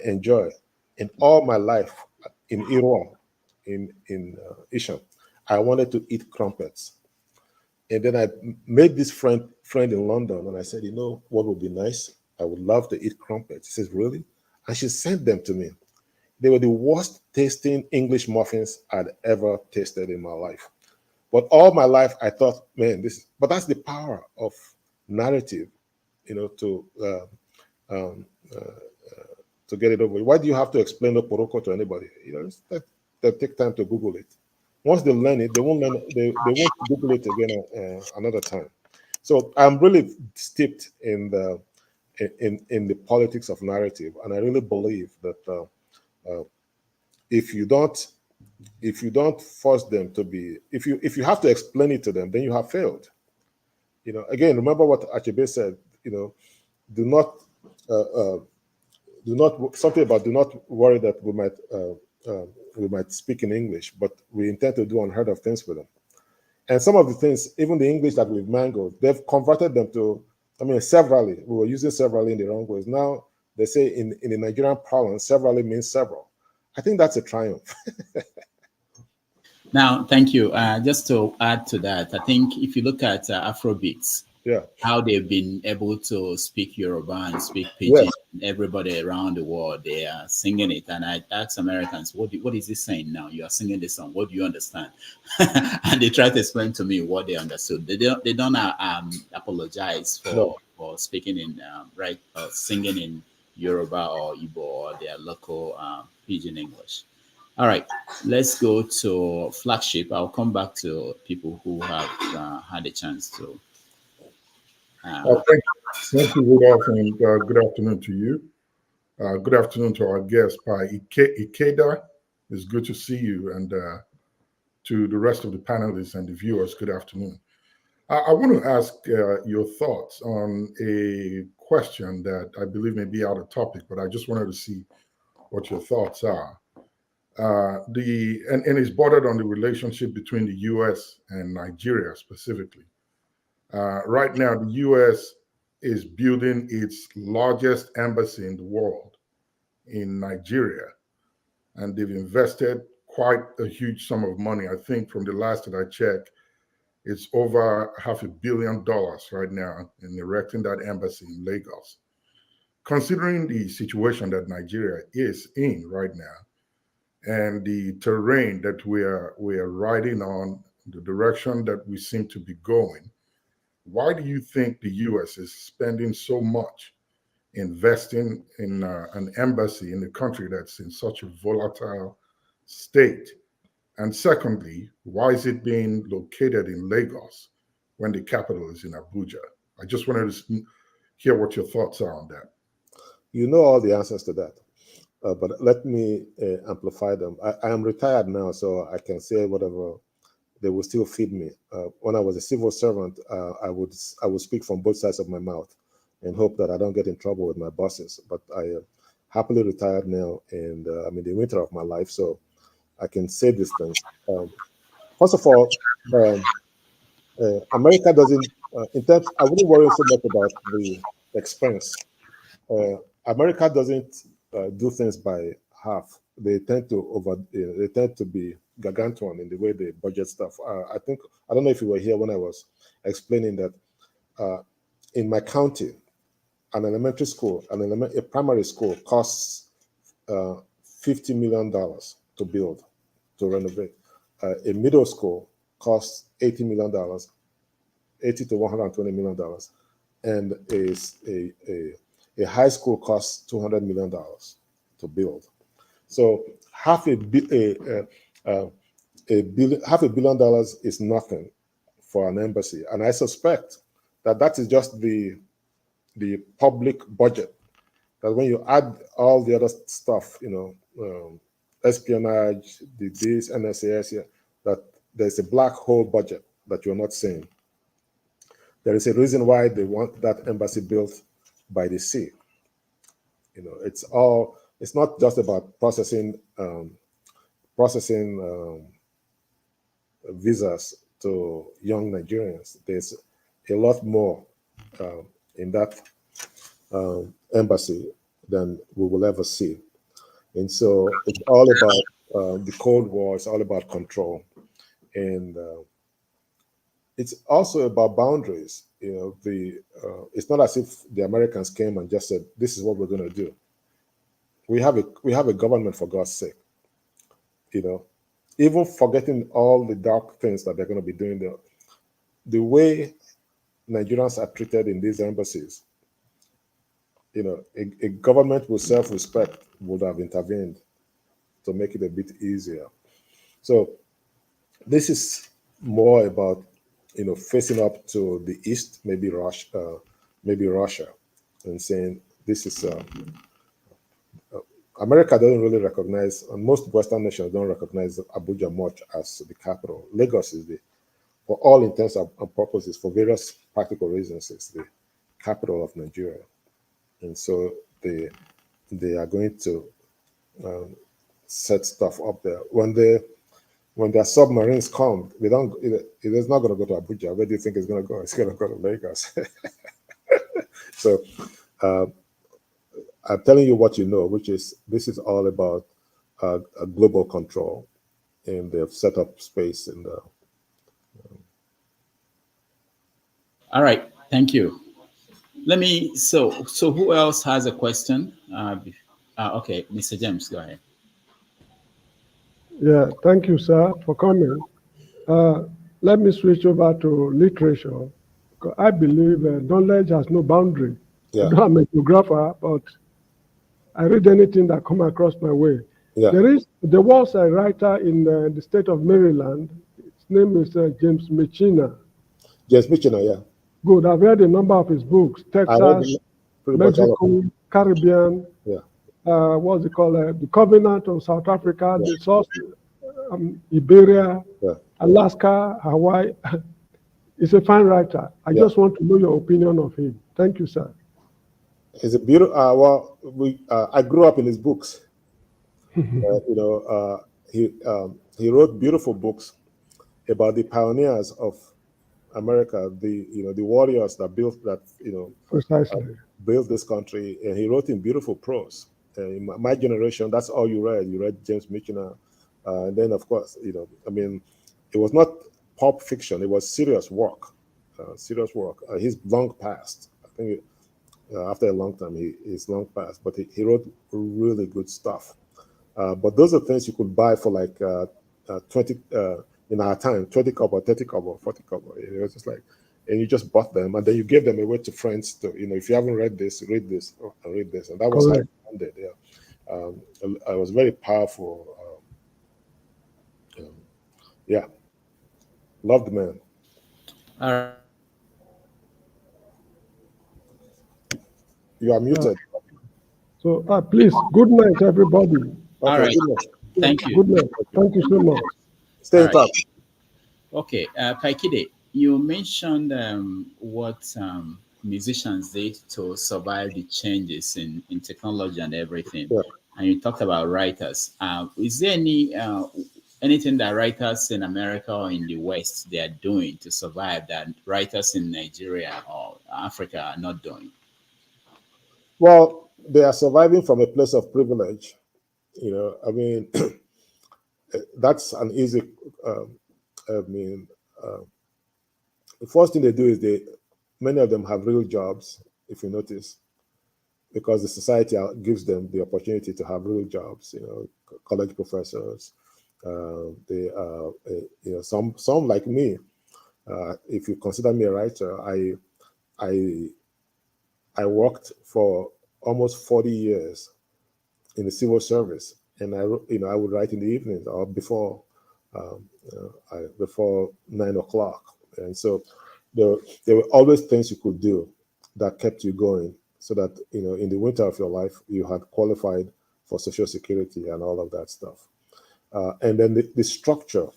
enjoy. In all my life in Iran, in Isham, I wanted to eat crumpets. And then I made this friend in London, and I said, you know what would be nice? I would love to eat crumpets. She says, really? And she sent them to me. They were the worst tasting English muffins I'd ever tasted in my life. But all my life, I thought, man, but that's the power of narrative, you know, to get it over. Why do you have to explain Oporoko to anybody? You know, they take time to Google it. Once they learn it, they won't learn. They won't Google it again another time. So I'm really steeped in the politics of narrative, and I really believe that if you don't force them to be, if you have to explain it to them, then you have failed. You know, again, remember what Achebe said. You know, do not something about do not worry that we might speak in English, but we intend to do unheard of things with them. And some of the things, even the English that we've mangled, they've converted them to, I mean, severally. We were using severally in the wrong ways. Now they say in the Nigerian parlance, severally means several. I think that's a triumph. Now, thank you. Just to add to that, I think if you look at Afrobeats, how they've been able to speak Yoruba and speak Pidgin, yes. Everybody around the world, they are singing it. And I ask Americans, what is this saying now? You are singing this song. What do you understand? And they try to explain to me what they understood. They don't apologize for speaking in singing in Yoruba or Igbo or their local Pidgin English. All right, let's go to Flagship. I'll come back to people who have had a chance to. Thank you. Good afternoon to you. Good afternoon to our guest, Pa Ikhide. It's good to see you, and to the rest of the panelists and the viewers, good afternoon. I want to ask your thoughts on a question that I believe may be out of topic, but I just wanted to see what your thoughts are. And it's bordered on the relationship between the U.S. and Nigeria specifically. Right now, the U.S. is building its largest embassy in the world in Nigeria, and they've invested quite a huge sum of money. I think from the last that I checked, it's over $500 million right now in erecting that embassy in Lagos. Considering the situation that Nigeria is in right now, and the terrain that we are riding on, the direction that we seem to be going, why do you think the U.S. is spending so much investing in an embassy in a country that's in such a volatile state? And secondly, why is it being located in Lagos when the capital is in Abuja? I just wanted to hear what your thoughts are on that. You know all the answers to that. But let me amplify them. I am retired now, so I can say whatever. They will still feed me. When I was a civil servant, I would speak from both sides of my mouth and hope that I don't get in trouble with my bosses. But I happily retired now, and I'm in the winter of my life, so I can say these things. First of all, America doesn't, I wouldn't worry so much about the expense. America doesn't do things by half. They tend to be gargantuan in the way they budget stuff. I don't know if you were here when I was explaining that in my county, an elementary school, a primary school costs $50 million to build, to renovate. A middle school costs $80 million, $80 to $120 million, and a high school costs $200 million to build. So $500 million is nothing for an embassy, and I suspect that is just the public budget. That when you add all the other stuff, espionage, this NSAS, that there's a black hole budget that you're not seeing. There is a reason why they want that embassy built by the sea. It's not just about processing visas to young Nigerians. There's a lot more in that embassy than we will ever see. And so it's all about the Cold War. It's all about control. And it's also about boundaries. It's not as if the Americans came and just said, "This is what we're going to do." We have a government, for God's sake. Even forgetting all the dark things that they're going to be doing, the way Nigerians are treated in these embassies, a government with self-respect would have intervened to make it a bit easier. So this is more about, facing up to the East, maybe Russia, and saying this is. America doesn't really recognize, and most Western nations don't recognize Abuja much as the capital. Lagos is for all intents and purposes, for various practical reasons, it's the capital of Nigeria. And so they are going to set stuff up there. When their submarines come, it's not going to go to Abuja. Where do you think it's going to go? It's going to go to Lagos. So I'm telling you what you know, which is this is all about a global control, and they've set up space in the. All right, thank you. Let me. So who else has a question? Okay, Mr. James, go ahead. Yeah, thank you, sir, for coming. Let me switch over to literature. I believe knowledge has no boundary. Yeah. I'm a geographer, but I read anything that come across my way. Yeah. There was a writer in the state of Maryland. His name is James Michener. James Michener, yeah. Good. I've read a number of his books. Texas, Mexico, Caribbean. Yeah. What's it called? The Covenant of South Africa, the Source, Iberia, Alaska, Hawaii. He's a fine writer. I just want to know your opinion of him. Thank you, sir. He's a beautiful. I grew up in his books. He wrote beautiful books about the pioneers of America, the warriors that built that, precisely built this country, and he wrote in beautiful prose. In my generation, that's all you read. You read James Michener, and then of course, it was not pulp fiction; it was serious work. He's long past. I think after a long time, he's long past. But he wrote really good stuff. But those are things you could buy for like 20 in our time, 20 kobo, 30 kobo, 40 kobo. It was just like, and you just bought them, and then you gave them away to friends to, if you haven't read this, read this, read this. And that was how it ended, it was very powerful. Loved man. All right. You are muted. So please, good night, everybody. All right. Thank you. Good night. Thank you so much. Stay in touch. Okay, Pa Ikhide, you mentioned what musicians did to survive the changes in technology and everything, and you talked about writers. Is there anything that writers in America or in the West they are doing to survive that writers in Nigeria or Africa are not doing? Well, they are surviving from a place of privilege. That's an easy. The first thing they do is many of them have real jobs, if you notice, because the society gives them the opportunity to have real jobs. College professors. Some like me. If you consider me a writer, I worked for almost 40 years in the civil service, and I would write in the evenings or before 9 o'clock. And so there were always things you could do that kept you going, so that in the winter of your life you had qualified for Social Security and all of that stuff. And then the structure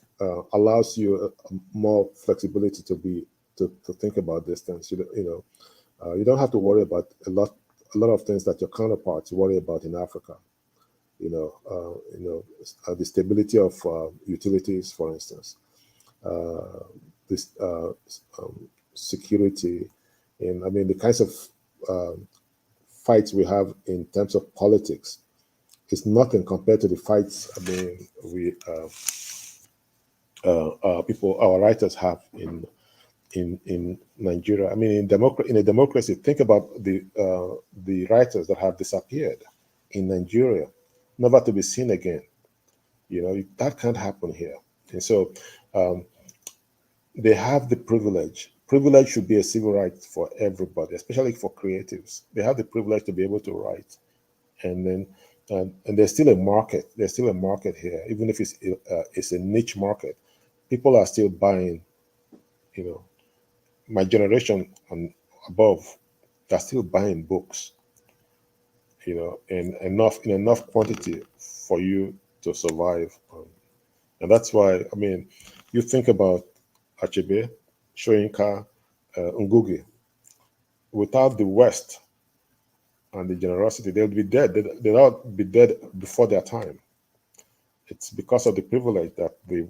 allows you more flexibility to think about this things. You don't have to worry about a lot of things that your counterparts worry about in Africa. The stability of utilities, for instance, this security, and the kinds of fights we have in terms of politics is nothing compared to the fights our writers have in in Nigeria. I mean, in a democracy, think about the writers that have disappeared in Nigeria, never to be seen again. You know, that can't happen here. And so they have the privilege. Privilege should be a civil right for everybody, especially for creatives. They have the privilege to be able to write. And then, and there's still a market. There's still a market here, even if it's a niche market. People are still buying. You know, my generation and above, they're still buying books. You know, in enough quantity for you to survive. And that's why, I mean, you think about Achebe, Soyinka, Ngugi. Without the West and the generosity, they'll be dead. They'll all be dead before their time. It's because of the privilege that the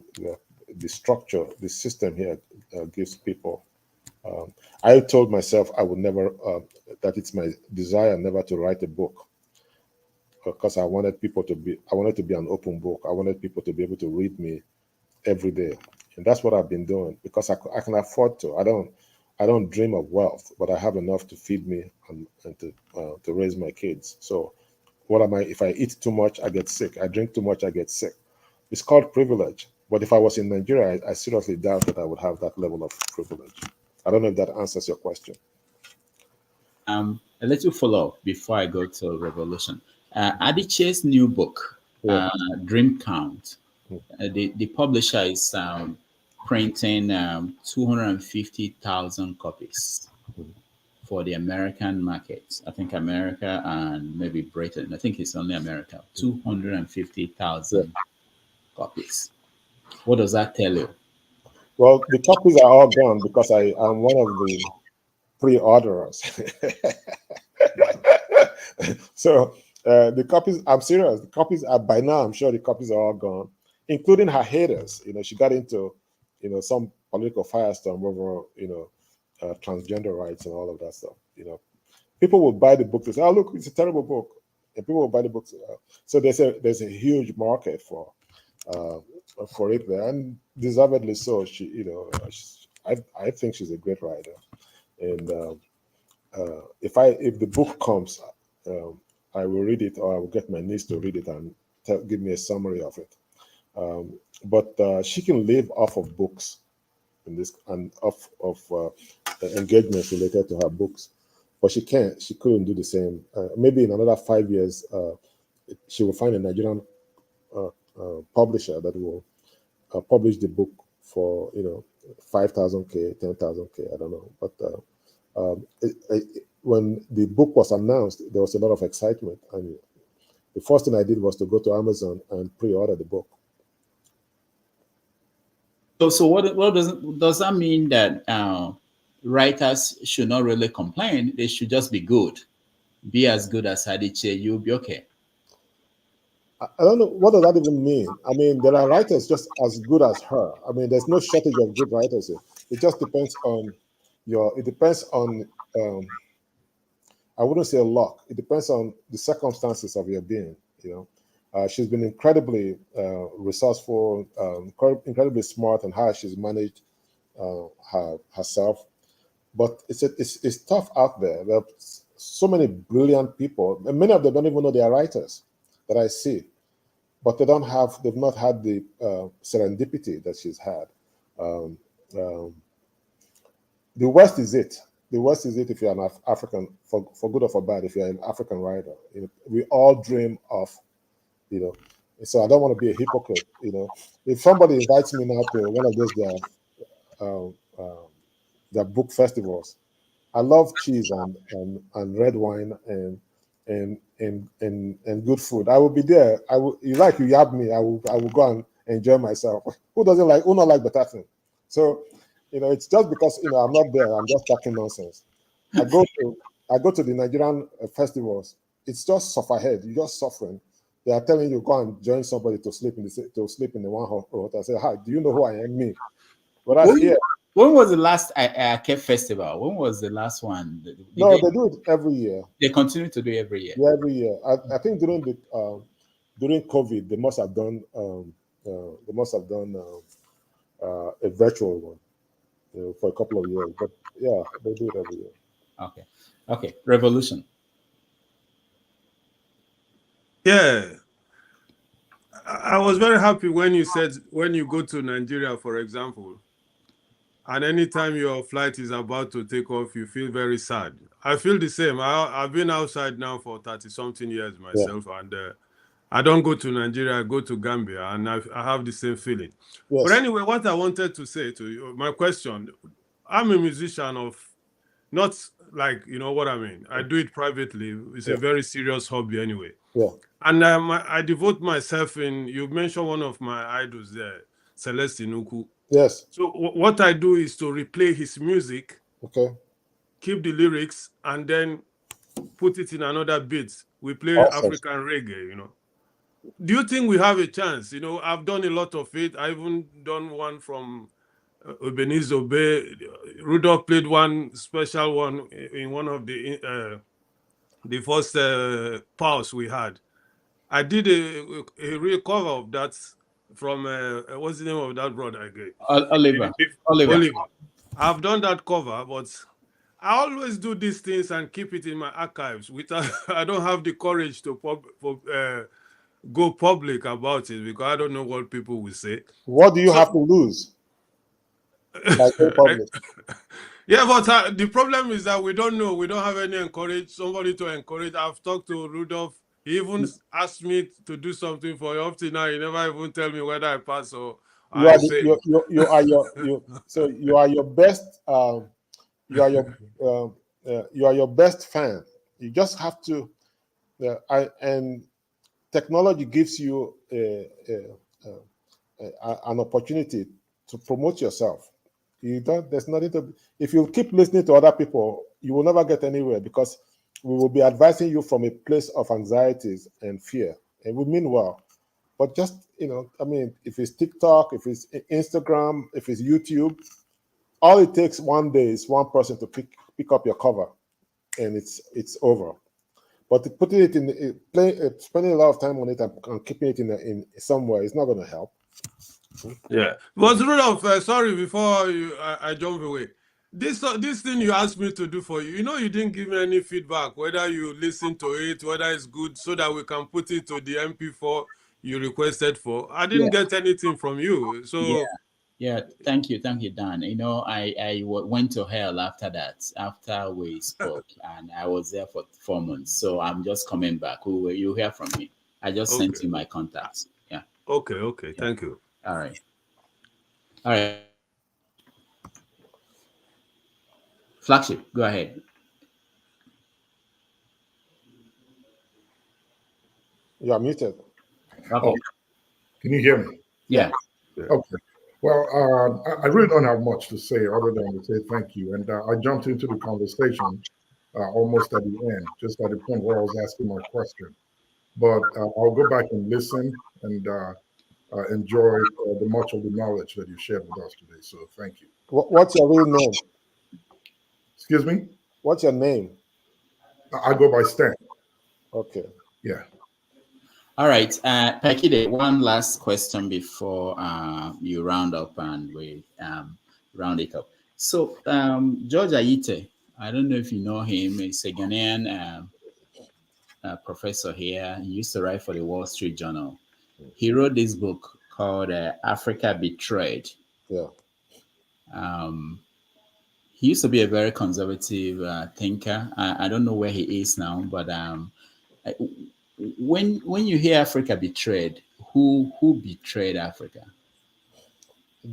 structure, the system here gives people. I told myself I would never, that it's my desire never to write a book, because I wanted to be an open book. I wanted people to be able to read me every day. And that's what I've been doing, because I can afford to. I don't dream of wealth, but I have enough to feed me and to raise my kids. So what am I? If I eat too much, I get sick. I drink too much, I get sick. It's called privilege. But if I was in Nigeria, I seriously doubt that I would have that level of privilege. I don't know if that answers your question. A little follow-up before I go to Revolution. Adichie's new book, Dream Count, the publisher is printing 250,000 copies for the American market. I think America and maybe Britain. I think it's only America. 250,000 copies. What does that tell you? Well, the copies are all gone because I'm one of the pre-orderers. So the copies, I'm serious. The copies are, by now, I'm sure the copies are all gone, including her haters. You know, she got into, you know, some political firestorm over, you know, transgender rights and all of that stuff. You know, people will buy the book to say, "Oh, look, it's a terrible book," and people will buy the books. So there's a huge market for it there, and deservedly so. She, you know, I think she's a great writer, and if the book comes, I will read it, or I will get my niece to read it and give me a summary of it. But she can live off of books, and off of engagements related to her books, but she couldn't do the same. Maybe in another 5 years, she will find a Nigerian publisher that will publish the book for, you know, 5,000K, 10,000K, I don't know. But when the book was announced, there was a lot of excitement, and the first thing I did was to go to Amazon and pre-order the book. So what does that mean, that writers should not really complain? They should just be good, be as good as Adichie. You'll be okay. I don't know, what does that even mean? I mean, there are writers just as good as her. I mean, there's no shortage of good writers here. It just depends on I wouldn't say luck. It depends on the circumstances of your being. You know, she's been incredibly resourceful, incredibly smart in how she's managed herself. But it's tough out there. There are so many brilliant people, and many of them don't even know they are writers that I see, but they've not had the serendipity that she's had. The West is it. The West is it if you're an African, for good or for bad, if you're an African writer. You know, we all dream of, you know, so I don't want to be a hypocrite. You know, if somebody invites me now to one of those their book festivals, I love cheese and red wine and good food. I will be there. You yab me, I will go and enjoy myself. Who not like better thing? So, you know, it's just because, you know, I'm not there, I'm just talking nonsense. I go to the Nigerian festivals. It's just suffer head. You're just suffering. They are telling you go and join somebody to sleep in the one hotel. I say, hi, do you know who I am? Me. But when was the last Achebe festival? When was the last one? They do it every year. They continue to do it every year. Yeah, every year. I think during COVID, they must have done a virtual one. for a couple of years. But yeah, they do it every year. Okay. Okay. Revolution. Yeah. I was very happy when you said when you go to Nigeria, for example, and anytime your flight is about to take off, you feel very sad. I feel the same. I've been outside now for 30-something years myself, and I don't go to Nigeria, I go to Gambia, and I have the same feeling. Yes. But anyway, what I wanted to say to you, my question, I'm a musician of, not like, you know what I mean? I do it privately. It's a very serious hobby anyway. Yeah. And I devote myself in, you mentioned one of my idols there, Celestine Uku. Yes. So what I do is to replay his music, okay, keep the lyrics, and then put it in another beat. We play African reggae, you know. Do you think we have a chance? You know, I've done a lot of it. I even done one from Ebenezer Obey. Rudolph played one special one in one of the first pause we had. I did a real cover of that from what's the name of that brother again? Oliver. I've done that cover, but I always do these things and keep it in my archives. I don't have the courage to go public about it because I don't know what people will say. What do you have to lose? Yeah, but the problem is that we don't know. We don't have somebody to encourage. I've talked to Rudolph. He even asked me to do something for you. Up to now, he never even tell me whether I pass or you are your best. You are your best fan. You just have to. And technology gives you an opportunity to promote yourself. There's nothing to. If you keep listening to other people, you will never get anywhere because we will be advising you from a place of anxieties and fear, and we mean well. But just, I mean, if it's TikTok, if it's Instagram, if it's YouTube, all it takes one day is one person to pick up your cover, and it's over. But putting it in spending a lot of time on it and keeping it in somewhere is not going to help. Yeah. But Rudolph, sorry, before I jump away. This thing you asked me to do for you, you didn't give me any feedback, whether you listen to it, whether it's good, so that we can put it to the MP4 you requested for. I didn't get anything from you. So yeah, thank you, Dan. I went to hell after that, after we spoke, and I was there for 4 months. So I'm just coming back. You hear from me. I just sent you my contacts. Yeah. Okay. Yeah. Thank you. All right. Flagship, go ahead. You are muted. Okay. Can you hear me? Yeah. Okay. Well, I really don't have much to say other than to say thank you. And I jumped into the conversation almost at the end, just at the point where I was asking my question. But I'll go back and listen and enjoy the much of the knowledge that you shared with us today. So thank you. What's your real name? Excuse me? What's your name? I go by Stan. Okay. Yeah. All right. Pa Ikhide, one last question before you round up and we round it up. So George Ayittey, I don't know if you know him. He's a Ghanaian professor here. He used to write for the Wall Street Journal. He wrote this book called Africa Betrayed. Yeah. He used to be a very conservative thinker. I don't know where he is now, but when you hear Africa betrayed, who betrayed Africa?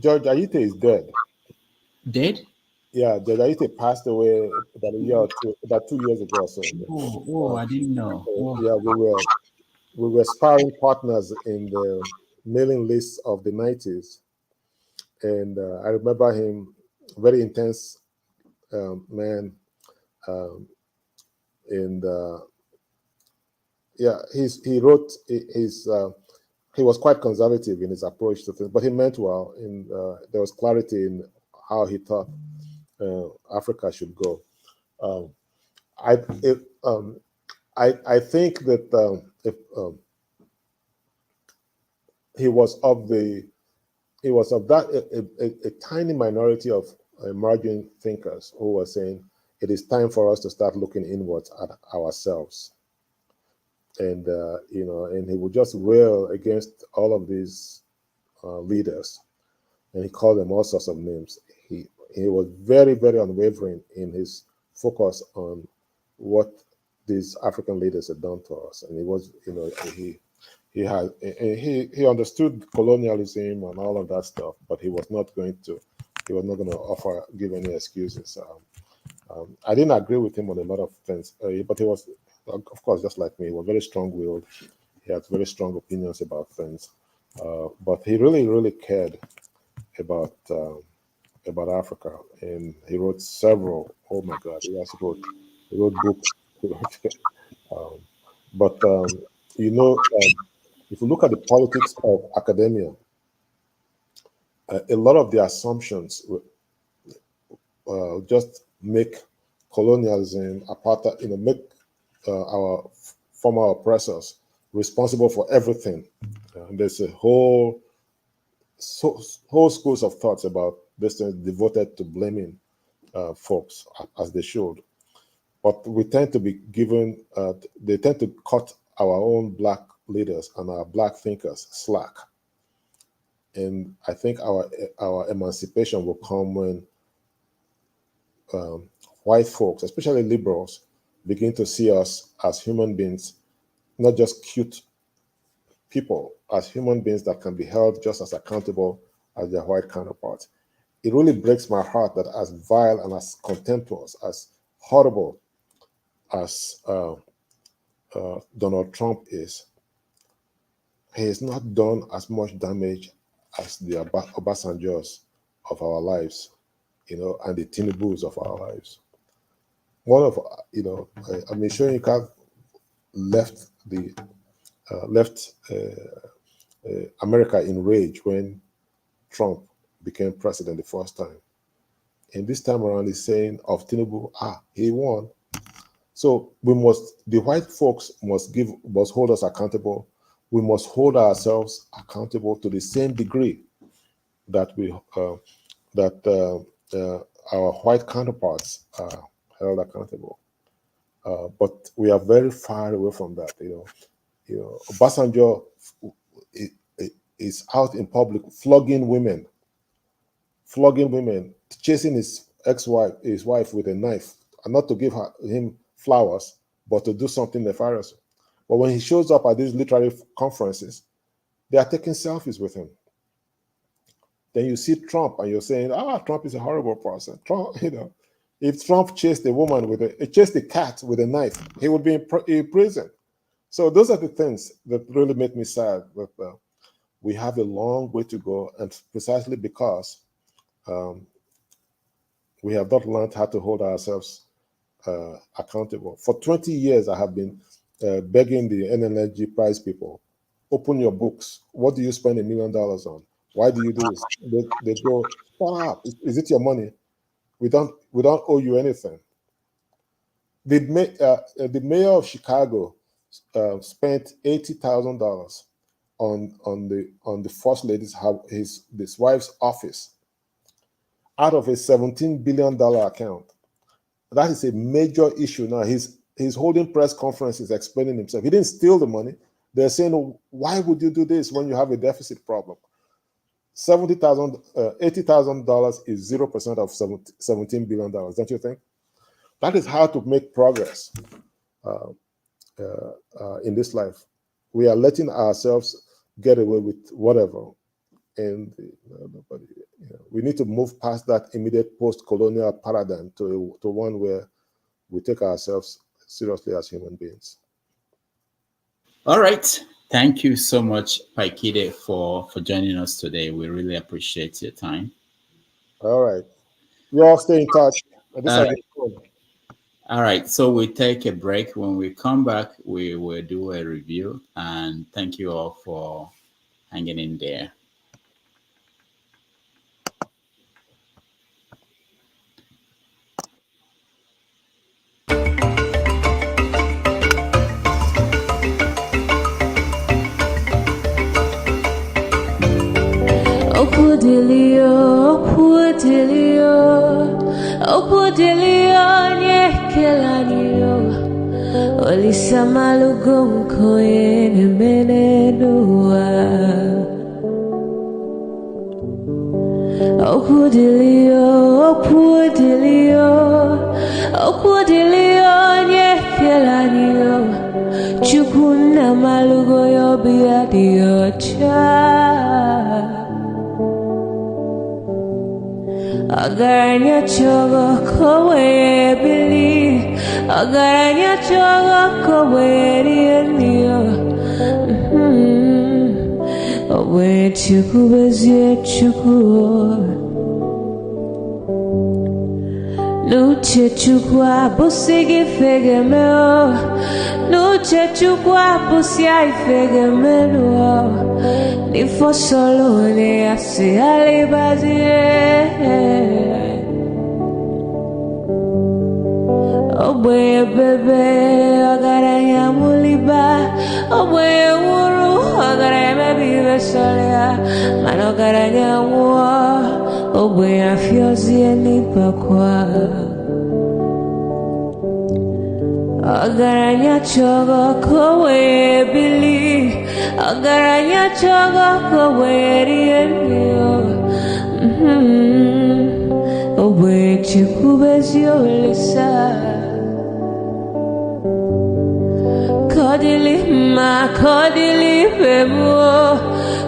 George Ayittey is dead. Dead? Yeah, George Ayittey passed away about a year or two, about 2 years ago or so. Oh, I didn't know. Yeah, we were sparring partners in the mailing list of the 90s, and I remember him, very intense man, and yeah, he wrote he was quite conservative in his approach to things, but he meant well, and there was clarity in how he thought Africa should go. I think that if he was of that a tiny minority of emerging thinkers who were saying it is time for us to start looking inwards at ourselves. And and he would just rail against all of these leaders, and he called them all sorts of names. He was very, very unwavering in his focus on what these African leaders had done to us, and he was, he understood colonialism and all of that stuff, but he was not going to give any excuses. I didn't agree with him on a lot of things, but he was, of course, just like me, he was very strong-willed. He had very strong opinions about things, but he really, really cared about Africa, and he wrote several. Oh my God, he wrote books. If you look at the politics of academia, a lot of the assumptions just make colonialism, apartheid, make our former oppressors responsible for everything. There's a whole schools of thoughts about this thing devoted to blaming folks, as they should. But we tend to be given, they tend to cut our own Black leaders and our Black thinkers slack. And I think our emancipation will come when white folks, especially liberals, begin to see us as human beings, not just cute people, as human beings that can be held just as accountable as their white counterparts. It really breaks my heart that as vile and as contemptuous, as horrible as Donald Trump is, he has not done as much damage as the Obasanjos of our lives, and the Tinubus of our lives. One of, Soyinka left America in rage when Trump became president the first time. And this time around, he's saying of Tinubu, he won. So the white folks must hold us accountable. We must hold ourselves accountable to the same degree that our white counterparts are held accountable. But we are very far away from that. Obasanjo is out in public flogging women, chasing his wife with a knife, and not to give him flowers, but to do something nefarious. But when he shows up at these literary conferences, they are taking selfies with him. Then you see Trump, and you're saying, Trump is a horrible person. Trump, if Trump chased a cat with a knife, he would be in prison. So those are the things that really make me sad. That we have a long way to go, and precisely because we have not learned how to hold ourselves accountable. For 20 years, I have been begging the NNLG Prize people, open your books. What do you spend $1 million on? Why do you do this? They go, stop. Is it your money? We don't owe you anything. The mayor of Chicago spent $80,000 on the first lady's his wife's office out of a $17 billion account. That is a major issue now. He's holding press conferences explaining himself. He didn't steal the money. They're saying, why would you do this when you have a deficit problem? $80,000 is 0% of $17 billion, don't you think? That is how to make progress in this life. We are letting ourselves get away with whatever. And we need to move past that immediate post-colonial paradigm to one where we take ourselves seriously as human beings. All right. Thank you so much, Pa Ikhide, for joining us today. We really appreciate your time. All right. We all stay in touch. All right. So we take a break. When we come back, we will do a review. And thank you all for hanging in there. Delio, Okudilione kelanio Olisamalugo koyene menenua Okudilione kelanio Chukuna malugo yobia diocha Agaranya chogo kowe bili Agaranya chogo kowe rienio Owe chuku bezie chuku Nuche chukwa busigi fege meo Nuche chukwa busia ifege meo Ni fosolo ne ase alibazie Oboye bebe agaranya muliba Oboye wuru agaranya bibe solea Mano agaranya wa Oboye afiozi enipa kwa Agaranya chogo kowe bili Agaranya chogo kowe rienio Oboye chikubezi olisa Kodili ma kodili bemo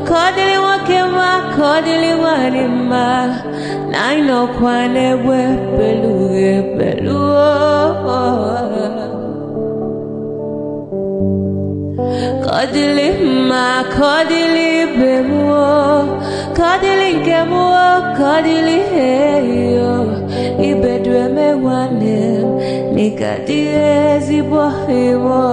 Kodili wakema kodili wanima Naino kwane we beluge beluo Kodili ma kodili bemo Kodili kemo kodili heyo Ibedwe me wane Nikadie zibo hewa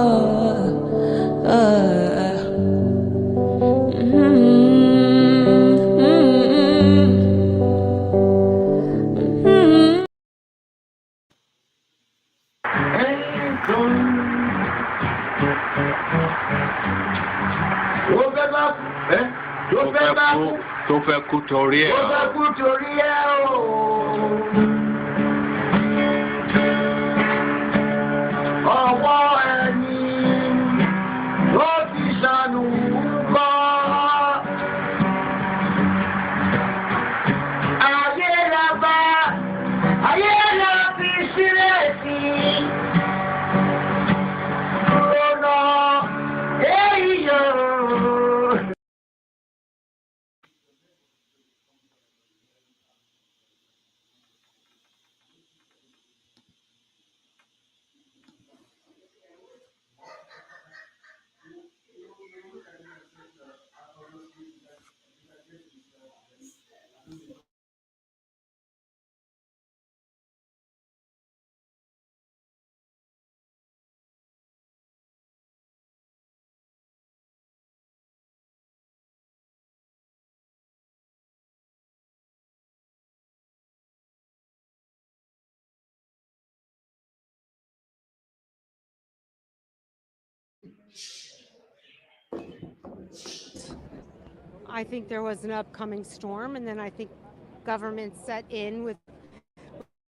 Tó fẹ́ kú torí ẹ̀. Ọwọ́ ẹni ló ti ṣàánú kọ́. Ayé la bá, ayé la fi sílẹ̀ sí. Lọ́nà èyí yóò. I think there was an upcoming storm, and then I think government set in with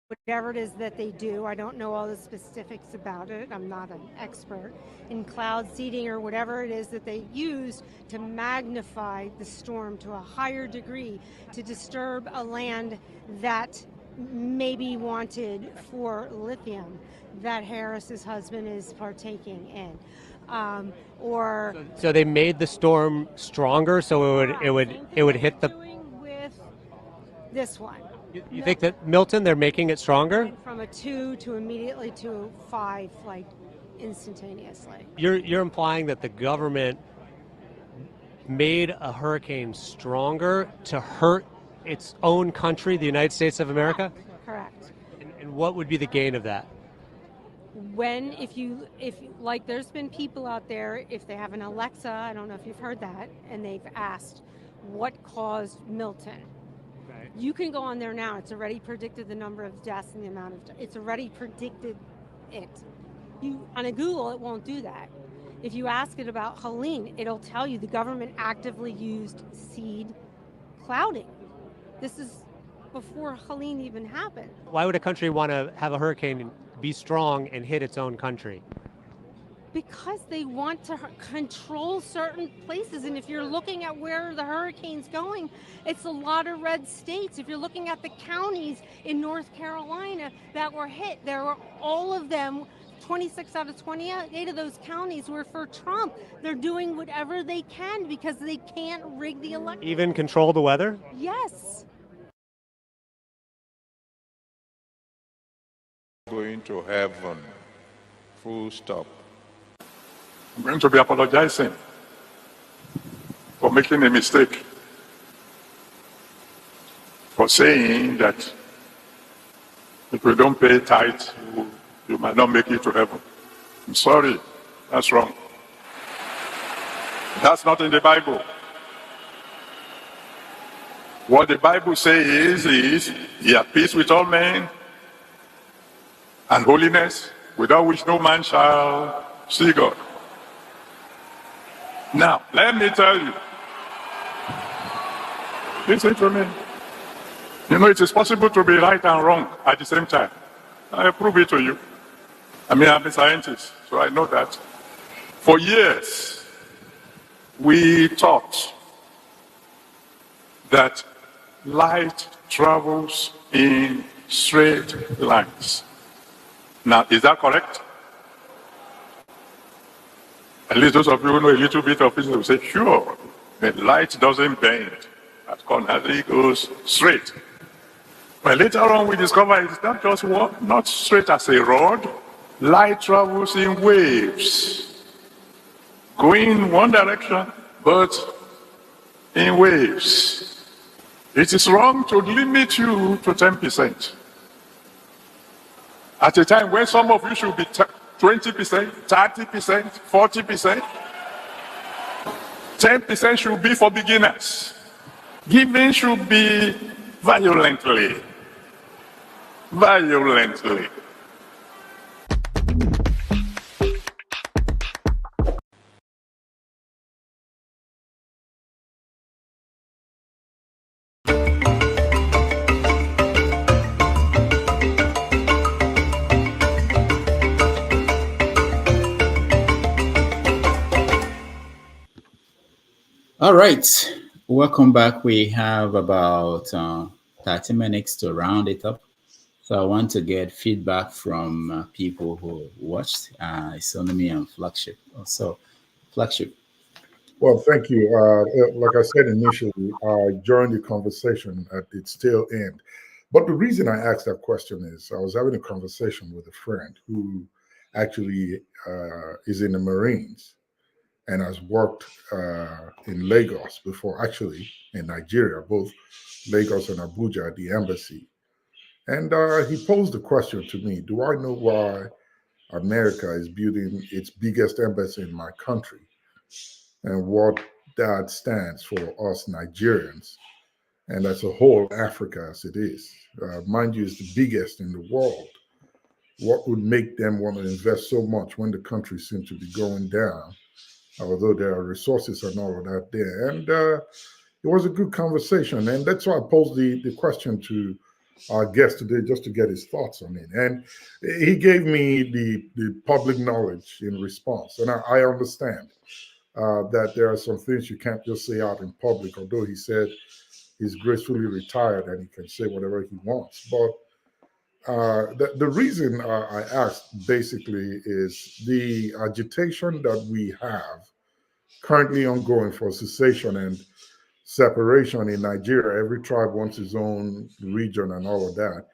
whatever it is that they do. I don't know all the specifics about it. I'm not an expert in cloud seeding or whatever it is that they use to magnify the storm to a higher degree to disturb a land that may be wanted for lithium that Harris's husband is partaking in. So they made the storm stronger, so it would hit the. With this one, you think that Milton they're making it stronger? From a 2 to immediately to a 5, like instantaneously. You're implying that the government made a hurricane stronger to hurt its own country, the United States of America? Correct. And what would be the gain of that? When, if like there's been people out there, if they have an Alexa, I don't know if you've heard that, and they've asked what caused Milton. Okay. You can go on there now. It's already predicted the number of deaths and the amount of, it's already predicted it. On a Google, it won't do that. If you ask it about Helene, it'll tell you the government actively used seed clouding. This is before Helene even happened. Why would a country want to have a hurricane be strong and hit its own country? Because they want to control certain places. And if you're looking at where the hurricane's going, it's a lot of red states. If you're looking at the counties in North Carolina that were hit, there were all of them, 26 out of 28 of those counties were for Trump. They're doing whatever they can because they can't rig the election. Even control the weather? Yes. Going to heaven. Full stop. I'm going to be apologizing for making a mistake, for saying that if you don't pay tithe, you might not make it to heaven. I'm sorry, that's wrong. That's not in the Bible. What the Bible says is, "Ye have peace with all men, and holiness, without which no man shall see God." Now, let me tell you, listen to me. You know, it is possible to be right and wrong at the same time. I prove it to you. I mean, I'm a scientist, so I know that. For years, we taught that light travels in straight lines. Now, is that correct? At least those of you who know a little bit of physics will say, sure, the light doesn't bend at corners, it goes straight. But later on we discover it's not just not straight as a rod. Light travels in waves, going in one direction, but in waves. It is wrong to limit you to 10%. At a time when some of you should be 20%, 30%, 40%, 10% should be for beginners. Giving should be violently. All right, welcome back. We have about 30 minutes to round it up. So I want to get feedback from people who watched Isonomy and Flagship. Also, Flagship. Well, thank you. Like I said initially, I joined the conversation at its tail end. But the reason I asked that question is I was having a conversation with a friend who actually is in the Marines and has worked in Lagos before, actually in Nigeria, both Lagos and Abuja at the embassy. And he posed the question to me, do I know why America is building its biggest embassy in my country and what that stands for us Nigerians and as a whole Africa as it is. Mind you, it's the biggest in the world. What would make them want to invest so much when the country seems to be going down, although there are resources and all of that there? And it was a good conversation. And that's why I posed the question to our guest today, just to get his thoughts on it. And he gave me the public knowledge in response. And I understand that there are some things you can't just say out in public, although he said he's gracefully retired and he can say whatever he wants. But the reason I asked basically is the agitation that we have currently ongoing for secession and separation in Nigeria. Every tribe wants its own region and all of that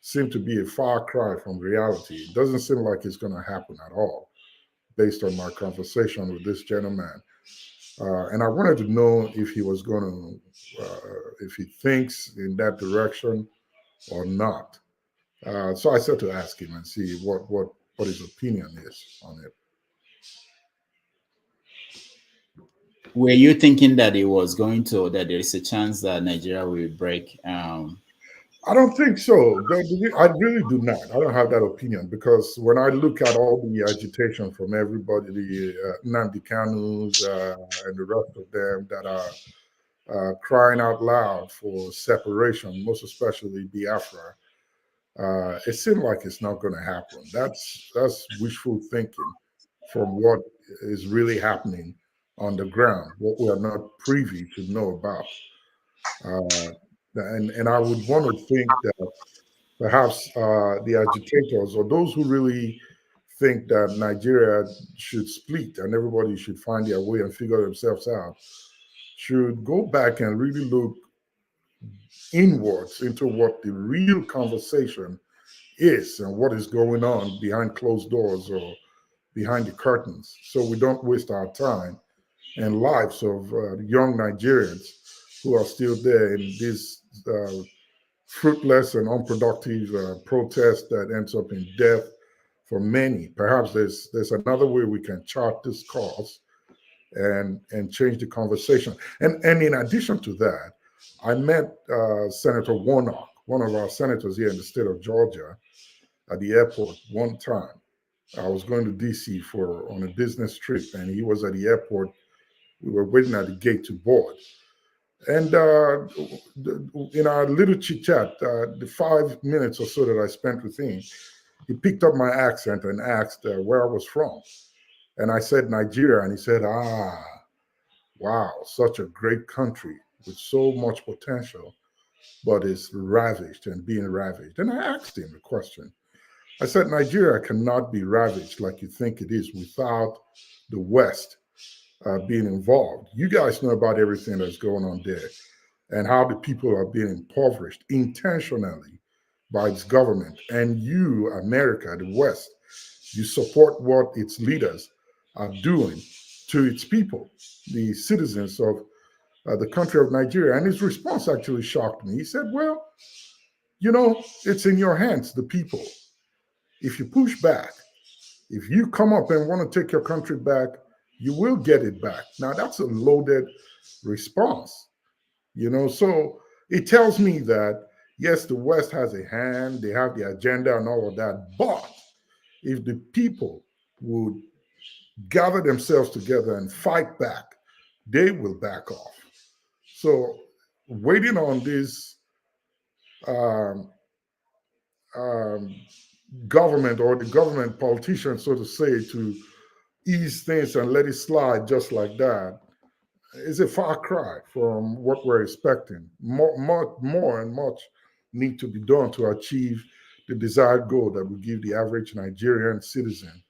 seem to be a far cry from reality. It doesn't seem like it's going to happen at all, based on my conversation with this gentleman. And I wanted to know if he was going to, if he thinks in that direction or not. So I said to ask him and see what his opinion is on it. Were you thinking that it was going to, that there is a chance that Nigeria will break? I don't think so. I really do not. I don't have that opinion, because when I look at all the agitation from everybody, the Nnamdi Kanus and the rest of them that are crying out loud for separation, most especially Biafra. It seemed like it's not going to happen. That's wishful thinking from what is really happening on the ground, what we are not privy to know about. And I would want to think that perhaps the agitators or those who really think that Nigeria should split and everybody should find their way and figure themselves out should go back and really look inwards into what the real conversation is and what is going on behind closed doors or behind the curtains, so we don't waste our time and lives of young Nigerians who are still there in this fruitless and unproductive protest that ends up in death for many. Perhaps there's another way we can chart this cause and change the conversation. And in addition to that, I met Senator Warnock, one of our senators here in the state of Georgia, at the airport one time. I was going to DC on a business trip, and he was at the airport. We were waiting at the gate to board. And in our little chit chat, the 5 minutes or so that I spent with him, he picked up my accent and asked where I was from. And I said Nigeria, and he said, wow, such a great country with so much potential, but it's ravaged and being ravaged. And I asked him a question. I said, Nigeria cannot be ravaged like you think it is without the West being involved. You guys know about everything that's going on there and how the people are being impoverished intentionally by its government. And you, America, the West, you support what its leaders are doing to its people, the citizens of the country of Nigeria. And his response actually shocked me. He said, well, you know, it's in your hands, the people. If you push back, if you come up and want to take your country back, you will get it back. Now, that's a loaded response, you know. So it tells me that, yes, the West has a hand, they have the agenda and all of that. But if the people would gather themselves together and fight back, they will back off. So waiting on this government or the government politicians, so to say, to ease things and let it slide just like that is a far cry from what we're expecting. More and much need to be done to achieve the desired goal that will give the average Nigerian citizen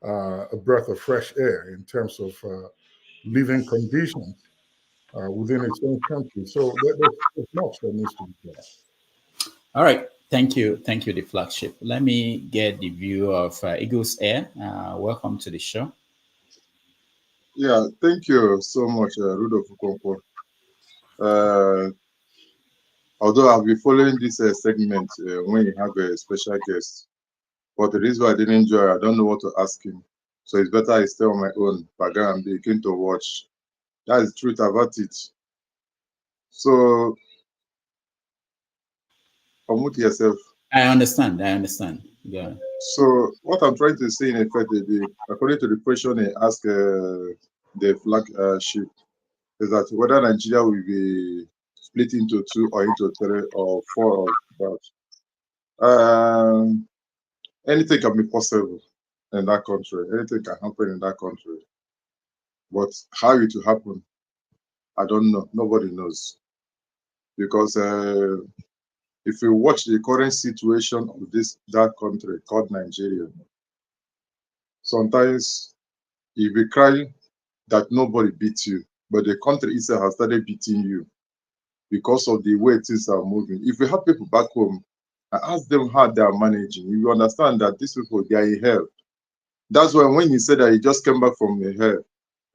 a breath of fresh air in terms of living conditions within its own country. So there's much that needs to be done. All right. Thank you, the flagship. Let me get the view of Eagles Air. Welcome to the show. Yeah, thank you so much, Rudolph Okonkwo. Although I'll be following this segment when you have a special guest, but the reason why I didn't enjoy, I don't know what to ask him. So it's better I stay on my own background and begin to watch. That is the truth about it. So, unmute yourself. I understand. Yeah. So what I'm trying to say in effect, according to the question he asked the flagship, is that whether Nigeria will be split into 2 or into 3 or 4 or that. Anything can be possible in that country. Anything can happen in that country. But how it will happen, I don't know. Nobody knows. Because if you watch the current situation of that country called Nigeria, sometimes you'll be crying that nobody beats you, but the country itself has started beating you because of the way things are moving. If you have people back home, I ask them how they are managing. You understand that these people, they are in hell. That's why when he said that he just came back from the hell,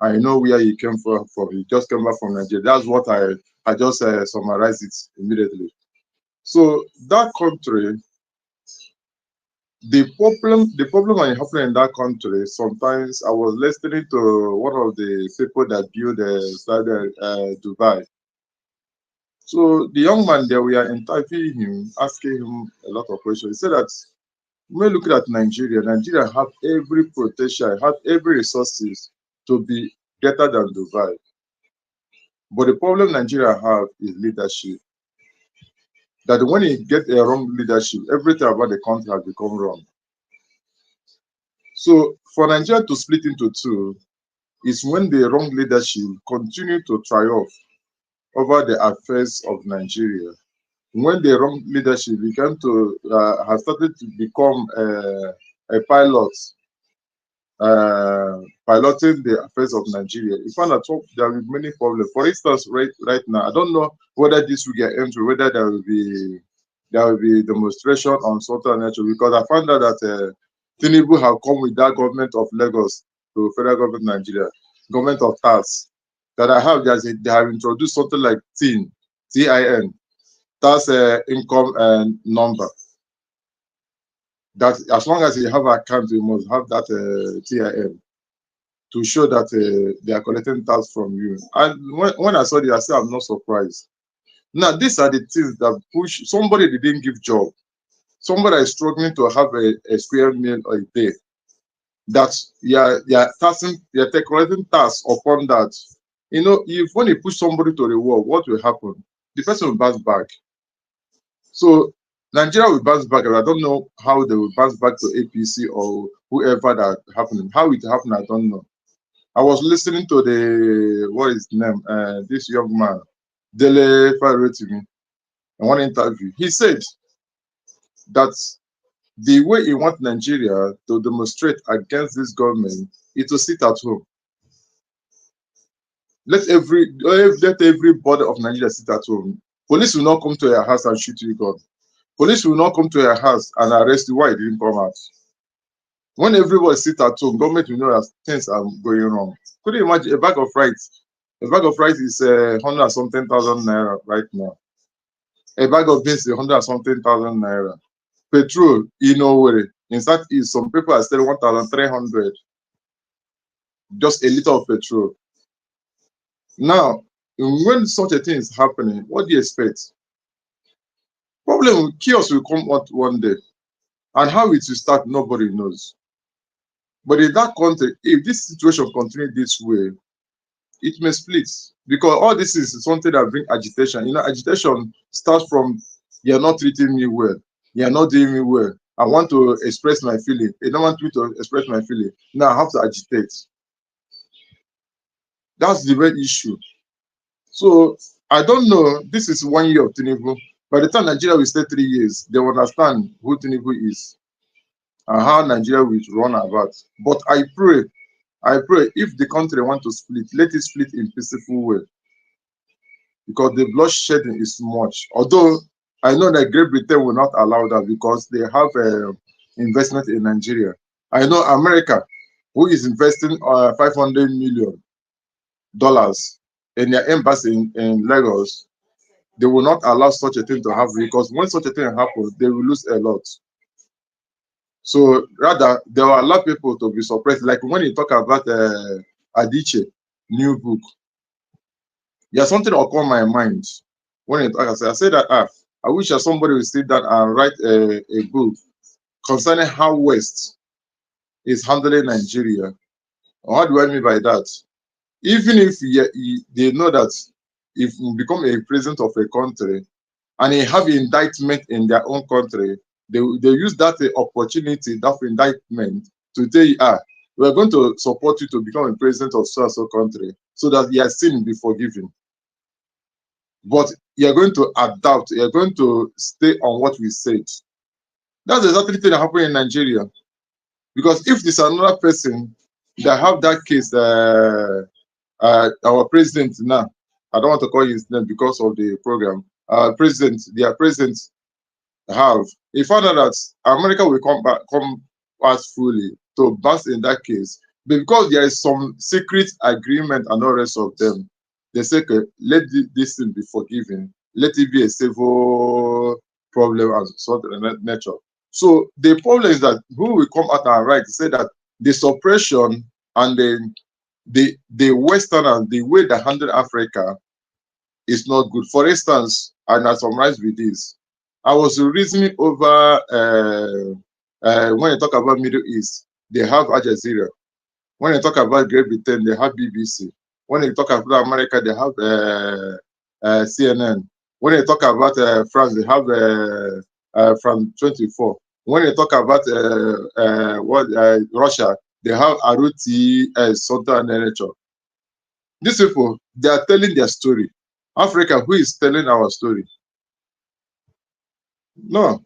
I know where he came from. He just came back from Nigeria. That's what I just summarized it immediately. So that country, the problem I happen in that country, sometimes I was listening to one of the people that built Dubai. So the young man there, we are interviewing him, asking him a lot of questions. He said that when looking at Nigeria have every potential, have every resources to be better than Dubai. But the problem Nigeria have is leadership. That when you get a wrong leadership, everything about the country has become wrong. So for Nigeria to split into two is when the wrong leadership continue to triumph over the affairs of Nigeria. When the wrong leadership began to have started to become a pilot, piloting the affairs of Nigeria, you find that there will be many problems. For instance, right now, I don't know whether this will get into, whether there will be demonstration on certain nature, because I found out that Tinubu have come with that government of Lagos to federal government Nigeria, government of tax. That I have, they have introduced something like TIN, TIN, tax income number. That as long as you have an account, you must have that TIN to show that they are collecting tax from you. And when I saw this, I said, I'm not surprised. Now, these are the things that push somebody that didn't give job. Somebody is struggling to have a square meal a day. That you're collecting tax upon that. You know, when you push somebody to the wall, what will happen? The person will bounce back. So Nigeria will bounce back. I don't know how they will bounce back to APC or whoever that happened. How it happened, I don't know. I was listening to what is his name? This young man, Dele Faretimi, in one interview. He said that the way he wants Nigeria to demonstrate against this government is to sit at home. Let everybody of Nigeria sit at home. Police will not come to your house and shoot you gun. Police will not come to your house and arrest you. Why you didn't come out? When everybody sit at home, government will know that things are going wrong. Could you imagine a bag of rice? A bag of rice is 100 something thousand naira right now. A bag of beans is 100 something thousand naira. Petrol, you know where in fact is some people are still 1,300. Just a liter of petrol. Now, when such a thing is happening, what do you expect? Chaos will come out one day. And how it will start, nobody knows. But in that country, if this situation continues this way, it may split. Because all this is something that brings agitation. You know, agitation starts from, you're not treating me well. You're not doing me well. I want to express my feeling. They don't want me to express my feeling. Now I have to agitate. That's the main issue. So I don't know. This is 1 year of Tinubu. By the time Nigeria will stay 3 years, they will understand who Tinubu is and how Nigeria will run about. But I pray if the country want to split, let it split in peaceful way. Because the bloodshedding is much. Although I know that Great Britain will not allow that because they have investment in Nigeria. I know America, who is investing $500 million in their embassy in Lagos, they will not allow such a thing to happen because when such a thing happens, they will lose a lot. So rather, they will allow people to be suppressed. Like when you talk about Adichie, new book, there's something that occurred in my mind. When you talk, I say that I wish that somebody would sit down and write a book concerning how West is handling Nigeria. What do I mean by that? Even if they know that if you become a president of a country and they have indictment in their own country, they use that opportunity, that indictment, to tell you, we're going to support you to become a president of so country so that your sin will be forgiven. But you're going to adapt, you're going to stay on what we said. That's exactly the thing that happened in Nigeria. Because if there's another person that have that case, our president now, I don't want to call his name because of the program, their president have, he found out that America will come out fully to bust in that case. But because there is some secret agreement and all the rest of them, they say, okay, let this thing be forgiven. Let it be a civil problem and sort of nature. So the problem is that who will come out and write to say that the suppression and the Westerners, the way they handle Africa is not good. For instance, and I summarize with this, I was reasoning over when you talk about Middle East, they have Al Jazeera. When you talk about Great Britain, they have BBC. When they talk about America, they have CNN. When they talk about France, they have France 24. When they talk about Russia, they have Aruti, Sota, and NNLG. These people, they are telling their story. Africa, who is telling our story? No.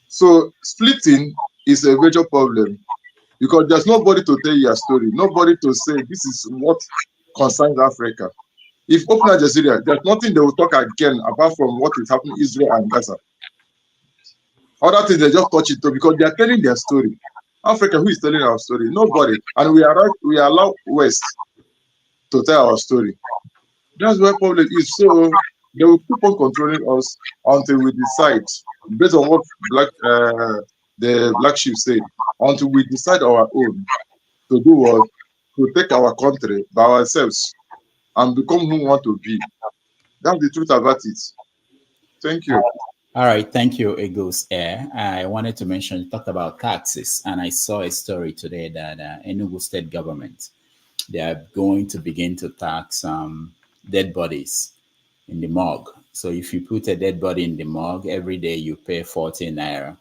So splitting is a major problem because there's nobody to tell your story, nobody to say this is what concerns Africa. If open Al Jazeera, there's nothing they will talk again apart from what is happening in Israel and Gaza. Other things they just touch it too because they are telling their story. Africa, who is telling our story? Nobody. And we allow West to tell our story. That's where problem is. So they will keep on controlling us until we decide, based on what the black sheep said, until we decide our own to do what, to take our country by ourselves and become who we want to be. That's the truth about it. Thank you. All right, thank you, Eagles Air. I wanted to mention, you talked about taxes, and I saw a story today that Enugu state government, they are going to begin to tax dead bodies in the morgue. So if you put a dead body in the morgue, every day you pay 40 Naira.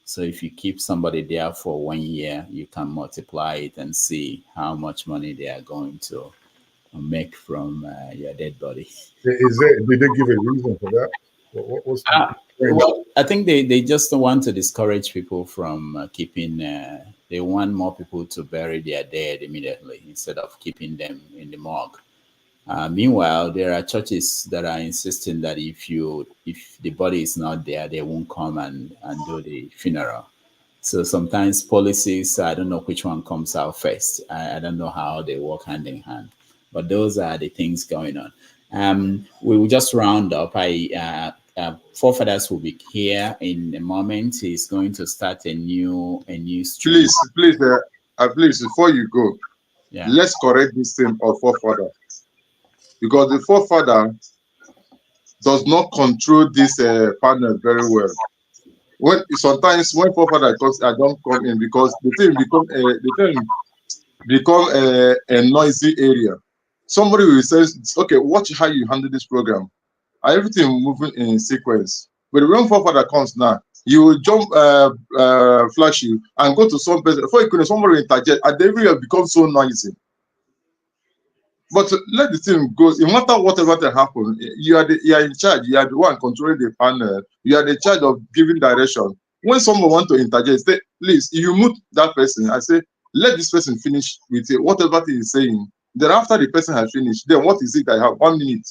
So if you keep somebody there for 1 year, you can multiply it and see how much money they are going to make from your dead body. Did they give a reason for that? What was well, I think they just want to discourage people from keeping, they want more people to bury their dead immediately instead of keeping them in the morgue. Meanwhile, there are churches that are insisting that if the body is not there, they won't come and do the funeral. So sometimes policies, I don't know which one comes out first. I don't know how they work hand in hand, but those are the things going on. We will just round up. Forefathers will be here in a moment. He's going to start a new stream. Please, before you go, let's correct this thing of forefather, because the forefather does not control this panel very well. Sometimes when forefather comes, I don't come in because the thing become a noisy area. Somebody will say, okay, watch how you handle this program. Everything moving in sequence. But when forefather comes now, you will jump, flash you, and go to some person. Before you could, somebody will interject, and the area becomes so noisy. But let the thing go. No matter whatever that happens, you are in charge. You are the one controlling the panel. You are the charge of giving direction. When someone wants to interject, say, please, you mute that person. I say, let this person finish with whatever he is saying. Then after the person has finished, then what is it I have? 1 minute.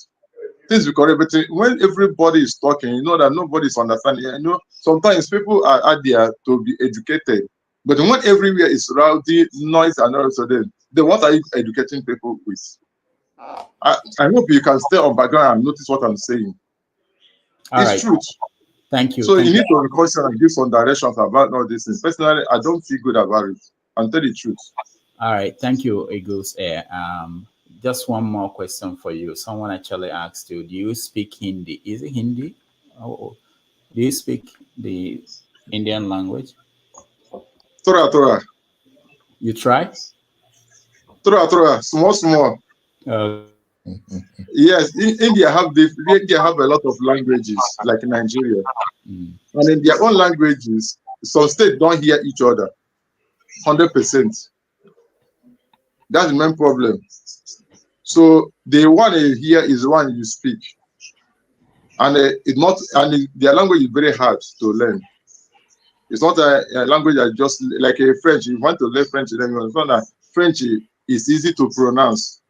Things will correct. But when everybody is talking, you know that nobody is understanding. You know, sometimes people are there to be educated. But when everywhere is rowdy, noise, and also then what are you educating people with? I hope you can stay on background and notice what I'm saying. It's truth. Thank you. So you need to be cautious and give some directions about all these things. Personally, I don't feel good about it. I'll tell the truth. All right. Thank you, Eagles Air. Just one more question for you. Someone actually asked you, do you speak Hindi? Is it Hindi? Oh, do you speak the Indian language? Tora. You try? Tora. Small. Yes, India have a lot of languages like Nigeria, and in their own languages, some states don't hear each other 100%. That's the main problem. So the one you hear is the one you speak, and their language is very hard to learn. It's not a language that just like a French. You want to learn French, then you understand that French is easy to pronounce.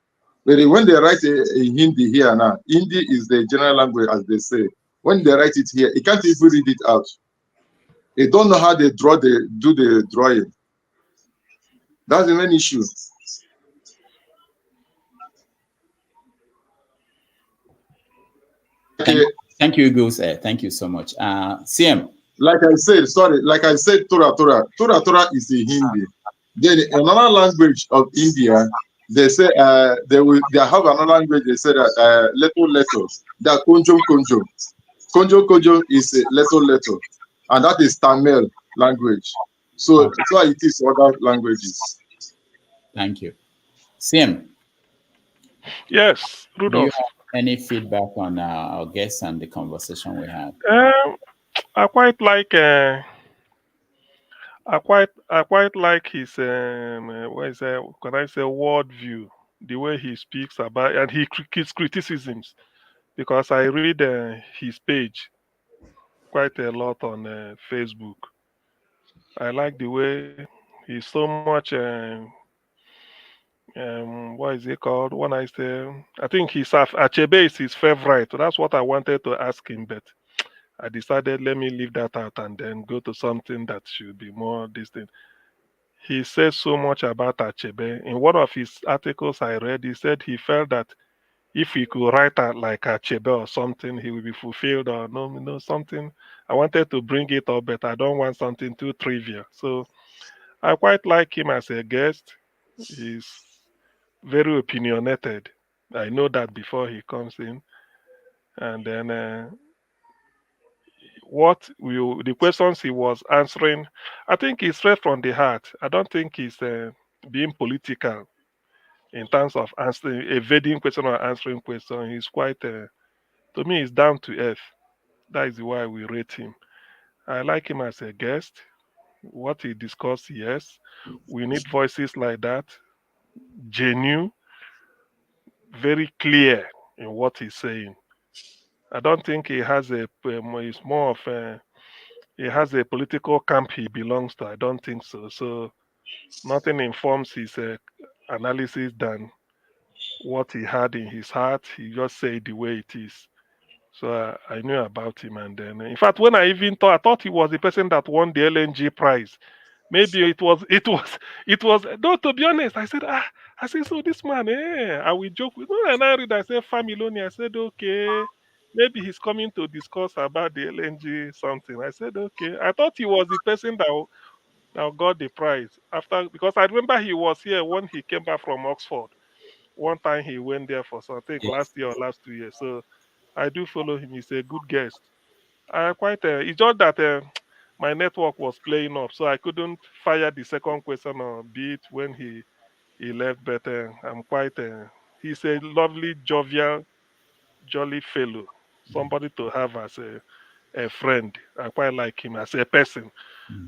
But when they write in Hindi here now, Hindi is the general language, as they say. When they write it here, you can't even read it out. They don't know how they do the drawing. That's the main issue. Thank you, Eagles. Thank you so much. CM. Like I said, Tora is in Hindi. Then another language of India, they say they have another language. They say that little. That konjo. Konjo is little, and that is Tamil language. So it is other languages. Thank you, CM. Yes, Do you Rudolph. have any feedback on our guests and the conversation we had? I quite like. I quite like his what is that? Can I say worldview? The way he speaks about and his criticisms, because I read his page quite a lot on Facebook. I like the way he's so much. What is it called? When I say, I think Achebe is his favorite. So that's what I wanted to ask him, but I decided let me leave that out and then go to something that should be more distant. He says so much about Achebe. In one of his articles I read, he said he felt that if he could write out like Achebe or something, he will be fulfilled or no, something. I wanted to bring it up, but I don't want something too trivial. So I quite like him as a guest. He's very opinionated. I know that before he comes in. And then the questions he was answering, I think he's straight from the heart. I don't think he's being political in terms of answering, evading question or answering question. He's quite, to me, he's down to earth. That is why we rate him. I like him as a guest. What he discussed, yes. We need voices like that, genuine, very clear in what he's saying. I don't think he has it's more of he has a political camp he belongs to. I don't think so. So nothing informs his analysis than what he had in his heart. He just said the way it is. So I knew about him, and then in fact, when I thought he was the person that won the LNG prize. Maybe it was. No, to be honest, I said, so this man, I will joke with. No, and I read, I said, Familoni. I said, okay, maybe he's coming to discuss about the LNG something. I said, okay. I thought he was the person that got the prize after, because I remember he was here when he came back from Oxford. One time he went there for something last year or last 2 years. So I do follow him. He's a good guest. I quite. It's just that my network was playing up, so I couldn't fire the second question or beat when he left. But I'm quite. He's a lovely, jovial, jolly fellow. Somebody to have as a friend. I quite like him as a person.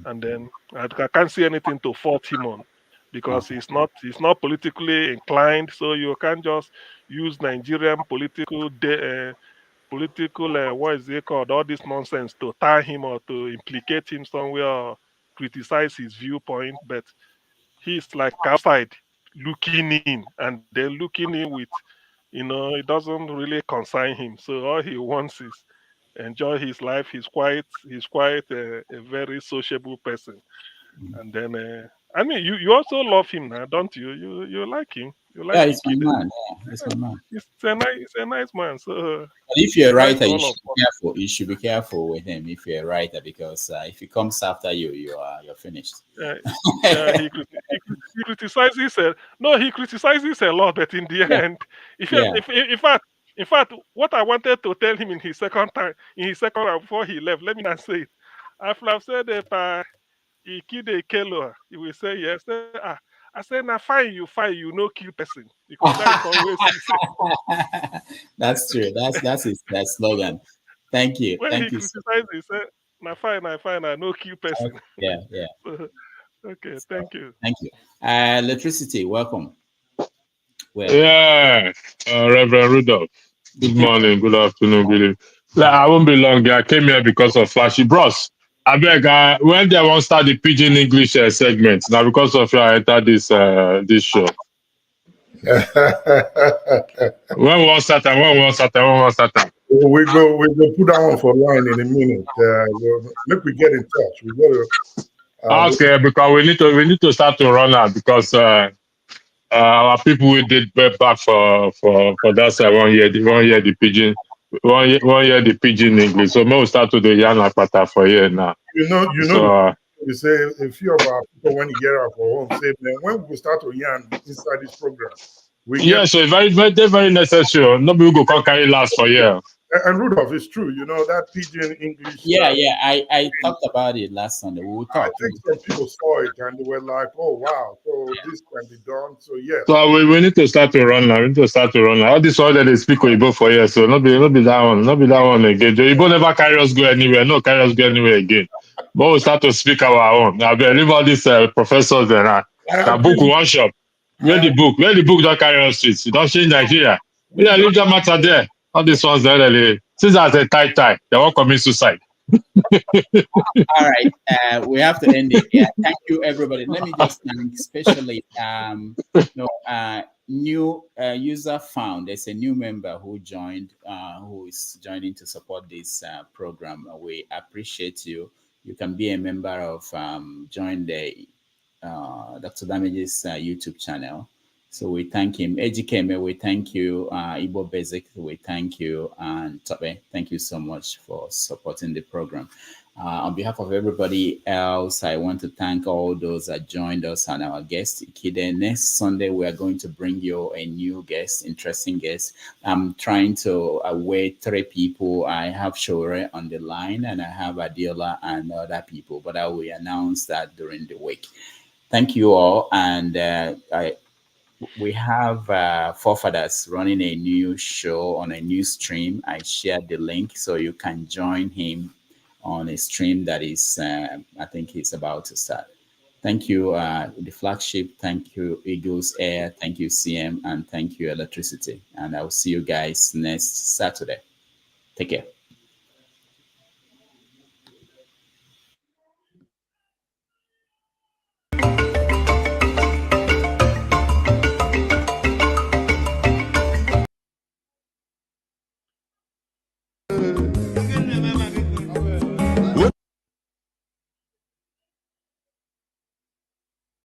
And then I can't see anything to fault him on, because he's not politically inclined. So you can't just use Nigerian political what is it called, all this nonsense to tie him or to implicate him somewhere or criticize his viewpoint. But he's like outside looking in, and then looking in with, it doesn't really concern him. So all he wants is enjoy his life. He's quite a very sociable person. And then I mean, you also love him now, don't you? You like him. You like He's my man. Yeah, he's my man. He's a nice man. So but if you're a nice writer, you should be careful with him if you're a writer, because if he comes after you, you're finished. He criticizes. He criticizes a lot, but in the end, in fact, what I wanted to tell him in his second round before he left, let me not say it. After I've said Pa Ikhide Kelo, he will say yes. I said, now fine, you no kill person, because that's always That's true. That's his slogan. Thank you. When Thank he you. criticizes, he said, now fine, I no kill person. Yeah. Okay, thank you. Thank you. Electricity, welcome. Yeah, Reverend Rudolph. Good morning, good afternoon, good evening. I won't be long. I came here because of Flashy Bros. I beg, when they won't start the Pidgin English segment, now because of you, I entered this show. When we want Satan? We go put that one for line in a minute. Let me get in touch. We got to. Okay, because we need to start to run out, because our people we did back for that side 1 year. One year the Pidgin. 1 year the Pidgin English. So maybe we start to the Yana Pata for here now. We say a few of our people when you get out for home say, man, when we start to yarn inside this program, so very, very, very necessary. Nobody go carry last for here. And Rudolph, it's true. You know that pidgin English. Yeah, I talked about it last Sunday. We'll talk. I think some people saw it and they were like, "Oh wow, so this can be done." So yeah. So we need to start to run now. We need to start to run now. All this one that they speak Oyibo for years, so not be that one again. Oyibo never carry us go anywhere. No carry us go anywhere again. But we start to speak our own. I believe all these professors and that book one shop. Where the book don't carry us streets. You don't change Nigeria. Yeah, leave that matter there. All these ones there, since that's a tie, they won't commit suicide. All right, we have to end it. Yeah, thank you, everybody. Let me just thank especially new user found. There's a new member who joined, who is joining to support this program. We appreciate you. You can be a member of join the Dr. Damage's YouTube channel. So we thank him. Ejikeme, we thank you. Igbo Basic, we thank you. And Tobe, thank you so much for supporting the program. On behalf of everybody else, I want to thank all those that joined us and our guest, Ikhide. Next Sunday, we are going to bring you a new guest, interesting guest. I'm trying to wait 3 people. I have Shore on the line, and I have Adiola and other people, but I will announce that during the week. Thank you all, and we have Forefathers running a new show on a new stream. I shared the link so you can join him on a stream that is, I think he's about to start. Thank you, the flagship. Thank you, Eagles Air. Thank you, CM, and thank you, Electricity. And I'll see you guys next Saturday. Take care.